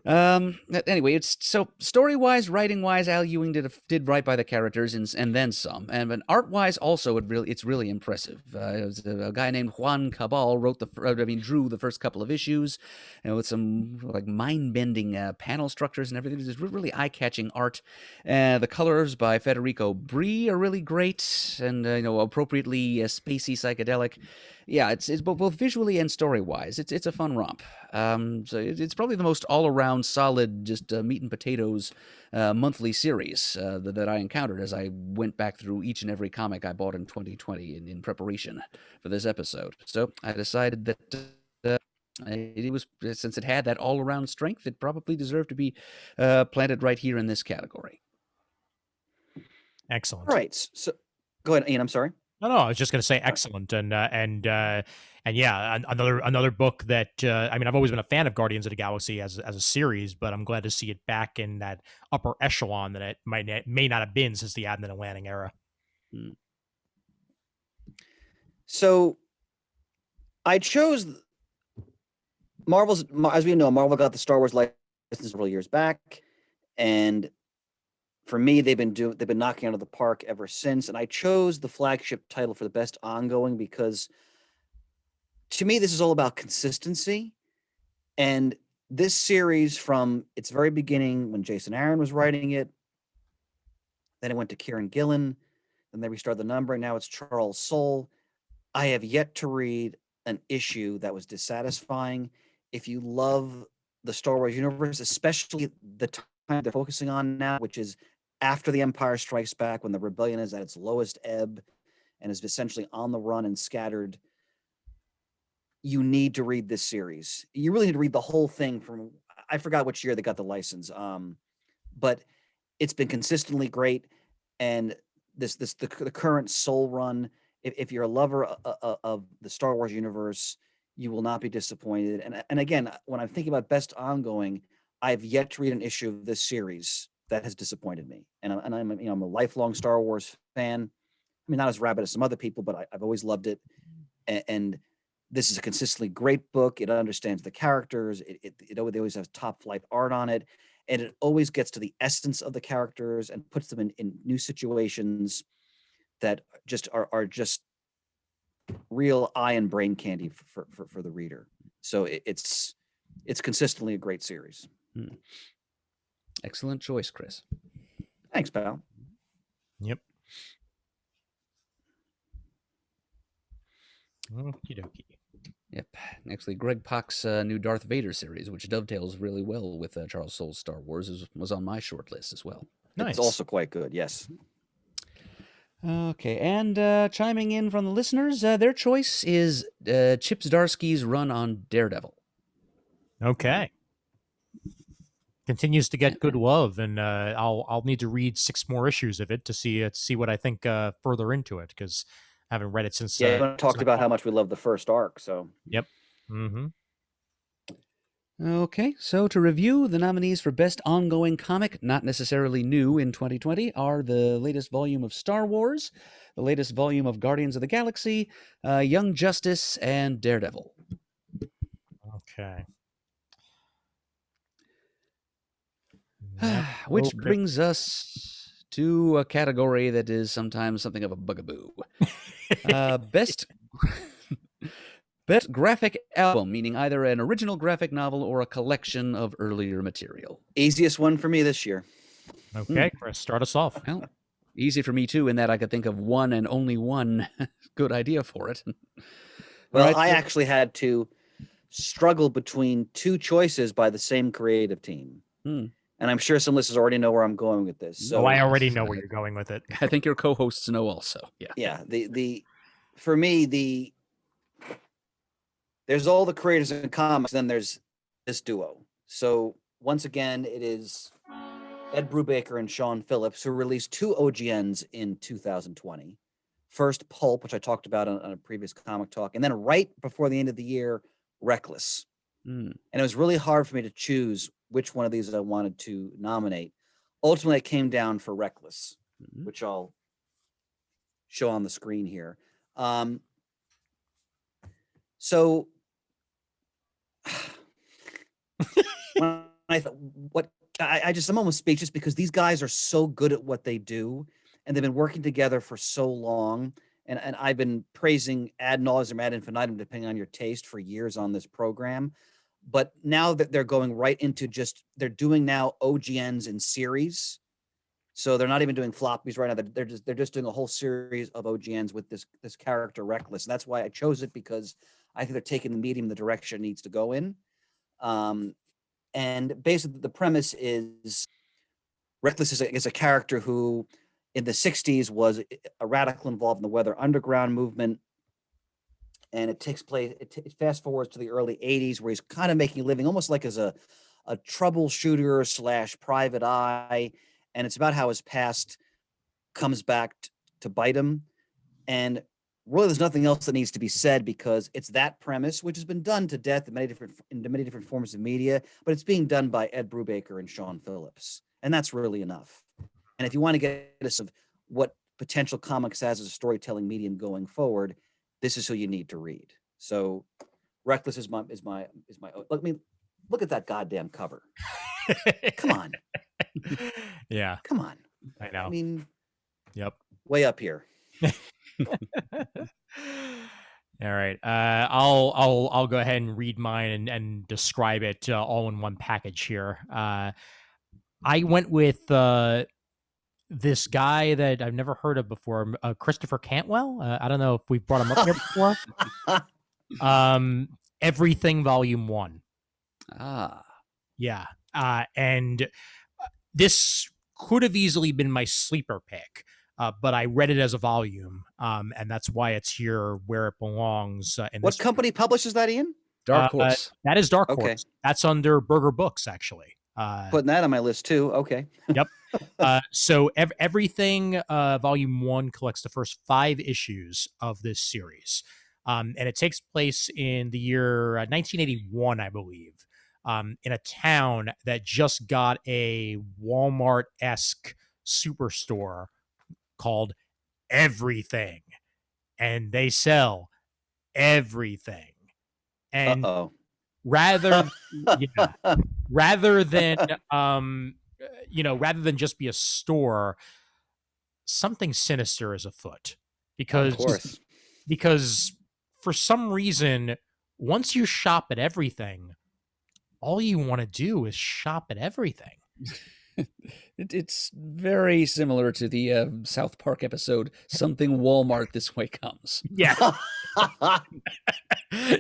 Anyway, it's so story-wise, writing-wise, Al Ewing did write by the characters and then some. And art-wise, also it's really impressive. It was a guy named Juan Cabal drew the first couple of issues, with some like mind-bending panel structures and everything. It's really eye-catching art. The colors by Federico Bri are really great and appropriately spacey, psychedelic. Yeah, it's both visually and story-wise. It's a fun romp. So it's probably the most all-around solid, just meat and potatoes monthly series that I encountered as I went back through each and every comic I bought in 2020 in preparation for this episode. So I decided that it was, since it had that all-around strength, it probably deserved to be planted right here in this category. Excellent. All right. So go ahead, Ian. I'm sorry. No, I was just going to say excellent, and yeah, another book that I mean, I've always been a fan of Guardians of the Galaxy as a series, but I'm glad to see it back in that upper echelon that it may not have been since the Advent and Landing era. Mm. So I chose as we know, Marvel got the Star Wars license several years back, and for me, they've been knocking out of the park ever since. And I chose the flagship title for the best ongoing because, to me, this is all about consistency. And this series, from its very beginning, when Jason Aaron was writing it, then it went to Kieran Gillen, then they restarted the numbering. Now it's Charles Soule. I have yet to read an issue that was dissatisfying. If you love the Star Wars universe, especially the time they're focusing on now, which is after The Empire Strikes Back, when the rebellion is at its lowest ebb and is essentially on the run and scattered, you need to read this series. You really need to read the whole thing from, I forgot which year they got the license, but it's been consistently great. And the current Soul run, if you're a lover of the Star Wars universe, you will not be disappointed. And again, when I'm thinking about best ongoing, I've yet to read an issue of this series that has disappointed me. And I'm a lifelong Star Wars fan. I mean, not as rabid as some other people, but I've always loved it. And this is a consistently great book. It understands the characters. They always have top flight art on it, and it always gets to the essence of the characters and puts them in new situations that just are just real eye and brain candy for the reader. So it's consistently a great series. Excellent choice, Chris. Thanks, pal. Yep. Okie dokie. Yep. Actually, Greg Pak's new Darth Vader series, which dovetails really well with Charles Soule's Star Wars, was on my short list as well. Nice. It's also quite good, yes. Okay, and chiming in from the listeners, their choice is Chip Zdarsky's run on Daredevil. Okay. Continues to get good love, and I'll need to read 6 more issues of it to see what I think further into it, because I haven't read it since. Yeah, we talked about how much we love the first arc. So yep. Mm-hmm. Okay, so to review, the nominees for Best Ongoing Comic, not necessarily new in 2020, are the latest volume of Star Wars, the latest volume of Guardians of the Galaxy, Young Justice, and Daredevil. Okay. Which brings us to a category that is sometimes something of a bugaboo. Best graphic album, meaning either an original graphic novel or a collection of earlier material. Easiest one for me this year. Okay, Chris, start us off. Well, easy for me too, in that I could think of one and only one good idea for it. Well, right, I actually had to struggle between 2 choices by the same creative team. And I'm sure some listeners already know where I'm going with this. So I already know where you're going with it. I think your co-hosts know also. Yeah. Yeah. For me, there's all the creators in comics, then there's this duo. So once again, it is Ed Brubaker and Sean Phillips, who released 2 OGNs in 2020. First, Pulp, which I talked about on a previous comic talk, and then right before the end of the year, Reckless. And it was really hard for me to choose which one of these I wanted to nominate. Ultimately, it came down for Reckless, which I'll show on the screen here. So when I thought, I'm almost speechless, because these guys are so good at what they do, and they've been working together for so long. And I've been praising ad nauseum, ad infinitum, depending on your taste, for years on this program. But now that they're going right into they're doing now OGNs in series. So they're not even doing floppies right now. They're just doing a whole series of OGNs with this character Reckless. And that's why I chose it, because I think they're taking the medium the direction it needs to go in. And basically the premise is Reckless is a character who in the 60s was a radical involved in the Weather Underground movement. And it takes place, it fast forwards to the early 80s, where he's kind of making a living almost like as a troubleshooter / private eye. And it's about how his past comes back to bite him. And really, there's nothing else that needs to be said because it's that premise, which has been done to death in many different forms of media, but it's being done by Ed Brubaker and Sean Phillips, and that's really enough. And if you want to get a sense of what potential comics has as a storytelling medium going forward, this is who you need to read. So, Reckless is my. Let me look at that goddamn cover. Come on, Yeah, come on. I know. I mean, Yep. way up here. All right. I'll go ahead and read mine and describe it all in one package here. I went with this guy that I've never heard of before, Christopher Cantwell. I don't know if we've brought him up here before. Everything Volume 1. Ah. Yeah. And this could have easily been my sleeper pick, but I read it as a volume, and that's why it's here where it belongs. What company publishes that, Ian? Dark Horse. That is Dark Okay. Horse. That's under Burger Books, actually. Putting that on my list too. Okay. Yep. So everything Volume 1 collects the first 5 issues of this series. And it takes place in the year 1981, I believe, in a town that just got a Walmart-esque superstore called Everything. And they sell everything. And Uh-oh. rather than rather than just be a store, something sinister is afoot, Of course. because for some reason, once you shop at Everything, all you want to do is shop at Everything. It's very similar to the South Park episode, Something Walmart This Way Comes. Yeah.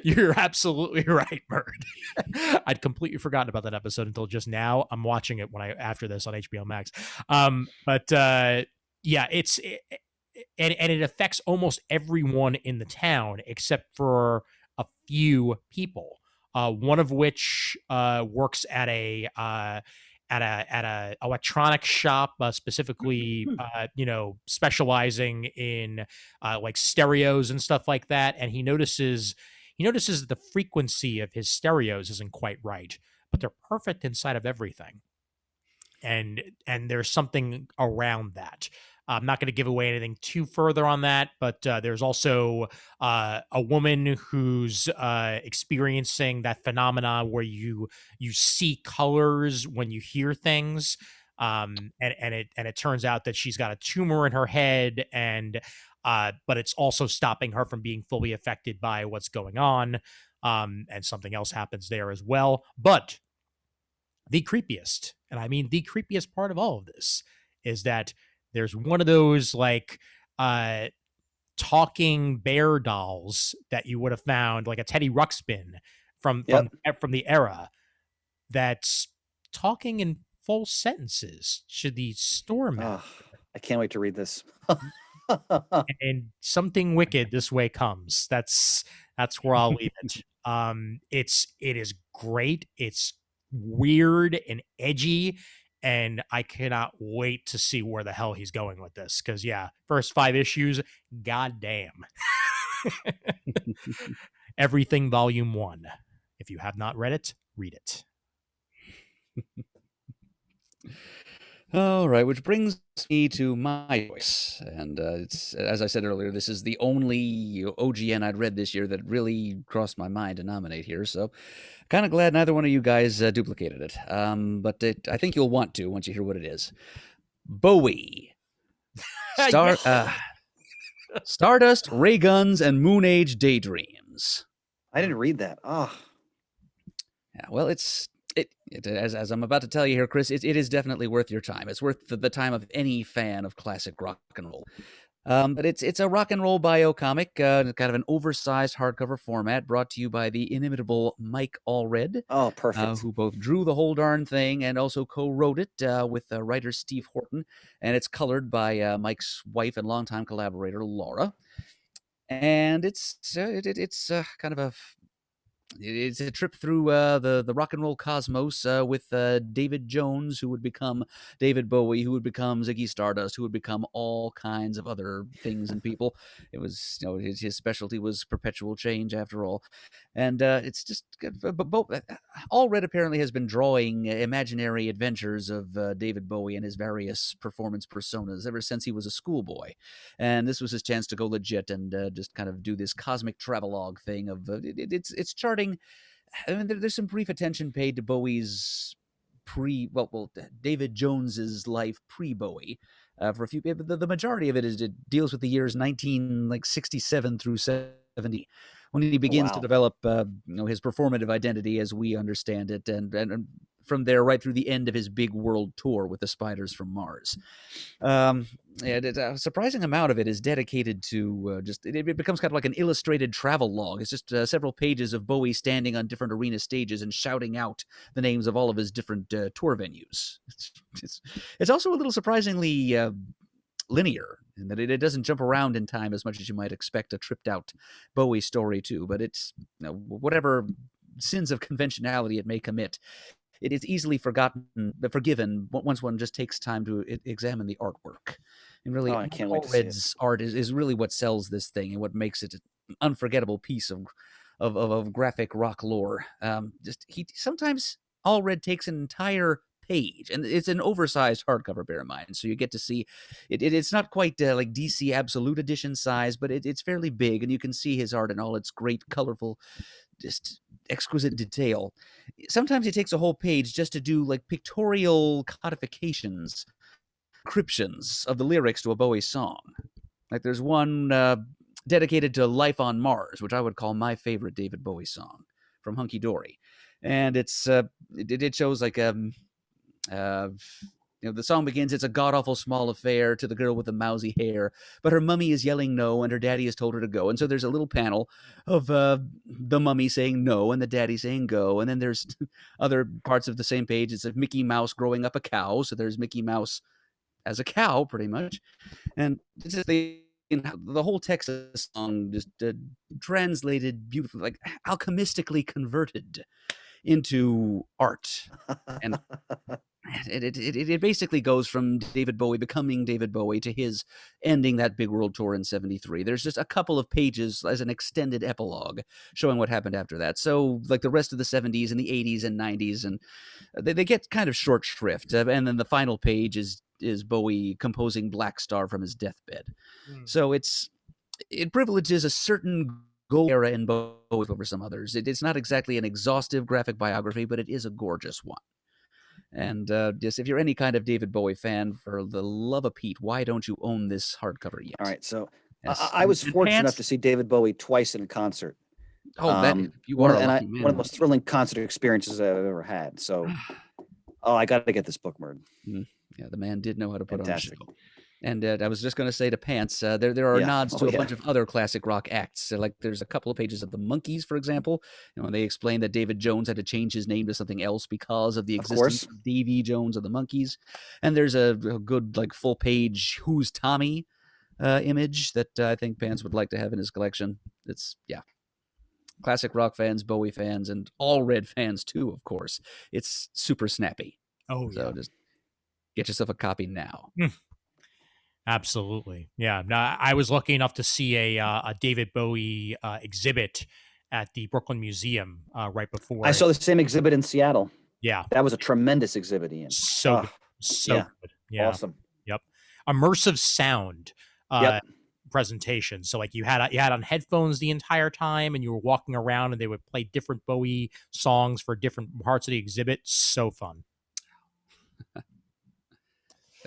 You're absolutely right, Murd. I'd completely forgotten about that episode until just now. I'm watching it after this on HBO Max. Yeah, and it affects almost everyone in the town except for a few people. One of which works at a electronic shop, specifically specializing in like stereos and stuff like that. And he notices that the frequency of his stereos isn't quite right, but they're perfect inside of Everything. And there's something around that. I'm not going to give away anything too further on that, but there's also a woman who's experiencing that phenomena where you see colors when you hear things, and it turns out that she's got a tumor in her head, and but it's also stopping her from being fully affected by what's going on, and something else happens there as well. But the creepiest, and I mean the creepiest part of all of this, is that there's one of those like talking bear dolls that you would have found, like a Teddy Ruxpin from the era, that's talking in full sentences to the store manager. I can't wait to read this. And something wicked this way comes. That's where I'll leave it. It is great. It's weird and edgy, and I cannot wait to see where the hell he's going with this. Because yeah, first 5 issues, goddamn. Everything Volume 1. If you have not read it, read it. All right, which brings me to my choice. And it's, as I said earlier, this is the only OGN I'd read this year that really crossed my mind to nominate here. So kind of glad neither one of you guys duplicated it. But I think you'll want to once you hear what it is. Bowie. Stardust, Ray Guns, and Moon Age Daydreams. I didn't read that. Oh. Yeah, well, as I'm about to tell you here, Chris, it is definitely worth your time. It's worth the time of any fan of classic rock and roll. But it's a rock and roll bio comic, kind of an oversized hardcover format, brought to you by the inimitable Mike Allred. Oh, perfect. Who both drew the whole darn thing and also co-wrote it with writer Steve Horton. And it's colored by Mike's wife and longtime collaborator Laura. And it's kind of a it's a trip through the rock and roll cosmos with David Jones, who would become David Bowie, who would become Ziggy Stardust, who would become all kinds of other things and people. It was, his specialty was perpetual change, after all, and it's just good. But Allred apparently has been drawing imaginary adventures of David Bowie and his various performance personas ever since he was a schoolboy, and this was his chance to go legit and just kind of do this cosmic travelogue thing of it's charting. I mean, there's some brief attention paid to Bowie's David Jones's life pre-Bowie. For a few, the majority of it deals with the years 1967 through 70, when he begins to Wow. develop his performative identity as we understand it, and from there right through the end of his big world tour with the Spiders from Mars. And a surprising amount of it is dedicated to it becomes kind of like an illustrated travel log. It's just several pages of Bowie standing on different arena stages and shouting out the names of all of his different tour venues. It's also a little surprisingly linear in that it doesn't jump around in time as much as you might expect a tripped out Bowie story to, but it's whatever sins of conventionality it may commit, it is easily forgiven once one just takes time to examine the artwork. And really, Oh, I can't wait to see it. Allred's art is really what sells this thing and what makes it an unforgettable piece of graphic rock lore. He sometimes Allred takes an entire page, and it's an oversized hardcover, bear in mind, so you get to see it's not quite like DC Absolute Edition size, but it's fairly big, and you can see his art in all its great colorful, just exquisite detail. Sometimes he takes a whole page just to do like pictorial codifications, descriptions of the lyrics to a Bowie song. Like there's one dedicated to Life on Mars, which I would call my favorite David Bowie song from Hunky Dory. And it shows like uh, the song begins, it's a god-awful small affair to the girl with the mousy hair, but her mummy is yelling no, and her daddy has told her to go. And so there's a little panel of the mummy saying no, and the daddy saying go. And then there's other parts of the same page. It's a Mickey Mouse growing up a cow. So there's Mickey Mouse as a cow, pretty much. And it's just the whole text of the song just translated beautifully, like alchemistically converted into art. And it basically goes from David Bowie becoming David Bowie to his ending that big world tour in 73. There's just a couple of pages as an extended epilogue showing what happened after that. So like the rest of the 70s and the 80s and 90s, and they get kind of short shrift. And then the final page is Bowie composing Black Star from his deathbed. So it privileges a certain gold era in Bowie over some others. It's not exactly an exhaustive graphic biography, but it is a gorgeous one. And just if you're any kind of David Bowie fan, for the love of Pete, why don't you own this hardcover yet? All right. So Yes. I was And fortunate enough pants? to see David Bowie twice in concert. Oh, that you are a lucky man. One of the most thrilling concert experiences I've ever had. So, I got to get this book, Murd. Yeah, the man did know how to put Fantastic. on a show. And I was just going to say to Pants, there are nods to a bunch of other classic rock acts. So, like there's a couple of pages of the Monkees, for example. They explain that David Jones had to change his name to something else because of the existence of Davy Jones of the Monkees. And there's a good like full page Who's Tommy image that I think Pants would like to have in his collection. It's classic rock fans, Bowie fans, and Allred fans too, of course. It's super snappy. Oh, so just get yourself a copy now. Absolutely. Yeah. Now, I was lucky enough to see a David Bowie exhibit at the Brooklyn Museum right before. I saw the same exhibit in Seattle. Yeah. That was a tremendous exhibit, Ian. So good. Good. Yeah. Awesome. Yep. Immersive sound presentation. So like you had on headphones the entire time, and you were walking around, and they would play different Bowie songs for different parts of the exhibit. So fun.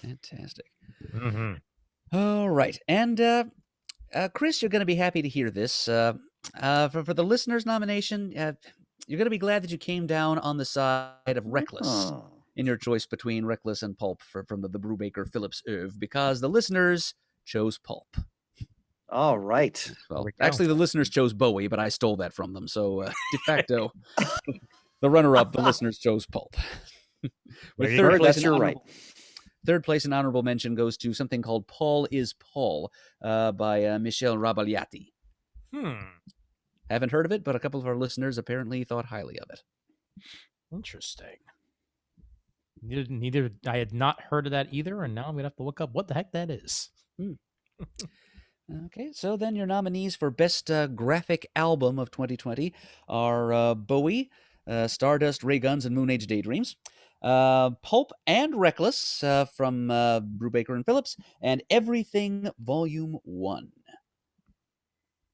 Fantastic. Mm-hmm. All right. And Chris, you're going to be happy to hear this. For the listener's nomination, you're going to be glad that you came down on the side of Reckless in your choice between Reckless and Pulp from the Brubaker Phillips oeuvre, because the listeners chose Pulp. All right. Well, actually, the listeners chose Bowie, but I stole that from them. So de facto, the runner-up, the listeners chose Pulp. With third place, that's your right. Third place and honorable mention goes to something called Paul is Paul by Michel Rabagliati. Haven't heard of it, but a couple of our listeners apparently thought highly of it. Interesting. Neither I had not heard of that either, and now I'm gonna have to look up what the heck that is. Okay, so then your nominees for Best Graphic Album of 2020 are Bowie, Stardust, Ray Guns, and Moon Age Daydreams, Pulp and Reckless from Brubaker and Phillips, and Everything Volume 1.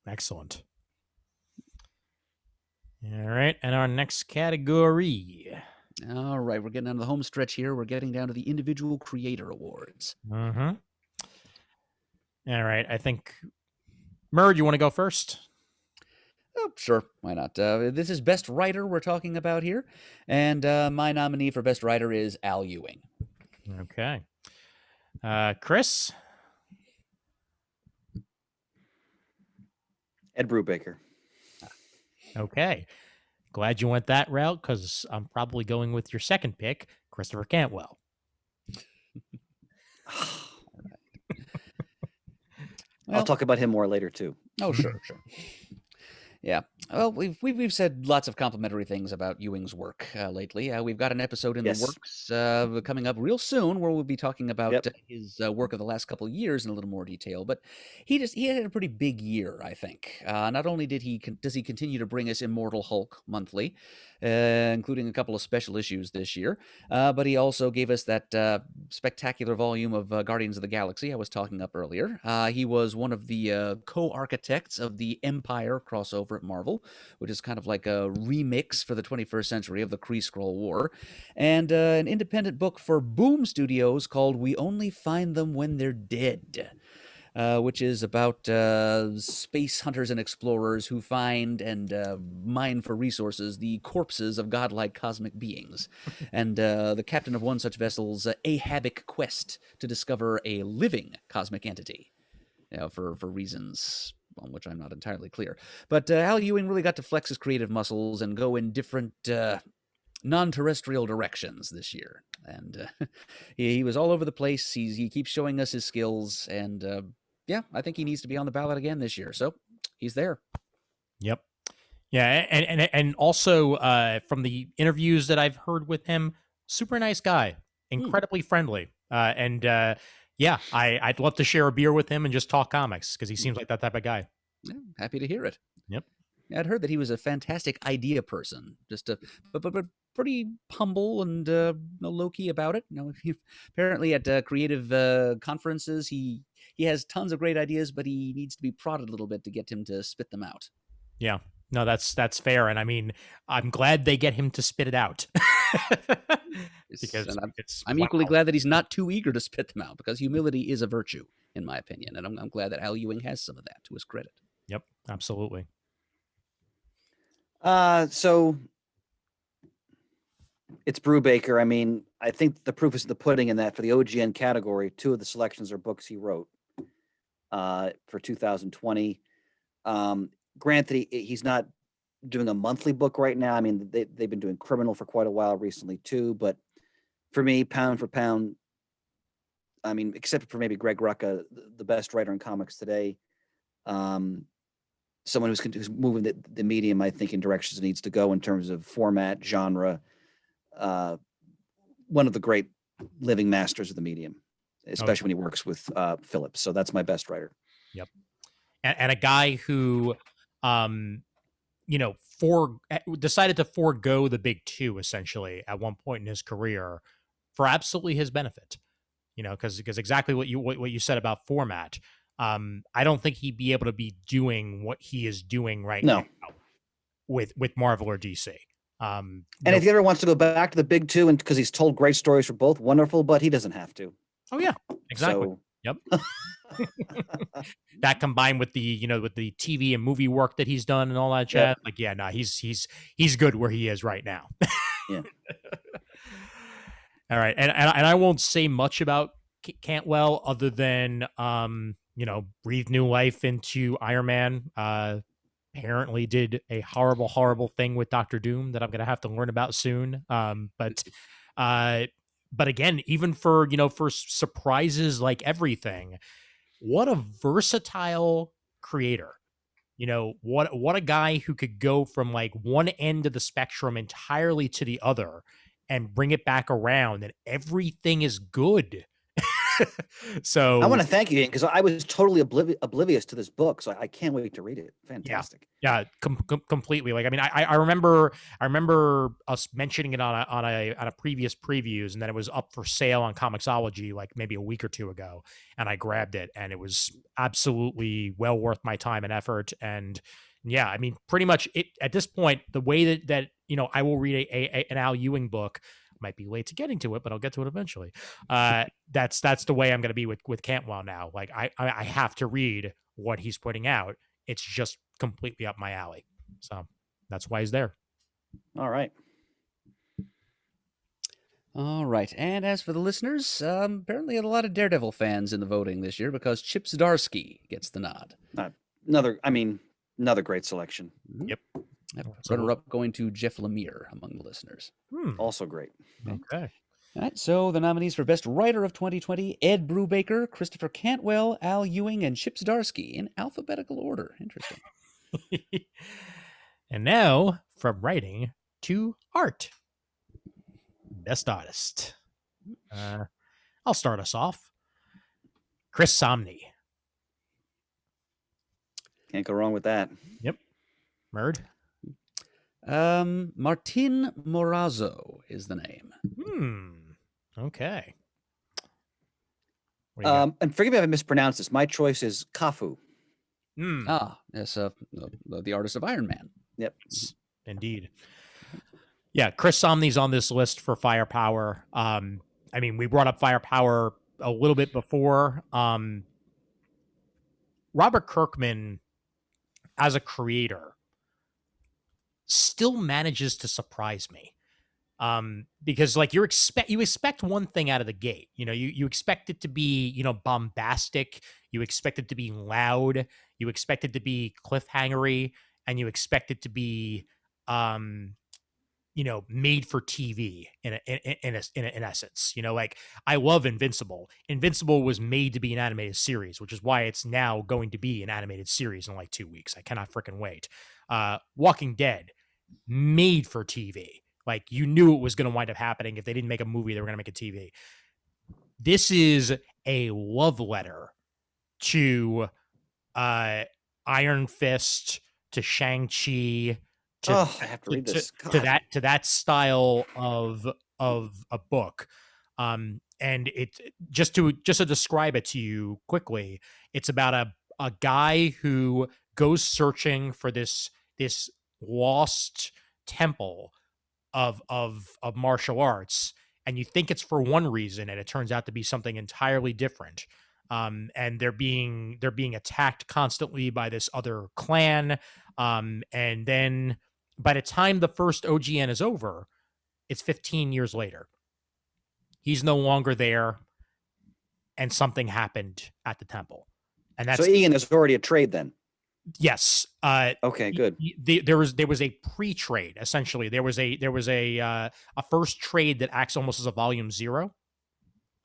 Excellent. All right, and our next category. All right, we're getting on the home stretch here. We're getting down to the Individual Creator Awards. Mm-hmm. All right, I think, Murd, you want to go first? Oh, sure, why not? This is Best Writer we're talking about here, and my nominee for Best Writer is Al Ewing. Okay. Chris? Ed Brubaker. Okay. Glad you went that route, because I'm probably going with your second pick, Christopher Cantwell. I'll talk about him more later, too. Oh, sure. Yeah. Well, we've said lots of complimentary things about Ewing's work lately. We've got an episode in the works coming up real soon where we'll be talking about his work of the last couple of years in a little more detail. But he had a pretty big year, I think. Not only does he continue to bring us Immortal Hulk monthly, including a couple of special issues this year, but he also gave us that spectacular volume of Guardians of the Galaxy I was talking up earlier. He was one of the co-architects of the Empire crossover at Marvel, which is kind of like a remix for the 21st century of the Kree-Skrull War, and an independent book for Boom Studios called We Only Find Them When They're Dead, which is about space hunters and explorers who find and mine for resources the corpses of godlike cosmic beings. And the captain of one such vessel's Ahabic quest to discover a living cosmic entity, for reasons on which I'm not entirely clear. But Al Ewing really got to flex his creative muscles and go in different non-terrestrial directions this year. And he was all over the place. He keeps showing us his skills. And I think he needs to be on the ballot again this year. So he's there. Yep. Yeah. And also from the interviews that I've heard with him, super nice guy, incredibly friendly. Yeah, I'd love to share a beer with him and just talk comics because he seems like that type of guy. Yeah, happy to hear it. Yep. I'd heard that he was a fantastic idea person, but pretty humble and low-key about it. Apparently at creative conferences, he has tons of great ideas, but he needs to be prodded a little bit to get him to spit them out. Yeah. No, that's fair. And I mean, I'm glad they get him to spit it out. Because I'm equally glad that he's not too eager to spit them out, because humility is a virtue, in my opinion. And I'm glad that Al Ewing has some of that to his credit. Yep, absolutely. So it's Brubaker. I mean, I think the proof is in the pudding in that for the OGN category, 2 of the selections are books he wrote for 2020. Granted, he's not doing a monthly book right now. I mean, they've been doing Criminal for quite a while recently too. But for me, pound for pound, I mean, except for maybe Greg Rucka, the best writer in comics today, someone who's moving the medium, I think, in directions it needs to go in terms of format, genre. One of the great living masters of the medium, especially when he works with Phillips. So that's my best writer. Yep. And a guy who, decided to forego the big 2 essentially at one point in his career for absolutely his benefit, because exactly what you said about format. I don't think he'd be able to be doing what he is doing right now with Marvel or DC. And if he ever wants to go back to the big 2, and because he's told great stories for both, wonderful, but he doesn't have to. Oh yeah, exactly. So. Yep. That combined with the TV and movie work that he's done and all that jazz, he's good where he is right now. Yeah. All right, and I won't say much about Cantwell other than breathed new life into Iron Man. Apparently did a horrible thing with Dr. Doom that I'm gonna have to learn about soon. But again, even for surprises like everything, what a versatile creator. You know, what a guy who could go from like one end of the spectrum entirely to the other and bring it back around, and everything is good. I want So to thank you, because I was totally oblivious to this book, so I can't wait to read it. yeah, Fantastic. yeah, completely. Like, I mean, I remember us mentioning it on a previous previews, and then it was up for sale on Comixology like maybe a week or two ago, and I grabbed it, and it was absolutely well worth my time and effort. And yeah, I mean, pretty much it at this point, the way that you know I will read an Al Ewing book. Might be late to getting to it, but I'll get to it eventually. That's the way I'm going to be with Cantwell now. Like I have to read what he's putting out. It's just completely up my alley. So that's why he's there. All right. All right. And as for the listeners, apparently a lot of Daredevil fans in the voting this year because Chip Zdarsky gets the nod. Another great selection. Mhm. Yep. Runner-up going to Jeff Lemire among the listeners. Also great. Okay. All right, so the nominees for Best Writer of 2020, Ed Brubaker, Christopher Cantwell, Al Ewing, and Chip Zdarsky in alphabetical order. Interesting. And now from writing to art. Best artist. I'll start us off. Chris Samnee. Can't go wrong with that. Yep. Murd. Martin Morazzo is the name. Okay. What do you got? And forgive me if I mispronounced this. My choice is Kafu. Yes, the artist of Iron Man. Yep. Indeed. Yeah, Chris Samnee's on this list for Firepower. I mean, we brought up Firepower a little bit before. Robert Kirkman, as a creator, still manages to surprise me. Because like you expect one thing out of the gate. You know, you expect it to be, you know, bombastic, you expect it to be loud, you expect it to be cliffhangery, and you expect it to be you know, made for TV in essence. You know, like I love Invincible. Invincible was made to be an animated series, which is why it's now going to be an animated series in like 2 weeks. I cannot freaking wait. Walking Dead, made for TV. Like you knew it was going to wind up happening. If they didn't make a movie, they were going to make a TV. This is a love letter to Iron Fist, to Shang-Chi, I have to read this. to that style of a book. And it just to describe it to you quickly, it's about a guy who goes searching for this lost temple of martial arts, and you think it's for one reason, and it turns out to be something entirely different. And they're being attacked constantly by this other clan. And then by the time the first OGN is over, it's 15 years later. He's no longer there, and something happened at the temple. And that's so Ian, there's already a trade then. Yes. Okay, good. There was a pre-trade. Essentially, there was a first trade that acts almost as a volume 0,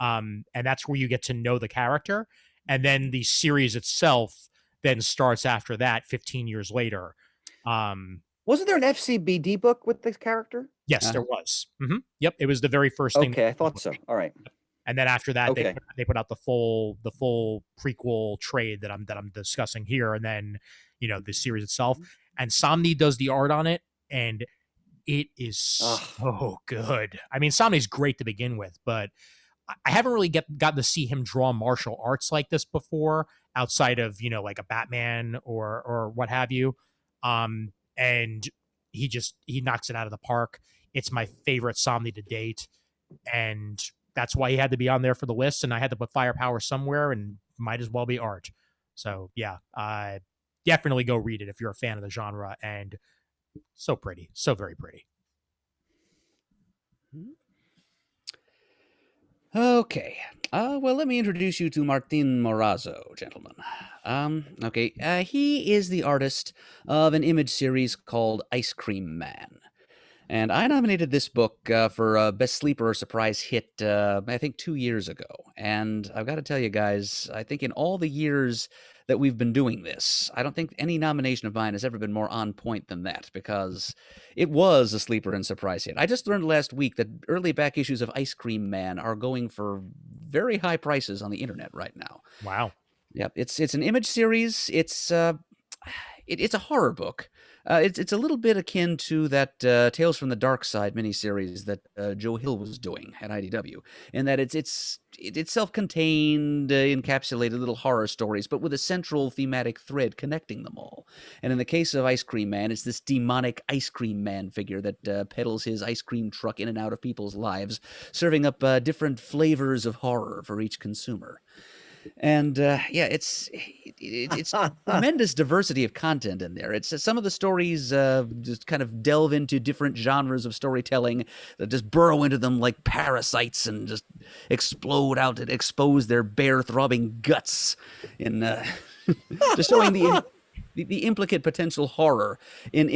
and that's where you get to know the character, and then the series itself then starts after that, 15 years later. Wasn't there an FCBD book with this character? Yes, there was. Yep, it was the very first thing. Okay, I thought so. All right. And then after that, Okay. they put out the full prequel trade that I'm discussing here, and then you know the series itself. And Samnee does the art on it, and it is so good. I mean, Samnee's great to begin with, but I haven't really gotten to see him draw martial arts like this before, outside of you know like a Batman or what have you. And he knocks it out of the park. It's my favorite Samnee to date, and that's why he had to be on there for the list, and I had to put Firepower somewhere, and might as well be art. So yeah, definitely go read it if you're a fan of the genre. And so pretty, so very pretty. Okay. Well, let me introduce you to Martin Morazzo, gentlemen. He is the artist of an image series called Ice Cream Man. And I nominated this book for Best Sleeper or Surprise Hit, I think 2 years ago. And I've got to tell you guys, I think in all the years that we've been doing this, I don't think any nomination of mine has ever been more on point than that, because it was a sleeper and surprise hit. I just learned last week that early back issues of Ice Cream Man are going for very high prices on the internet right now. Wow. Yep, it's an Image series. It's a horror book. It's a little bit akin to that Tales from the Dark Side miniseries that Joe Hill was doing at IDW, in that it's self-contained, encapsulated little horror stories, but with a central thematic thread connecting them all. And in the case of Ice Cream Man, it's this demonic Ice Cream Man figure that peddles his ice cream truck in and out of people's lives, serving up different flavors of horror for each consumer. And yeah, it's tremendous diversity of content in there. It's some of the stories just kind of delve into different genres of storytelling that just burrow into them like parasites and just explode out and expose their bare throbbing guts in just showing the implicate potential horror in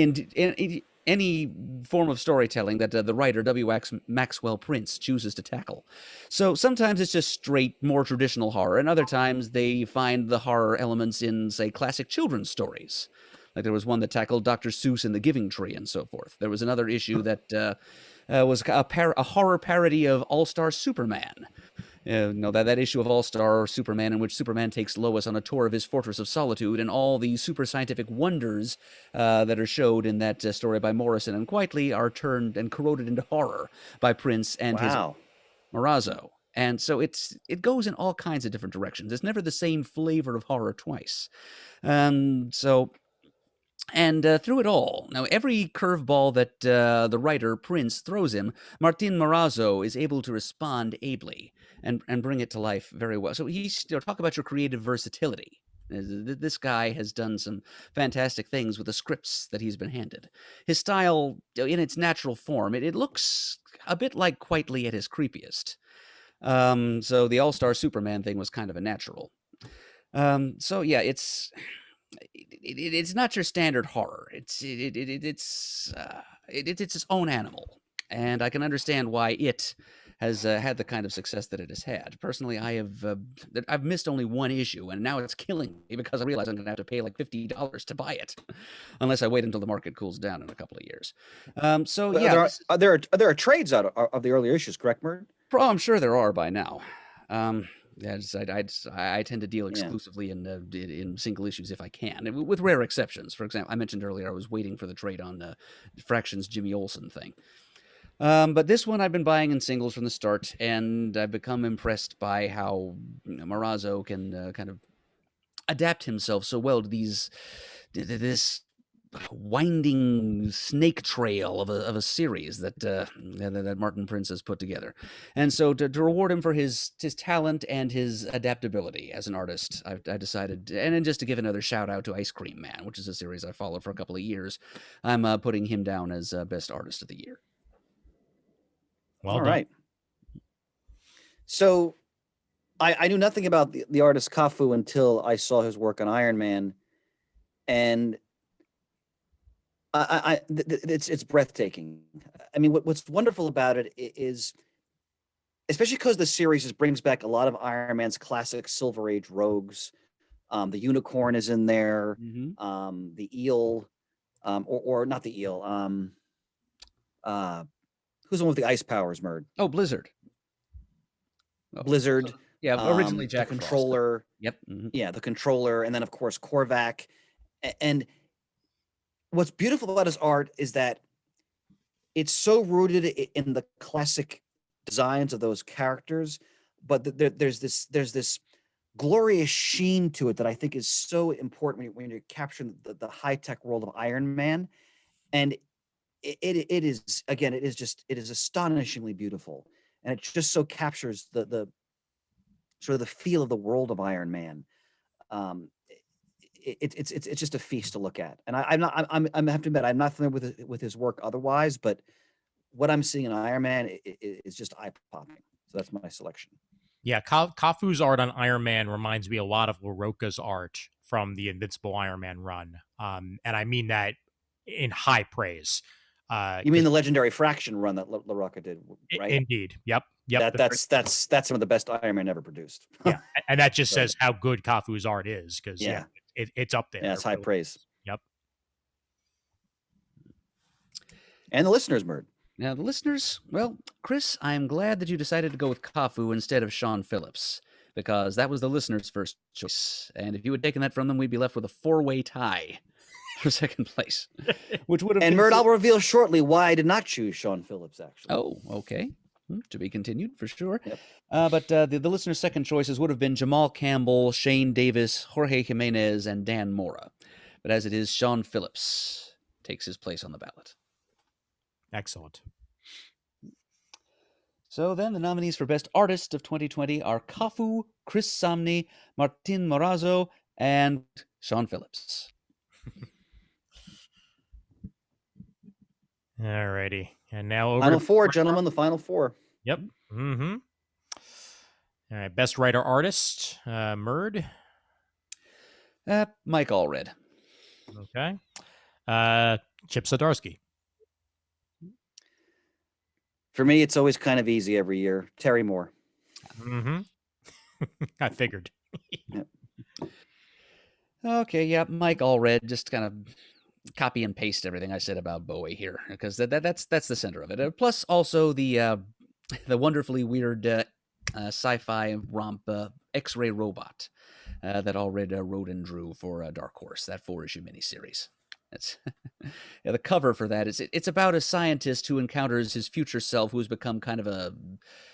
any form of storytelling that the writer W.X. Maxwell Prince chooses to tackle. So sometimes it's just straight, more traditional horror, and other times they find the horror elements in, say, classic children's stories. Like there was one that tackled Dr. Seuss and the Giving Tree and so forth. There was another issue that was a horror parody of All-Star Superman. That issue of All-Star Superman in which Superman takes Lois on a tour of his Fortress of Solitude, and all the super scientific wonders that are showed in that story by Morrison and Quitely are turned and corroded into horror by Prince and his Wow. Morazzo. And so it goes in all kinds of different directions. It's never the same flavor of horror twice. So and through it all, now every curveball that the writer Prince throws him, Martin Morazzo is able to respond ably and bring it to life very well. So talk about your creative versatility. This guy has done some fantastic things with the scripts that he's been handed. His style, in its natural form, it looks a bit like Quitely at his creepiest. So the All-Star Superman thing was kind of a natural. So yeah, it's not your standard horror. It's its own animal, and I can understand why it has had the kind of success that it has had. Personally, I've missed only one issue, and now it's killing me because I realize I'm going to have to pay like $50 to buy it, unless I wait until the market cools down in a couple of years. So But yeah, there are trades out of the earlier issues, correct, Murd? I'm sure there are by now. Yeah, I tend to deal Yeah. exclusively in single issues if I can, with rare exceptions. For example, I mentioned earlier I was waiting for the trade on Fraction's Jimmy Olsen thing. But this one I've been buying in singles from the start, and I've become impressed by how Morazzo can kind of adapt himself so well to this winding snake trail of a series that Martin Prince has put together. And so to reward him for his talent and his adaptability as an artist, I decided, and then just to give another shout out to Ice Cream Man, which is a series I followed for a couple of years, I'm putting him down as best artist of the year. Well All done. right. So I knew nothing about the artist Kafu until I saw his work on Iron Man, and it's breathtaking. I mean, what's wonderful about it is, especially because the series just brings back a lot of Iron Man's classic Silver Age rogues. The unicorn is in there. Mm-hmm. The eel, or not the eel. Who's the one with the ice powers, Murd? Oh, Blizzard. Blizzard. Yeah, originally Jack the and Frost. controller. Yep. Mm-hmm. Yeah, the controller, and then of course Korvac. And what's beautiful about his art is that it's so rooted in the classic designs of those characters, but there's this glorious sheen to it that I think is so important when you're capturing the high tech world of Iron Man. And it is astonishingly beautiful, and it just so captures the sort of the feel of the world of Iron Man. It's just a feast to look at, and I have to admit I'm not familiar with his work otherwise, but what I'm seeing in Iron Man is just eye popping. So that's my selection. Yeah, Kafu's art on Iron Man reminds me a lot of LaRocca's art from the Invincible Iron Man run, and I mean that in high praise. You mean the legendary Fraction run that LaRocca did, right? Indeed. Yep. Yep. That's some of the best Iron Man ever produced. Yeah, and that just So, says how good Kafu's art is, because yeah, it's up there. yeah, it's high praise. Yep. And the listeners, Murd. Now, the listeners, well, Chris, I'm glad that you decided to go with Kafu instead of Sean Phillips, because that was the listeners' first choice. And if you had taken that from them, we'd be left with a 4-way tie for second place, which would have And Murd, I'll reveal shortly why I did not choose Sean Phillips, actually. Oh, okay. To be continued, for sure. Yep. But the listeners' second choices would have been Jamal Campbell, Shane Davis, Jorge Jimenez, and Dan Mora. But as it is, Sean Phillips takes his place on the ballot. Excellent. So then the nominees for Best Artist of 2020 are Kafu, Chris Samney, Martin Morazzo, and Sean Phillips. All righty. And now over Final to four, gentlemen, the final four. Yep. Mm-hmm. All right. Best writer artist, Murd. Mike Allred. Okay. Chip Zdarsky. For me, it's always kind of easy every year. Terry Moore. Mm-hmm. I figured. Yep. Okay, yeah, Mike Allred, just kind of copy and paste everything I said about Bowie here, because that's the center of it. Plus, also the wonderfully weird sci-fi romp X-Ray Robot that Allred wrote and drew for Dark Horse, that 4-issue miniseries. It's yeah, the cover for that is it's about a scientist who encounters his future self, who has become kind of a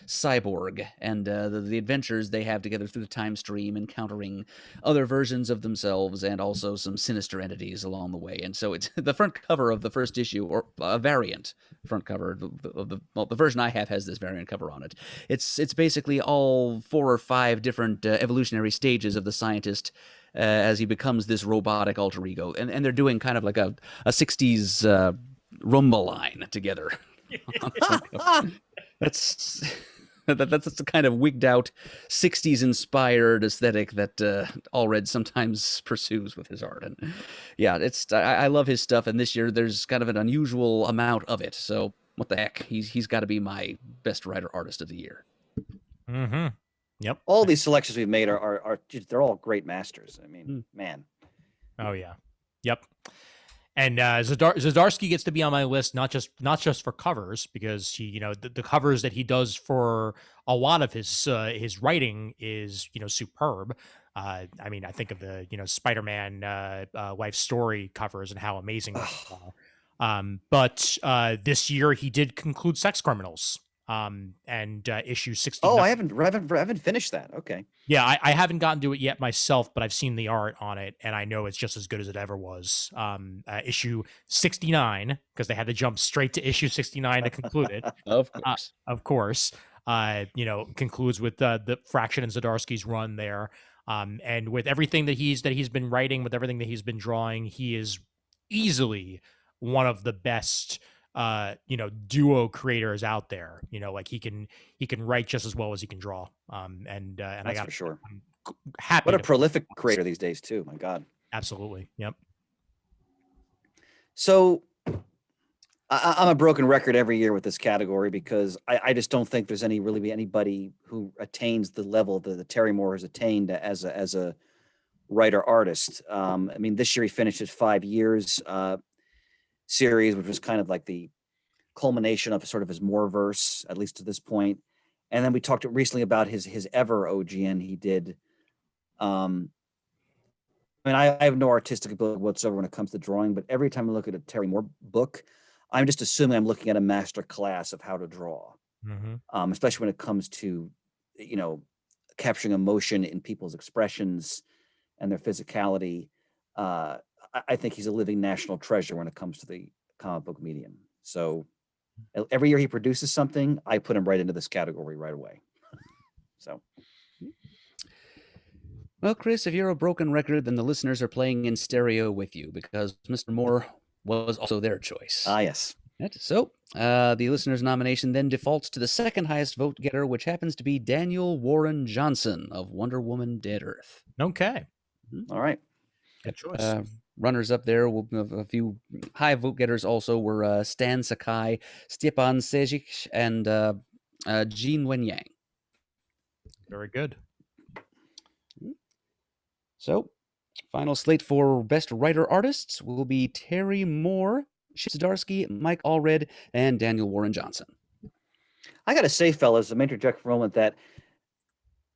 cyborg, and the adventures they have together through the time stream, encountering other versions of themselves and also some sinister entities along the way. And so it's the front cover of the first issue, or a variant front cover of the version I have has this variant cover on it. It's basically all 4 or 5 different evolutionary stages of the scientist as he becomes this robotic alter ego. And they're doing kind of like a 60s rumba line together. That's the kind of wigged out 60s inspired aesthetic that Allred sometimes pursues with his art. And yeah, I love his stuff. And this year there's kind of an unusual amount of it. So what the heck? He's got to be my best writer artist of the year. Mm-hmm. Yep. All these selections we've made are they're all great masters. I mean, man. Oh yeah. Yep. And Zdarsky gets to be on my list, not just for covers, because he, the covers that he does for a lot of his writing is, superb. I mean, I think of the, Spider-Man Life Story covers and how amazing they are. But this year he did conclude Sex Criminals. And issue 69. Oh, I haven't finished that. Okay. Yeah, I haven't gotten to it yet myself, but I've seen the art on it, and I know it's just as good as it ever was. Issue 69, because they had to jump straight to issue 69 to conclude it. Of course. Concludes with the Fraction and Zdarsky's run there. And with everything that he's been writing, with everything that he's been drawing, he is easily one of the best duo creators out there. Like he can write just as well as he can draw. And that's I got for sure. I'm happy. What a prolific creator these days too. My God. Absolutely. Yep. So I'm a broken record every year with this category, because I just don't think there's really anybody who attains the level that Terry Moore has attained as a writer artist. I mean, this year he finished his 5 years series, which was kind of like the culmination of sort of his Moore-verse, at least to this point. And then we talked recently about his Ever OGN he did. I mean, I have no artistic ability whatsoever when it comes to drawing, but every time I look at a Terry Moore book, I'm just assuming I'm looking at a master class of how to draw, especially when it comes to, capturing emotion in people's expressions and their physicality. I think he's a living national treasure when it comes to the comic book medium. So every year he produces something, I put him right into this category right away. So. Well, Chris, if you're a broken record, then the listeners are playing in stereo with you, because Mr. Moore was also their choice. Yes. So the listener's nomination then defaults to the second highest vote getter, which happens to be Daniel Warren Johnson of Wonder Woman Dead Earth. Okay. All right. Good choice. Runners up there, a few high vote getters also were Stan Sakai, Stepan Sejic, and Jean Wenyang. Very good. So, final slate for best writer artists will be Terry Moore, Chip Zdarsky, Mike Allred, and Daniel Warren Johnson. I got to say, fellas, I'm interject for a moment that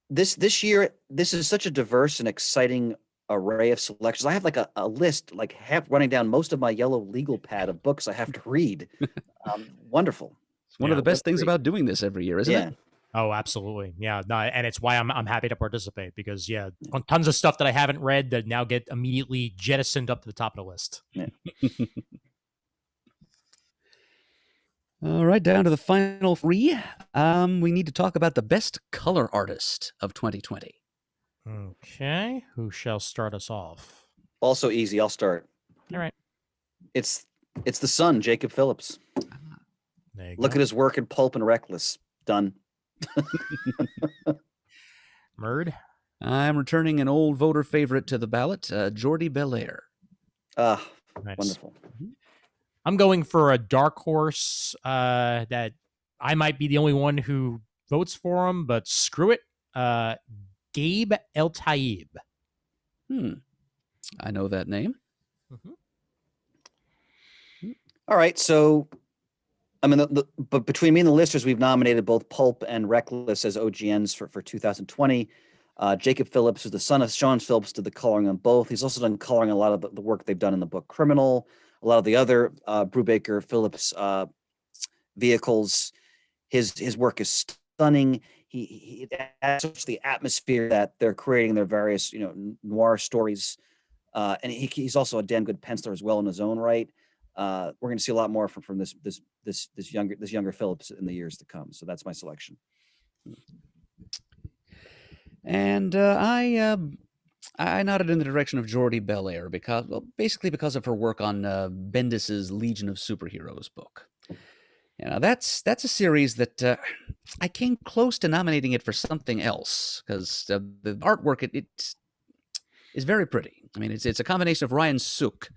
this year, this is such a diverse and exciting array of selections. I have like a list, like half running down most of my yellow legal pad of books I have to read. Wonderful. It's one of the best things about doing this every year, isn't it? Oh, absolutely. Yeah. No, and it's why I'm happy to participate because, tons of stuff that I haven't read that now get immediately jettisoned up to the top of the list. Yeah. All right, down to the final three. We need to talk about the best color artist of 2020. Okay. Who shall start us off? Also easy. I'll start. All right. It's the son, Jacob Phillips. Look at his work in Pulp and Reckless. Done. Murd? I'm returning an old voter favorite to the ballot, Jordi Belair. Nice. Wonderful. I'm going for a dark horse that I might be the only one who votes for him, but screw it. Gabe El-Taib. I know that name. Mm-hmm. All right, so I mean, but between me and the listeners, we've nominated both Pulp and Reckless as OGNs for 2020. Jacob Phillips, who's the son of Sean Phillips, did the coloring on both. He's also done coloring on a lot of the work they've done in the book Criminal, a lot of the other Brubaker Phillips vehicles. His work is stunning. He adds the atmosphere that they're creating their various noir stories, and he's also a damn good penciler as well in his own right. We're going to see a lot more from this younger Phillips in the years to come. So that's my selection. And I nodded in the direction of Jordi Belair basically because of her work on Bendis's Legion of Superheroes book. That's a series that I came close to nominating it for something else because the artwork it is very pretty. I mean, it's a combination of Ryan Sook,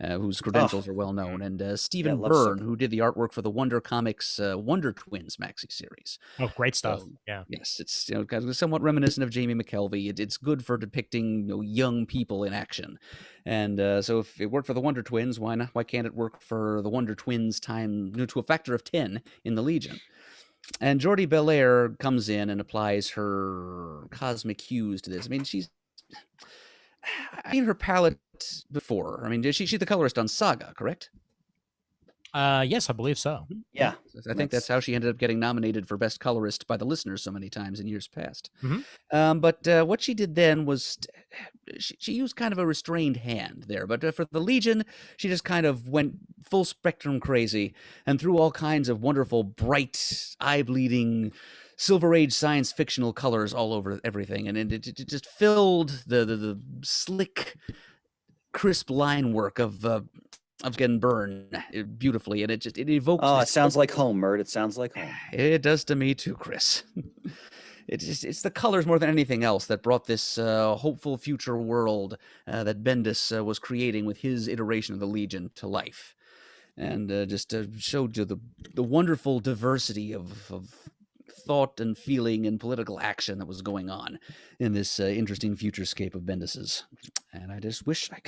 whose credentials are well known, and Stephen Byrne, who did the artwork for the Wonder Comics Wonder Twins maxi series. Oh, great stuff! So, yeah, yes, it's kind of somewhat reminiscent of Jamie McKelvey. It's good for depicting young people in action, and so if it worked for the Wonder Twins, why not? Why can't it work for the Wonder Twins to a factor of 10 in the Legion? And Jordi Belair comes in and applies her cosmic hues to this. I mean, I've seen her palette before. I mean, she's the colorist on Saga, correct? Yes, I believe so. Yeah. I think that's how she ended up getting nominated for Best Colorist by the listeners so many times in years past. Mm-hmm. But what she did then was she used kind of a restrained hand there. But for the Legion, she just kind of went full spectrum crazy and threw all kinds of wonderful, bright, eye-bleeding Silver Age science fictional colors all over everything. And it just filled the slick, crisp line work of getting burned beautifully, and it evoked. Oh, it sounds like home, Murd. It sounds like home. It does to me too, Chris. It's the colors more than anything else that brought this hopeful future world that Bendis was creating with his iteration of the Legion to life, and just showed you the wonderful diversity of thought and feeling and political action that was going on in this interesting futurescape of Bendis's. And I just wish I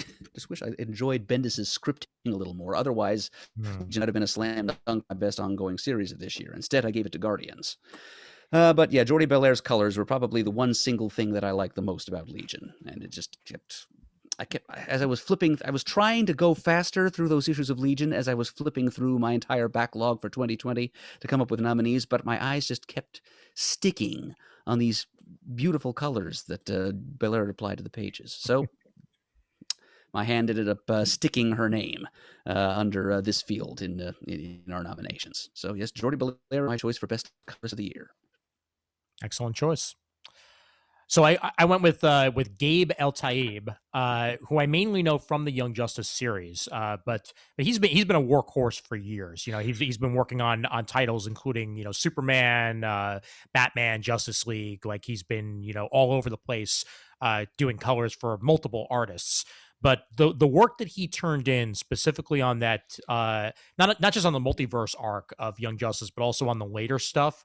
enjoyed Bendis's scripting a little more. Otherwise, it might have been a slam dunk, my best ongoing series of this year. Instead, I gave it to Guardians. But yeah, Jordi Belair's colors were probably the one single thing that I liked the most about Legion, and it just as I was flipping, I was trying to go faster through those issues of Legion as I was flipping through my entire backlog for 2020 to come up with nominees, but my eyes just kept sticking on these beautiful colors that Belair had applied to the pages. So my hand ended up sticking her name under this field in our nominations. So yes, Jordi Belair, my choice for best colors of the year. Excellent choice. So I went with Gabe El-Taib, who I mainly know from the Young Justice series, but he's been a workhorse for years. He's been working on titles including Superman, Batman, Justice League. Like he's been all over the place doing colors for multiple artists. But the work that he turned in specifically on that, not just on the multiverse arc of Young Justice, but also on the later stuff,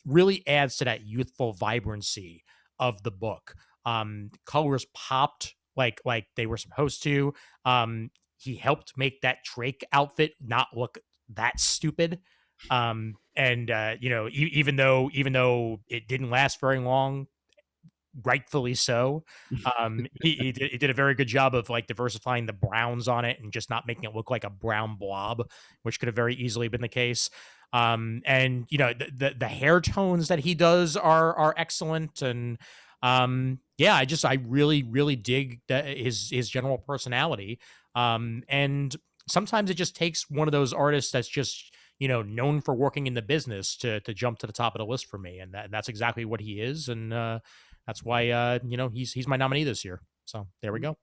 really adds to that youthful vibrancy of the book. Colors popped like they were supposed to. He helped make that Drake outfit not look that stupid. And even though it didn't last very long, rightfully so. He did a very good job of like diversifying the browns on it and just not making it look like a brown blob, which could have very easily been the case. And the hair tones that he does are excellent. And yeah, I really dig his general personality. And sometimes it just takes one of those artists that's just known for working in the business to jump to the top of the list for me, and that's exactly what he is. And that's why he's my nominee this year. So there we go.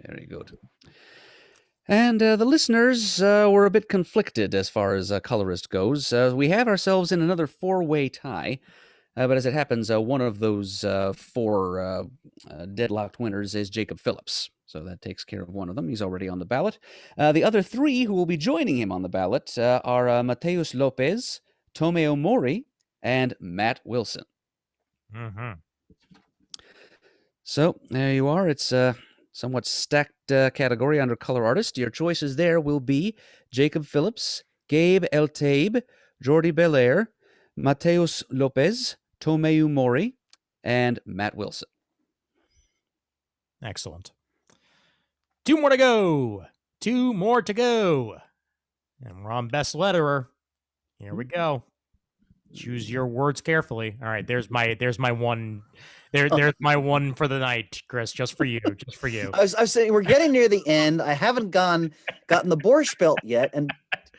Very good. And the listeners were a bit conflicted as far as colorist goes. We have ourselves in another four-way tie. But as it happens, one of those four deadlocked winners is Jacob Phillips. So that takes care of one of them. He's already on the ballot. The other three who will be joining him on the ballot are Mateus Lopez, Tomeo Mori, and Matt Wilson. Mm-hmm. So there you are. It's a somewhat stacked category under color artist. Your choices there will be Jacob Phillips, Gabe El Taib, Jordi Belair, Mateus Lopez, Tomeu Mori, and Matt Wilson. Excellent. Two more to go. And we're on Best Letterer. Here we go. Choose your words carefully. All right, there's my one. There's my one for the night, Chris. Just for you. I was saying we're getting near the end. I haven't gotten the Borscht Belt yet, and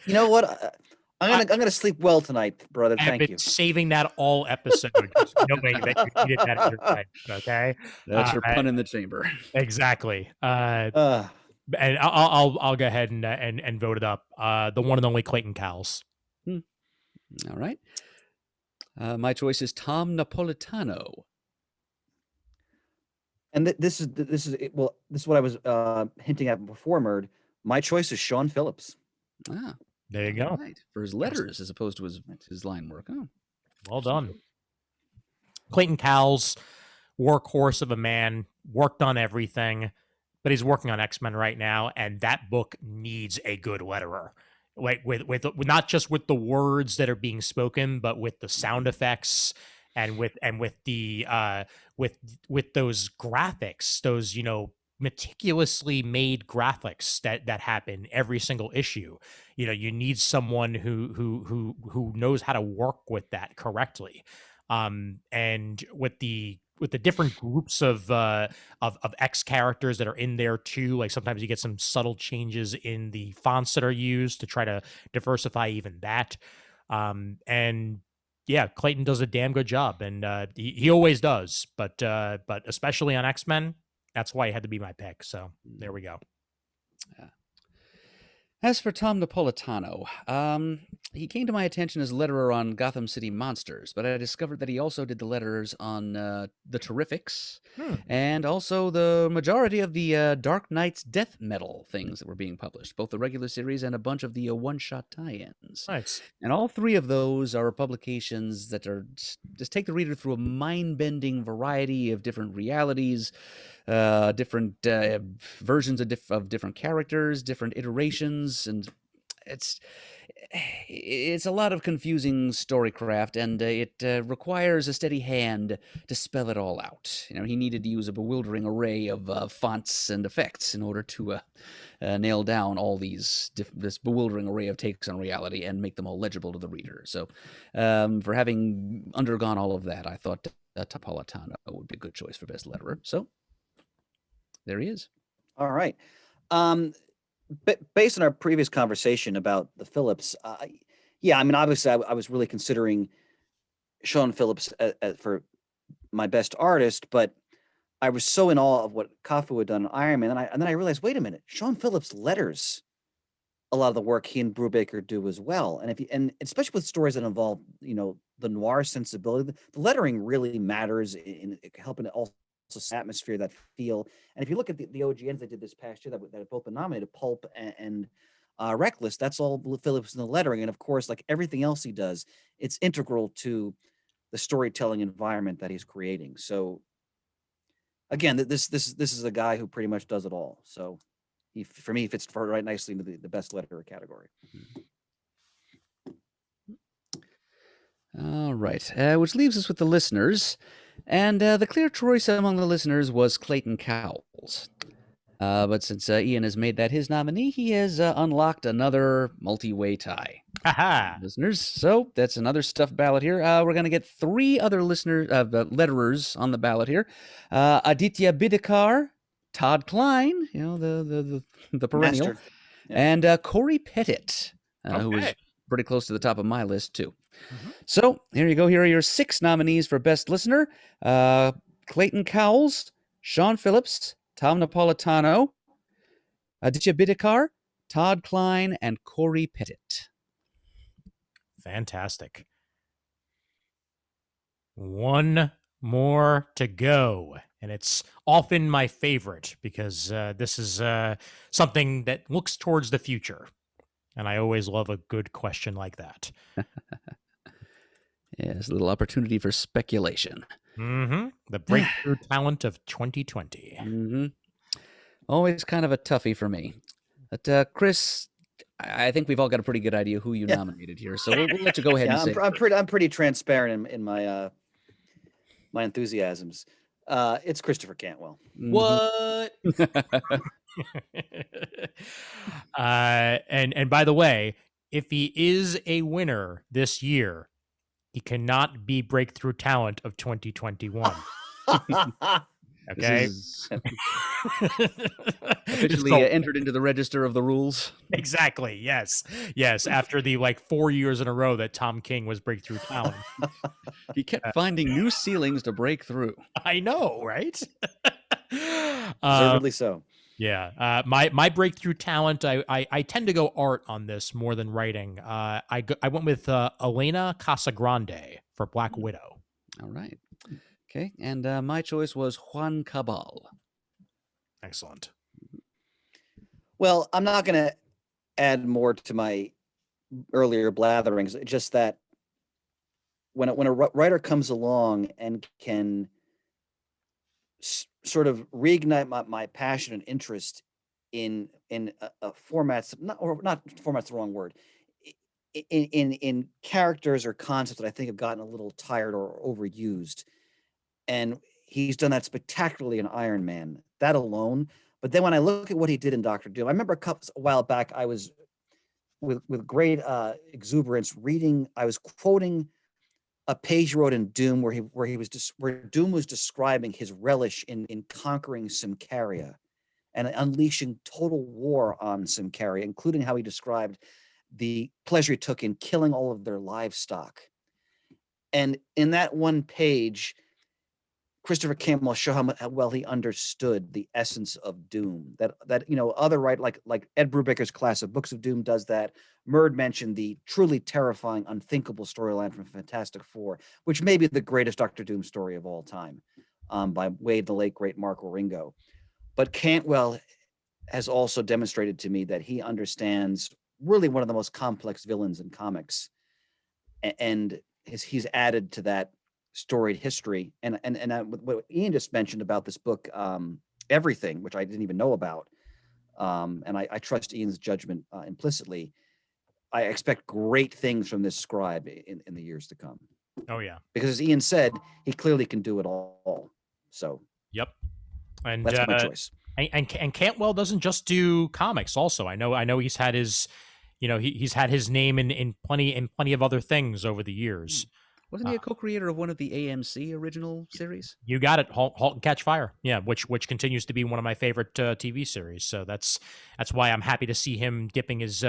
you know what? I'm gonna sleep well tonight, brother. Thank you. Saving that all episode, just knowing that you needed that in your life. Okay, that's your pun in the chamber. Exactly. And I'll go ahead and vote it up. The one and only Clayton Cowles. All right. My choice is Tom Napolitano. And this is what I was hinting at before, Murd. My choice is Sean Phillips. Ah, there you go. Right. For his letters as opposed to his line work. Oh, well done. Clayton Cowles, workhorse of a man, worked on everything, but he's working on X-Men right now, and that book needs a good letterer. Like with not just with the words that are being spoken, but with the sound effects and with the with those graphics, those meticulously made graphics that happen every single issue. You need someone who knows how to work with that correctly. And with the different groups of X characters that are in there too, like sometimes you get some subtle changes in the fonts that are used to try to diversify even that. And yeah, Clayton does a damn good job, and he always does, but especially on X-Men, that's why he had to be my pick. So there we go. Yeah. As for Tom Napolitano, he came to my attention as letterer on Gotham City Monsters, but I discovered that he also did the letters on The Terrifics, and also the majority of the Dark Knight's death metal things that were being published, both the regular series and a bunch of the one-shot tie-ins. Nice. And all three of those are publications that are just take the reader through a mind-bending variety of different realities, different versions of different characters, different iterations, and it's a lot of confusing storycraft, and it requires a steady hand to spell it all out. He needed to use a bewildering array of fonts and effects in order to nail down all this bewildering array of takes on reality and make them all legible to the reader. So, for having undergone all of that, I thought Napolitano would be a good choice for best letterer. So, there he is. All right. Based on our previous conversation about the Phillips, yeah, I mean, obviously, I was really considering Sean Phillips for my best artist, but I was so in awe of what Cafu had done on Iron Man, and then I realized, wait a minute, Sean Phillips letters a lot of the work he and Brubaker do as well, and especially with stories that involve the noir sensibility, the lettering really matters in helping it also atmosphere, that feel. And if you look at the OGNs they did this past year that have both been nominated, Pulp and Reckless, that's all Phillips in the lettering. And of course, like everything else he does, it's integral to the storytelling environment that he's creating. So again, this is a guy who pretty much does it all. So he, for me, fits right nicely into the best letterer category. All right, which leaves us with the listeners. And the clear choice among the listeners was Clayton Cowles. But since Ian has made that his nominee, he has unlocked another multi-way tie. Aha. Listeners, so that's another stuffed ballot here. We're going to get 3 other letterers on the ballot here. Aditya Bidikar, Todd Klein, you know, the perennial, Master. Yeah. and Corey Pettit, who was Okay. pretty close to the top of my list too. Mhm. So here you go. Here are your 6 nominees for Best Listener: Clayton Cowles, Sean Phillips, Tom Napolitano, Aditya Bidikar, Todd Klein, and Corey Pettit. Fantastic. One more to go. And it's often my favorite because this is something that looks towards the future. And I always love a good question like that. Yes, a little opportunity for speculation. Mm-hmm. The breakthrough talent of 2020. Mm-hmm. Always kind of a toughie for me. But Chris, I think we've all got a pretty good idea who you nominated here, so we'll let you go ahead and say. I'm pretty transparent in my my enthusiasms. It's Christopher Cantwell. What? And by the way, if he is a winner this year, he cannot be breakthrough talent of 2021. Okay. This is officially entered into the register of the rules. Exactly. Yes. Yes. After the 4 years in a row that Tom King was breakthrough talent. He kept finding new ceilings to break through. I know, right? Deservedly so. Yeah. My breakthrough talent, I tend to go art on this more than writing. I went with Elena Casagrande for Black Widow. All right. Okay. And my choice was Juan Cabal. Excellent. Well, I'm not going to add more to my earlier blatherings. Just that when a writer comes along and can sort of reignite my passion and interest in a formats, not format's the wrong word, in characters or concepts that I think have gotten a little tired or overused, and he's done that spectacularly in Iron Man. That alone. But then when I look at what he did in Doctor Doom, I remember a while back I was with great exuberance reading. I was quoting a page he wrote in Doom where Doom was describing his relish in conquering Symkaria and unleashing total war on Symkaria, including how he described the pleasure he took in killing all of their livestock. And in that one page, Christopher Campbell show how well he understood the essence of Doom. That other like Ed Brubaker's class of Books of Doom does that. Murd mentioned the truly terrifying, unthinkable storyline from Fantastic Four, which may be the greatest Doctor Doom story of all time, by Wade, the late great Mark Waringo. But Cantwell has also demonstrated to me that he understands really one of the most complex villains in comics, and he's added to that storied history. And what Ian just mentioned about this book, Everything, which I didn't even know about, and I trust Ian's judgment implicitly. I expect great things from this scribe in the years to come. Oh yeah, because as Ian said, he clearly can do it all. So yep, and that's my choice. And Cantwell doesn't just do comics. Also, I know he's had his, he's had his name in plenty of other things over the years. Wasn't he a co-creator of one of the AMC original series? You got it. Halt and Catch Fire. Yeah, which continues to be one of my favorite TV series. So that's why I'm happy to see him dipping his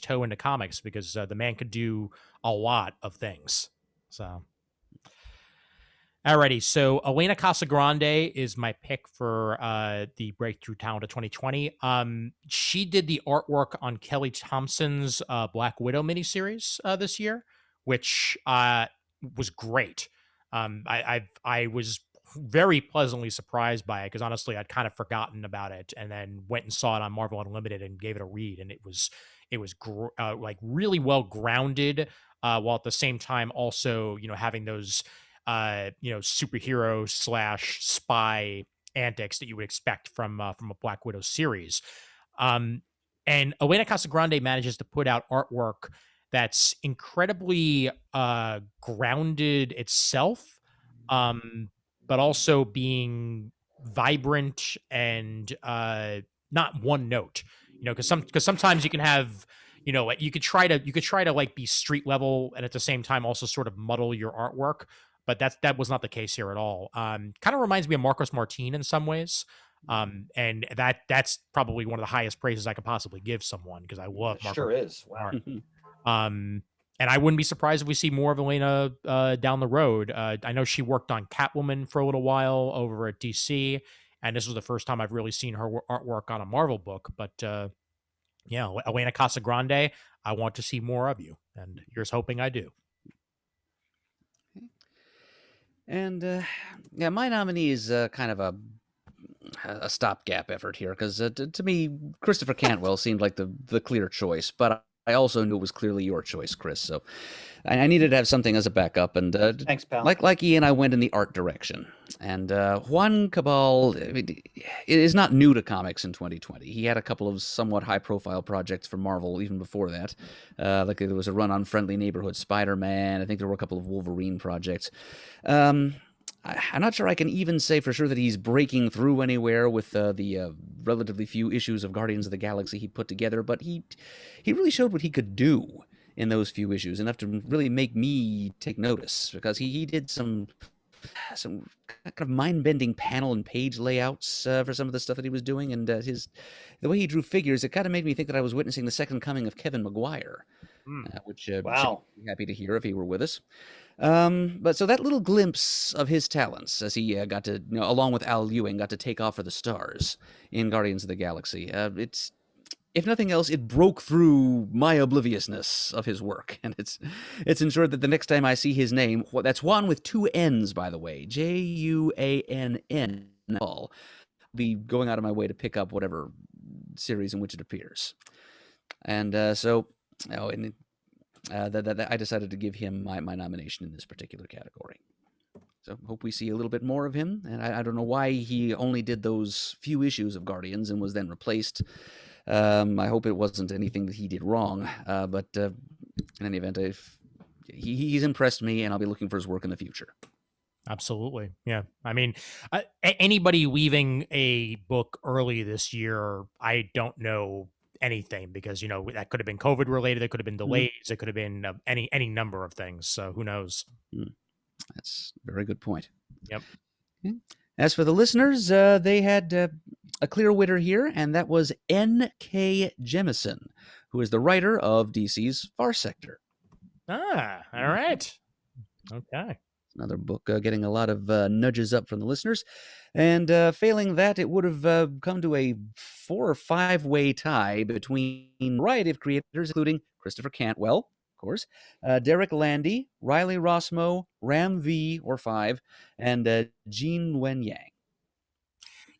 toe into comics, because the man could do a lot of things. So, alrighty. So Elena Casagrande is my pick for the Breakthrough Talent of 2020. She did the artwork on Kelly Thompson's Black Widow miniseries this year, which was great. I was very pleasantly surprised by it, because honestly, I'd kind of forgotten about it, and then went and saw it on Marvel Unlimited and gave it a read, and it was like really well grounded, while at the same time also having those superhero slash spy antics that you would expect from a Black Widow series. Um, and Elena Casagrande manages to put out artwork that's incredibly grounded itself, um, but also being vibrant and not one note. Because sometimes you can have like you could try to like be street level and at the same time also sort of muddle your artwork, but that was not the case here at all. Kind of reminds me of Marcos Martin in some ways. And that's probably one of the highest praises I could possibly give someone, because I love It Marcos sure is. Wow. Martin. And I wouldn't be surprised if we see more of Elena down the road. I know she worked on Catwoman for a little while over at DC, and this was the first time I've really seen her artwork on a Marvel book. But yeah, Elena Casagrande, I want to see more of you, and here's hoping I do. And yeah, my nominee is kind of a stopgap effort here, because to me, Christopher Cantwell seemed like the clear choice, but I also knew it was clearly your choice, Chris. So I needed to have something as a backup, and Thanks, pal. like Ian, I went in the art direction. And Juan Cabal, I mean, is not new to comics in 2020. He had a couple of somewhat high-profile projects for Marvel even before that. Like there was a run on Friendly Neighborhood Spider-Man. I think there were a couple of Wolverine projects. I'm not sure I can even say for sure that he's breaking through anywhere with the relatively few issues of Guardians of the Galaxy he put together, but he really showed what he could do in those few issues, enough to really make me take notice, because he did some kind of mind-bending panel and page layouts for some of the stuff that he was doing, and the way he drew figures, it kind of made me think that I was witnessing the second coming of Kevin Maguire, which Wow. Shane would be happy to hear if he were with us. But so that little glimpse of his talents, as he got to, along with Al Ewing, got to take off for the stars in Guardians of the Galaxy. It's, if nothing else, it broke through my obliviousness of his work, and it's ensured that the next time I see his name, that's Juan with two N's, by the way, Juann, I'll be going out of my way to pick up whatever series in which it appears. And I decided to give him my nomination in this particular category. So hope we see a little bit more of him. And I don't know why he only did those few issues of Guardians and was then replaced. I hope it wasn't anything that he did wrong. But in any event, he's impressed me, and I'll be looking for his work in the future. Absolutely. Yeah. I mean, anybody leaving a book early this year, I don't know anything, because that could have been COVID related, it could have been delays, it could have been any number of things, so who knows. That's a very good point. Yep. As for the listeners, they had a clear winner here, and that was N.K. Jemisin, who is the writer of DC's Far Sector. All right. Okay. Another book getting a lot of nudges up from the listeners. And failing that, it would have come to a 4 or 5 way tie between a variety of creators, including Christopher Cantwell, of course, Derek Landy, Riley Rossmo, Ram V or 5, and Gene Wen Yang.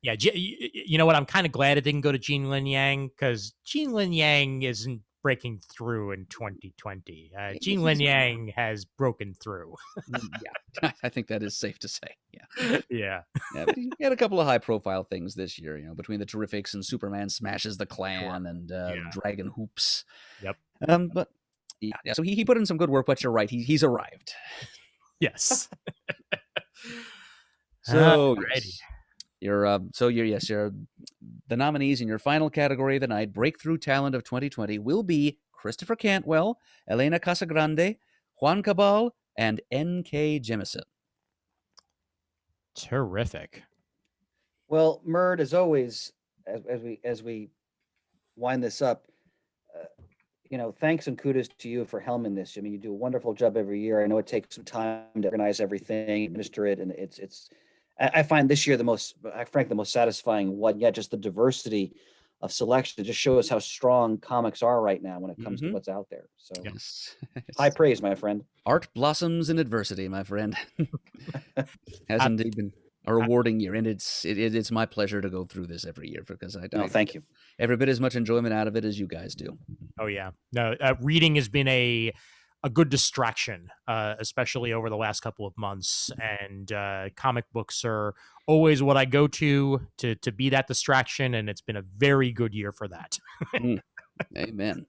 Yeah, you know what? I'm kind of glad it didn't go to Gene Lin Yang, because Gene Lin Yang isn't breaking through in 2020. Gene Lin Yang has broken through. Yeah, I think that is safe to say. Yeah. Yeah. But he had a couple of high-profile things this year, between the Terrifics and Superman Smashes the Klan and Dragon Hoops. Yep. But yeah, so he put in some good work, but you're right, he's arrived. Yes. So you're the nominees in your final category of the night, Breakthrough Talent of 2020, will be Christopher Cantwell, Elena Casagrande, Juan Cabal, and N.K. Jemisin. Terrific. Well, Murd, as always, as we wind this up, thanks and kudos to you for helming this. I mean, you do a wonderful job every year. I know it takes some time to organize everything, administer it, and it's. I find this year the most satisfying one. Yeah, just the diversity of selection. It just shows how strong comics are right now when it comes to what's out there. So, yes. High praise, my friend. Art blossoms in adversity, my friend. Has indeed been. a rewarding year, and it's my pleasure to go through this every year because I thank you. every bit as much enjoyment out of it as you guys do. Oh yeah, no, reading has been a good distraction, especially over the last couple of months. And comic books are always what I go to be that distraction, and it's been a very good year for that. Amen.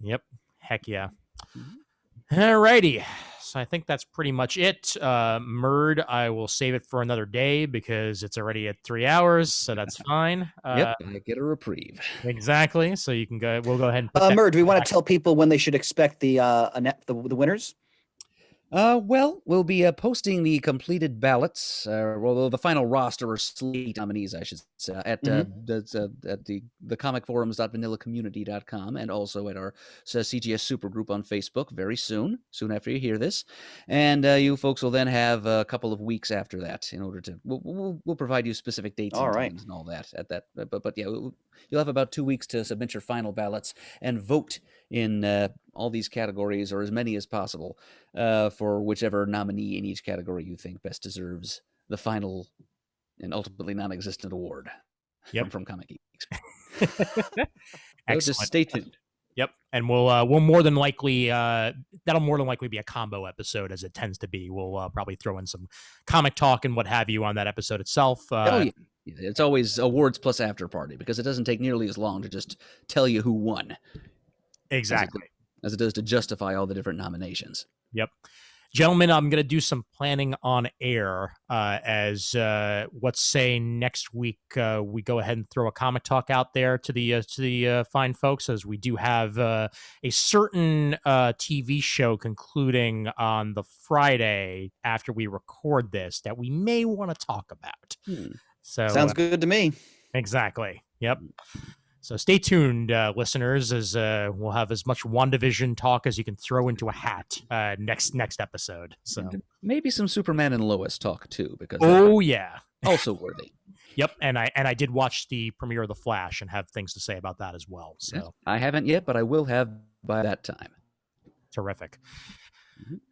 Yep, heck yeah. Mm-hmm. All righty. So I think that's pretty much it. Murd, I will save it for another day because it's already at 3 hours, so that's fine. Yep, I get a reprieve. Exactly. So you can go. We'll go ahead and put that. Murd, do we want to tell people when they should expect the winners? Well, we'll be posting the completed ballots, well, the final roster or slate nominees, I should say, at the comicforums.vanillacommunity.com and also at our CGS supergroup on Facebook very soon after you hear this. And you folks will then have a couple of weeks after that in order to, we'll provide you specific dates and times and all that at that. But yeah, you'll have about 2 weeks to submit your final ballots and vote in all these categories, or as many as possible, for whichever nominee in each category you think best deserves the final and ultimately non-existent award from Comic Geeks. So just stay tuned. Yep, and we'll more than likely that'll more than likely be a combo episode, as it tends to be. We'll probably throw in some comic talk and what have you on that episode itself. Oh yeah, it's always awards plus after party because it doesn't take nearly as long to just tell you who won. Exactly. As it does to justify all the different nominations. Yep. Gentlemen, I'm going to do some planning on air as let's say next week we go ahead and throw a comic talk out there to the fine folks, as we do have a certain TV show concluding on the Friday after we record this that we may want to talk about. So sounds good to me. Exactly. Yep. So stay tuned, listeners, as we'll have as much WandaVision talk as you can throw into a hat next episode. So and maybe some Superman and Lois talk too, because yeah, also worthy. Yep, and I did watch the premiere of The Flash and have things to say about that as well. So I haven't yet, but I will have by that time. Terrific.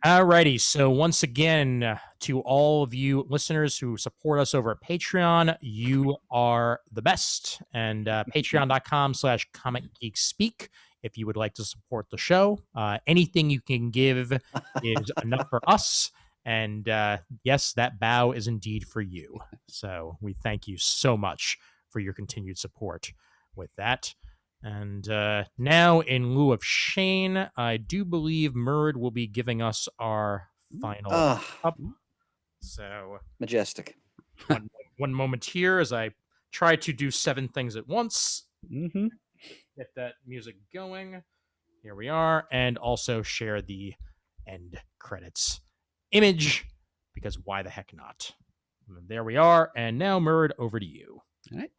Alrighty, so once again, to all of you listeners who support us over at Patreon, you are the best. And patreon.com/comicgeekspeak if you would like to support the show. Anything you can give is enough for us. And yes, that bow is indeed for you. So we thank you so much for your continued support with that. And now, in lieu of Shane, I do believe Murd will be giving us our final up. So majestic. One moment here as I try to do 7 things at once. Get that music going. Here we are. And also share the end credits image, because why the heck not? And there we are. And now, Murd, over to you. All right.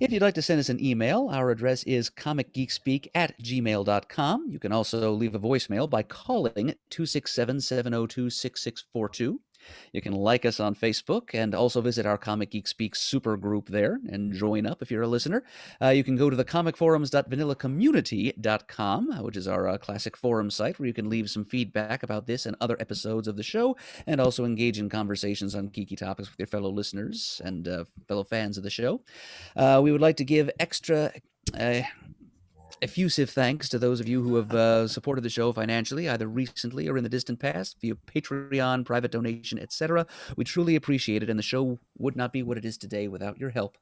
If you'd like to send us an email, our address is comicgeekspeak@gmail.com. You can also leave a voicemail by calling 267-702-6642. You can like us on Facebook and also visit our Comic Geek Speak super group there and join up if you're a listener. You can go to the comicforums.vanillacommunity.com, which is our classic forum site where you can leave some feedback about this and other episodes of the show, and also engage in conversations on geeky topics with your fellow listeners and fellow fans of the show. We would like to give extra effusive thanks to those of you who have supported the show financially, either recently or in the distant past, via Patreon, private donation, etc. We truly appreciate it, and the show would not be what it is today without your help.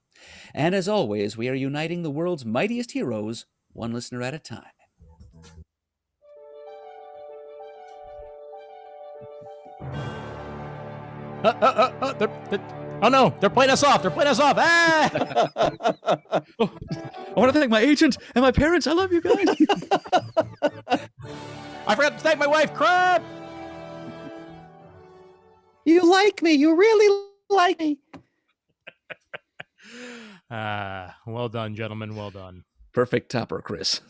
And as always, we are uniting the world's mightiest heroes, one listener at a time. Oh no, they're playing us off. Ah! Oh, I want to thank my agent and my parents. I love you guys. I forgot to thank my wife, Crab. You like me. You really like me. Well done, gentlemen. Well done. Perfect topper, Chris.